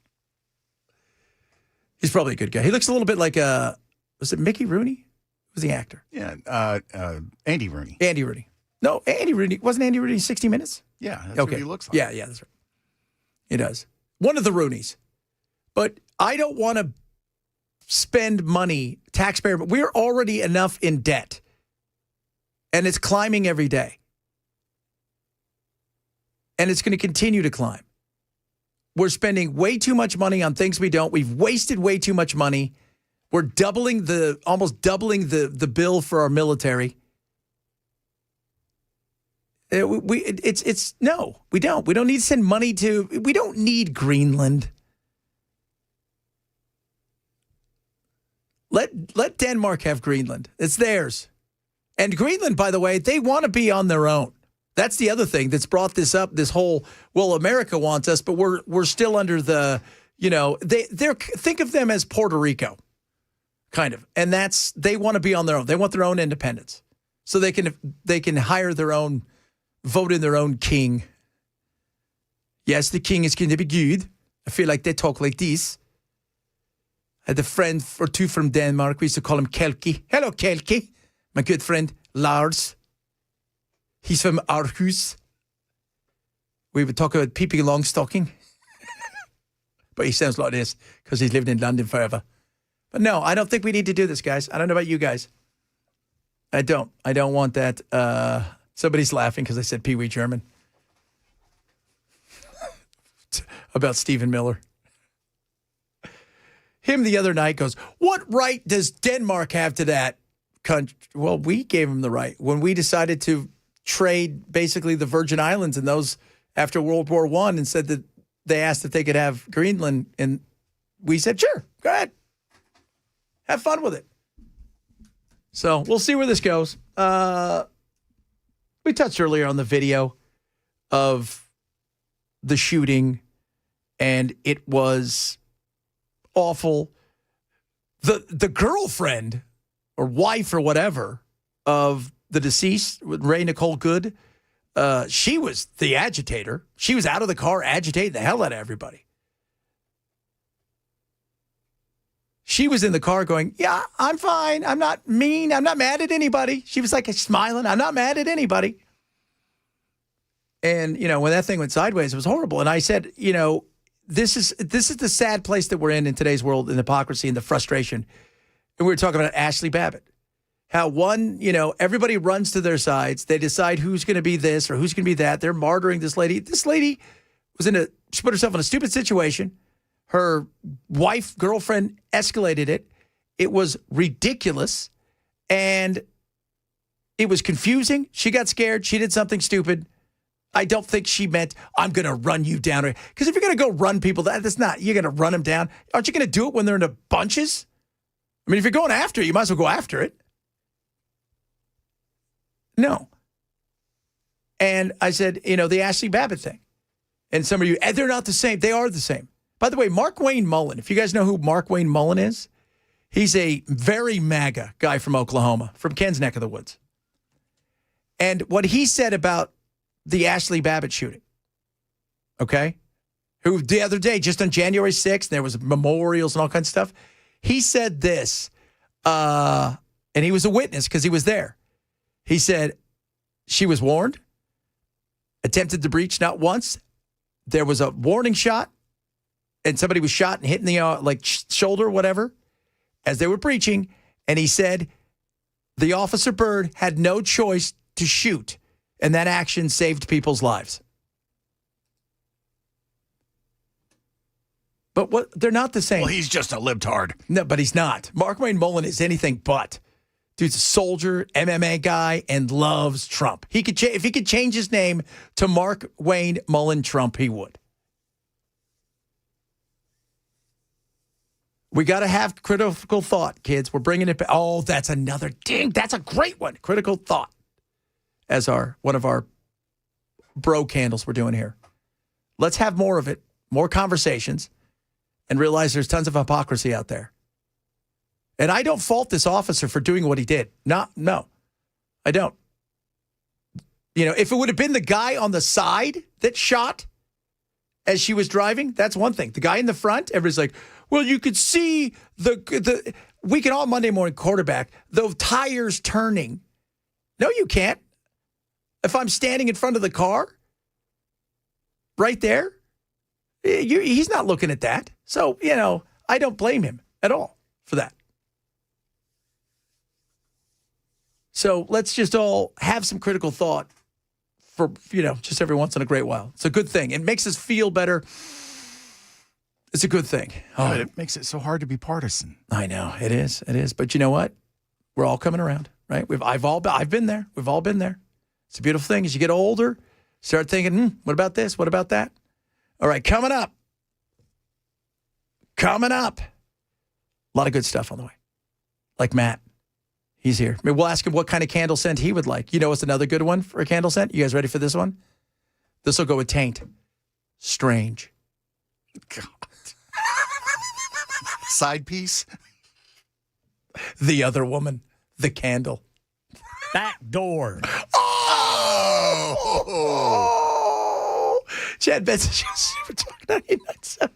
He's probably a good guy. He looks a little bit like, was it Mickey Rooney? Who's the actor? Yeah, Andy Rooney. Andy Rooney. No, Andy Rooney. Wasn't Andy Rooney 60 Minutes? Yeah, that's what he looks like. Yeah, that's right. He does. One of the Rooneys. But I don't want to spend money, taxpayer, but we're already enough in debt. And it's climbing every day. And it's going to continue to climb. We're spending way too much money on things we don't. We've wasted way too much money. We're almost doubling the bill for our military. No, we don't. We don't need to send money we don't need Greenland. Let Denmark have Greenland. It's theirs. And Greenland, by the way, they want to be on their own. That's the other thing that's brought this up, this whole, well, America wants us, but we're still under the, they're think of them as Puerto Rico, kind of. And they want to be on their own. They want their own independence. So they can hire their own, vote in their own king. Yes, the king is going to be good. I feel like they talk like this. I had a friend or two from Denmark. We used to call him Kelki. Hello, Kelki. My good friend, Lars. He's from Aarhus. We would talk about Pippi Longstocking. But he sounds like this because he's lived in London forever. But no, I don't think we need to do this, guys. I don't know about you guys. I don't want that. Somebody's laughing because I said Pee Wee German. About Stephen Miller. Him the other night goes, what right does Denmark have to that country? Well, we gave him the right. When we decided to trade basically the Virgin Islands and those after World War I and said that they asked if they could have Greenland. And we said, sure, go ahead. Have fun with it. So we'll see where this goes. We touched earlier on the video of the shooting, and it was awful. The girlfriend or wife or whatever of the deceased, Ray Nicole Good, she was the agitator. She was out of the car agitating the hell out of everybody. She was in the car going, yeah, I'm fine. I'm not mean. I'm not mad at anybody. She was like smiling. I'm not mad at anybody. And, when that thing went sideways, it was horrible. And I said, this is the sad place that we're in today's world, in hypocrisy and the frustration. And we were talking about Ashley Babbitt. How everybody runs to their sides. They decide who's going to be this or who's going to be that. They're martyring this lady. This lady she put herself in a stupid situation. Her girlfriend escalated it. It was ridiculous. And it was confusing. She got scared. She did something stupid. I don't think she meant, I'm going to run you down. Because if you're going to go run people, that's not, you're going to run them down. Aren't you going to do it when they're in the bunches? I mean, if you're going after it, you might as well go after it. No. And I said, the Ashley Babbitt thing. And some of you, they're not the same. They are the same. By the way, Mark Wayne Mullen, if you guys know who Mark Wayne Mullen is, he's a very MAGA guy from Oklahoma, from Ken's neck of the woods. And what he said about the Ashley Babbitt shooting, okay, who the other day, just on January 6th, there was memorials and all kinds of stuff, he said this, and he was a witness because he was there. He said, she was warned, attempted to breach not once. There was a warning shot, and somebody was shot and hit in the shoulder, whatever, as they were breaching. And he said the officer Byrd had no choice to shoot, and that action saved people's lives. But they're not the same. Well, he's just a libtard. No, but he's not. Mark Wayne Mullen is anything but. Dude's a soldier, MMA guy, and loves Trump. He could if he could change his name to Mark Wayne Mullen Trump, he would. We got to have critical thought, kids. We're bringing it back. Oh, that's another ding. That's a great one. Critical thought as one of our bro candles we're doing here. Let's have more of it, more conversations, and realize there's tons of hypocrisy out there. And I don't fault this officer for doing what he did. No, I don't. If it would have been the guy on the side that shot as she was driving, that's one thing. The guy in the front, everybody's like, well, you could see we can all Monday morning quarterback, the tires turning. No, you can't. If I'm standing in front of the car, right there, he's not looking at that. So, I don't blame him at all for that. So let's just all have some critical thought for, just every once in a great while. It's a good thing. It makes us feel better. It's a good thing. Oh, but it makes it so hard to be partisan. I know. It is. It is. But you know what? We're all coming around, right? I've been there. We've all been there. It's a beautiful thing. As you get older, start thinking, what about this? What about that? All right, coming up. A lot of good stuff on the way. Like Matt. He's here. We'll ask him what kind of candle scent he would like. What's another good one for a candle scent? You guys ready for this one? This will go with taint. Strange. God. Side piece. The other woman. The candle. Back door. Oh! Chad Benson, Super Talk 99.7.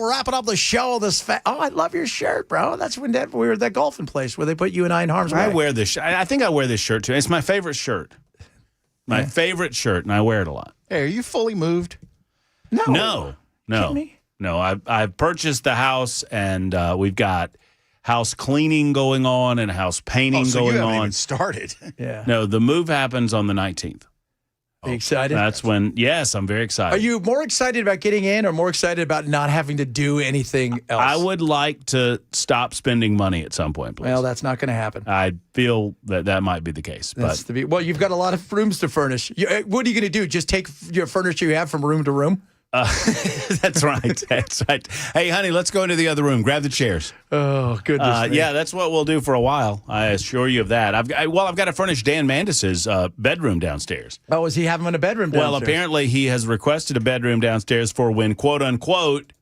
wrapping up the show. I love your shirt, bro. That's when we were at that golfing place where they put you and I in harm's way. I wear this. I think I wear this shirt too. It's my favorite shirt. My favorite shirt, and I wear it a lot. Hey, are you fully moved? No. No. I've purchased the house, and we've got house cleaning going on and house painting so going you haven't on. even started. Yeah. No, the move happens on the 19th. Are you excited? That's when, yes, I'm very excited. Are you more excited about getting in or more excited about not having to do anything else? I would like to stop spending money at some point, please. Well, that's not going to happen. I feel that might be the case. Well, you've got a lot of rooms to furnish. What are you going to do? Just take your furniture you have from room to room? That's right. That's right. Hey, honey, let's go into the other room. Grab the chairs. Oh, goodness me. Yeah, that's what we'll do for a while. I assure you of that. I've got to furnish Dan Mandis's bedroom downstairs. Oh, is he having a bedroom downstairs? Well, apparently he has requested a bedroom downstairs for when, quote unquote,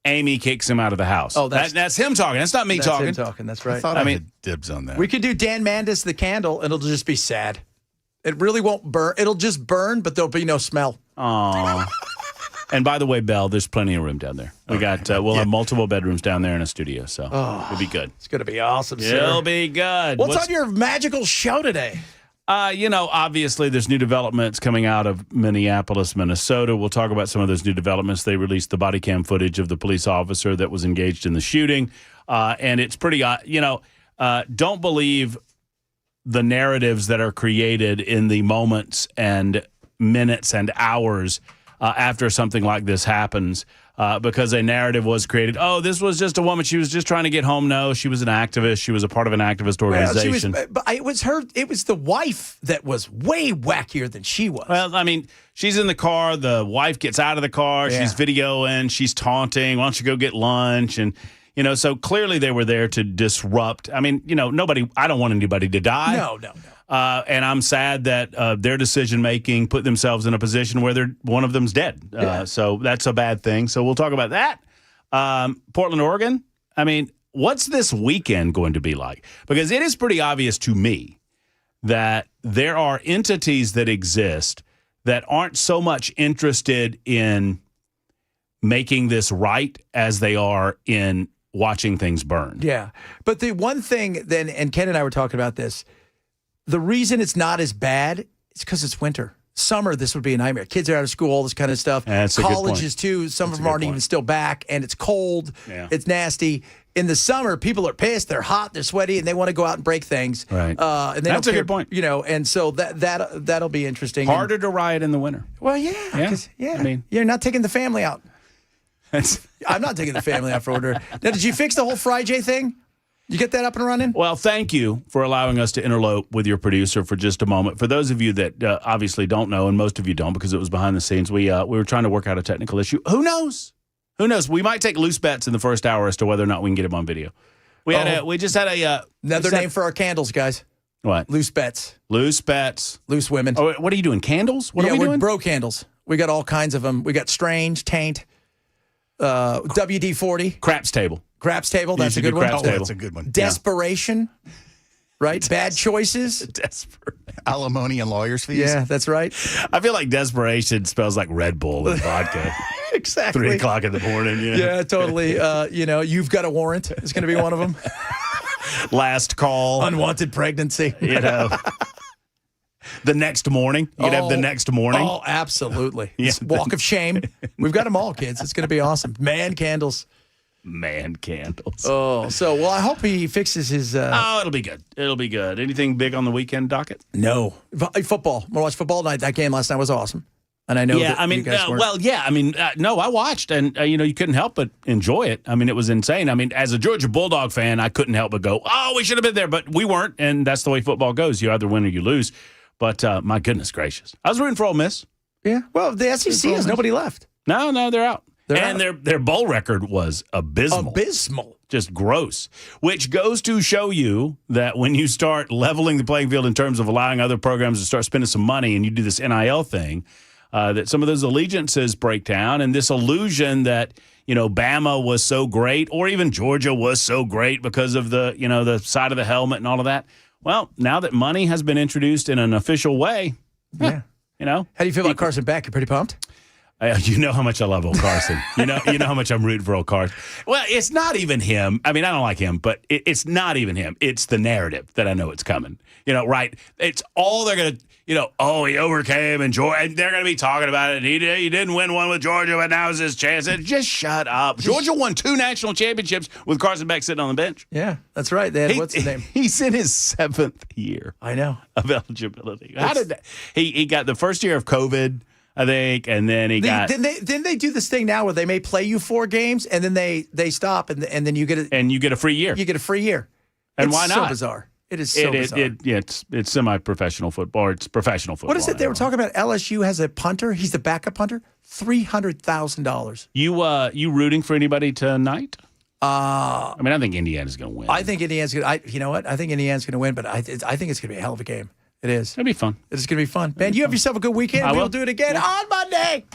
Amy kicks him out of the house. Oh, that's him talking. That's not me talking. That's him talking. That's right. I thought I had dibs on that. We could do Dan Mandis the candle, and it'll just be sad. It really won't burn. It'll just burn, but there'll be no smell. Aww. And by the way, Belle, there's plenty of room down there. We got we'll have multiple bedrooms down there in a studio, so it'll be good. It's going to be awesome, sir. It'll be good. What's on your magical show today? Obviously there's new developments coming out of Minneapolis, Minnesota. We'll talk about some of those new developments. They released the body cam footage of the police officer that was engaged in the shooting, and it's pretty. Don't believe the narratives that are created in the moments and minutes and hours after something like this happens, because a narrative was created. Oh, this was just a woman. She was just trying to get home. No, she was an activist. She was a part of an activist organization. But it was her. It was the wife that was way wackier than she was. Well, I mean, she's in the car. The wife gets out of the car. Yeah. She's videoing. She's taunting. Why don't you go get lunch? And, so clearly they were there to disrupt. I mean, nobody, I don't want anybody to die. No. And I'm sad that their decision-making put themselves in a position where one of them's dead. So that's a bad thing. So we'll talk about that. Portland, Oregon, I mean, what's this weekend going to be like? Because it is pretty obvious to me that there are entities that exist that aren't so much interested in making this right as they are in watching things burn. Yeah. But the one thing then, and Ken and I were talking about this, the reason it's not as bad is because it's winter. Summer, this would be a nightmare. Kids are out of school, all this kind of stuff. That's a good point. Colleges, too. Some of them aren't even still back, and it's cold. Yeah. It's nasty. In the summer, people are pissed. They're hot. They're sweaty, and they want to go out and break things. Right. And they That's don't a care, good point. And so that'll be interesting. Harder to riot in the winter. Well, yeah. I mean, you're not taking the family out. I'm not taking the family out for order. Now, did you fix the whole Fry J thing? You get that up and running? Well, thank you for allowing us to interlope with your producer for just a moment. For those of you that obviously don't know, and most of you don't because it was behind the scenes, we were trying to work out a technical issue. Who knows? Who knows? We might take loose bets in the first hour as to whether or not we can get him on video. We just had another name for our candles, guys. What? Loose bets. Loose bets. Loose women. Oh, what are you doing? Candles? What are we doing? Bro candles. We got all kinds of them. We got Strange, Taint, WD-40. Craps Table. Craps Table, that's a good one. That's a good one. Desperation, right? Bad choices. Desperate. Alimony and lawyer's fees. Yeah, that's right. I feel like desperation spells like Red Bull and vodka. Exactly. 3 o'clock in the morning. Yeah, totally. You've got a warrant. It's going to be one of them. Last call. Unwanted pregnancy. The next morning. You'd have the next morning. Oh, absolutely. Yeah. Walk of shame. We've got them all, kids. It's going to be awesome. Man candles. Man candles. Oh, so, I hope he fixes his... it'll be good. It'll be good. Anything big on the weekend docket? No. Football. I'm going to watch football tonight. That game last night was awesome. And I know that you guys weren't. No, I watched, and, you couldn't help but enjoy it. I mean, it was insane. I mean, as a Georgia Bulldog fan, I couldn't help but go, we should have been there, but we weren't, and that's the way football goes. You either win or you lose. But, my goodness gracious. I was rooting for Ole Miss. Yeah. Well, the SEC has nobody left. No, they're out. And their bowl record was abysmal. Just gross. Which goes to show you that when you start leveling the playing field in terms of allowing other programs to start spending some money and you do this NIL thing, that some of those allegiances break down, and this illusion that, Bama was so great or even Georgia was so great because of the, the side of the helmet and all of that. Well, now that money has been introduced in an official way, How do you feel about Carson Beck? You pretty pumped? You know how much I love old Carson. You know how much I'm rooting for old Carson. Well, it's not even him. I mean, I don't like him, but it's not even him. It's the narrative that I know it's coming. Right? It's all they're going to, oh, he overcame and they're going to be talking about it. And he didn't win one with Georgia, but now is his chance. Just shut up. Georgia won 2 national championships with Carson Beck sitting on the bench. Yeah, that's right. What's his name? He's in his 7th year. I know. Of eligibility. How did that? He got the first year of COVID, I think, and then Didn't they do this thing now where they may play you 4 games and then they stop and then you get a free year. You get a free year. And it's why not? So bizarre. It is so bizarre. It's semi-professional football. Or it's professional football. What is it they were talking about? LSU has a punter. He's the backup punter. $300,000. You rooting for anybody tonight? I mean, I think Indiana's going to win. I think Indiana's going to. You know what? I think Indiana's going to win, but I think it's going to be a hell of a game. It is. It'll be fun. It's going to be fun. Man, you have yourself a good weekend. We'll do it again on Monday.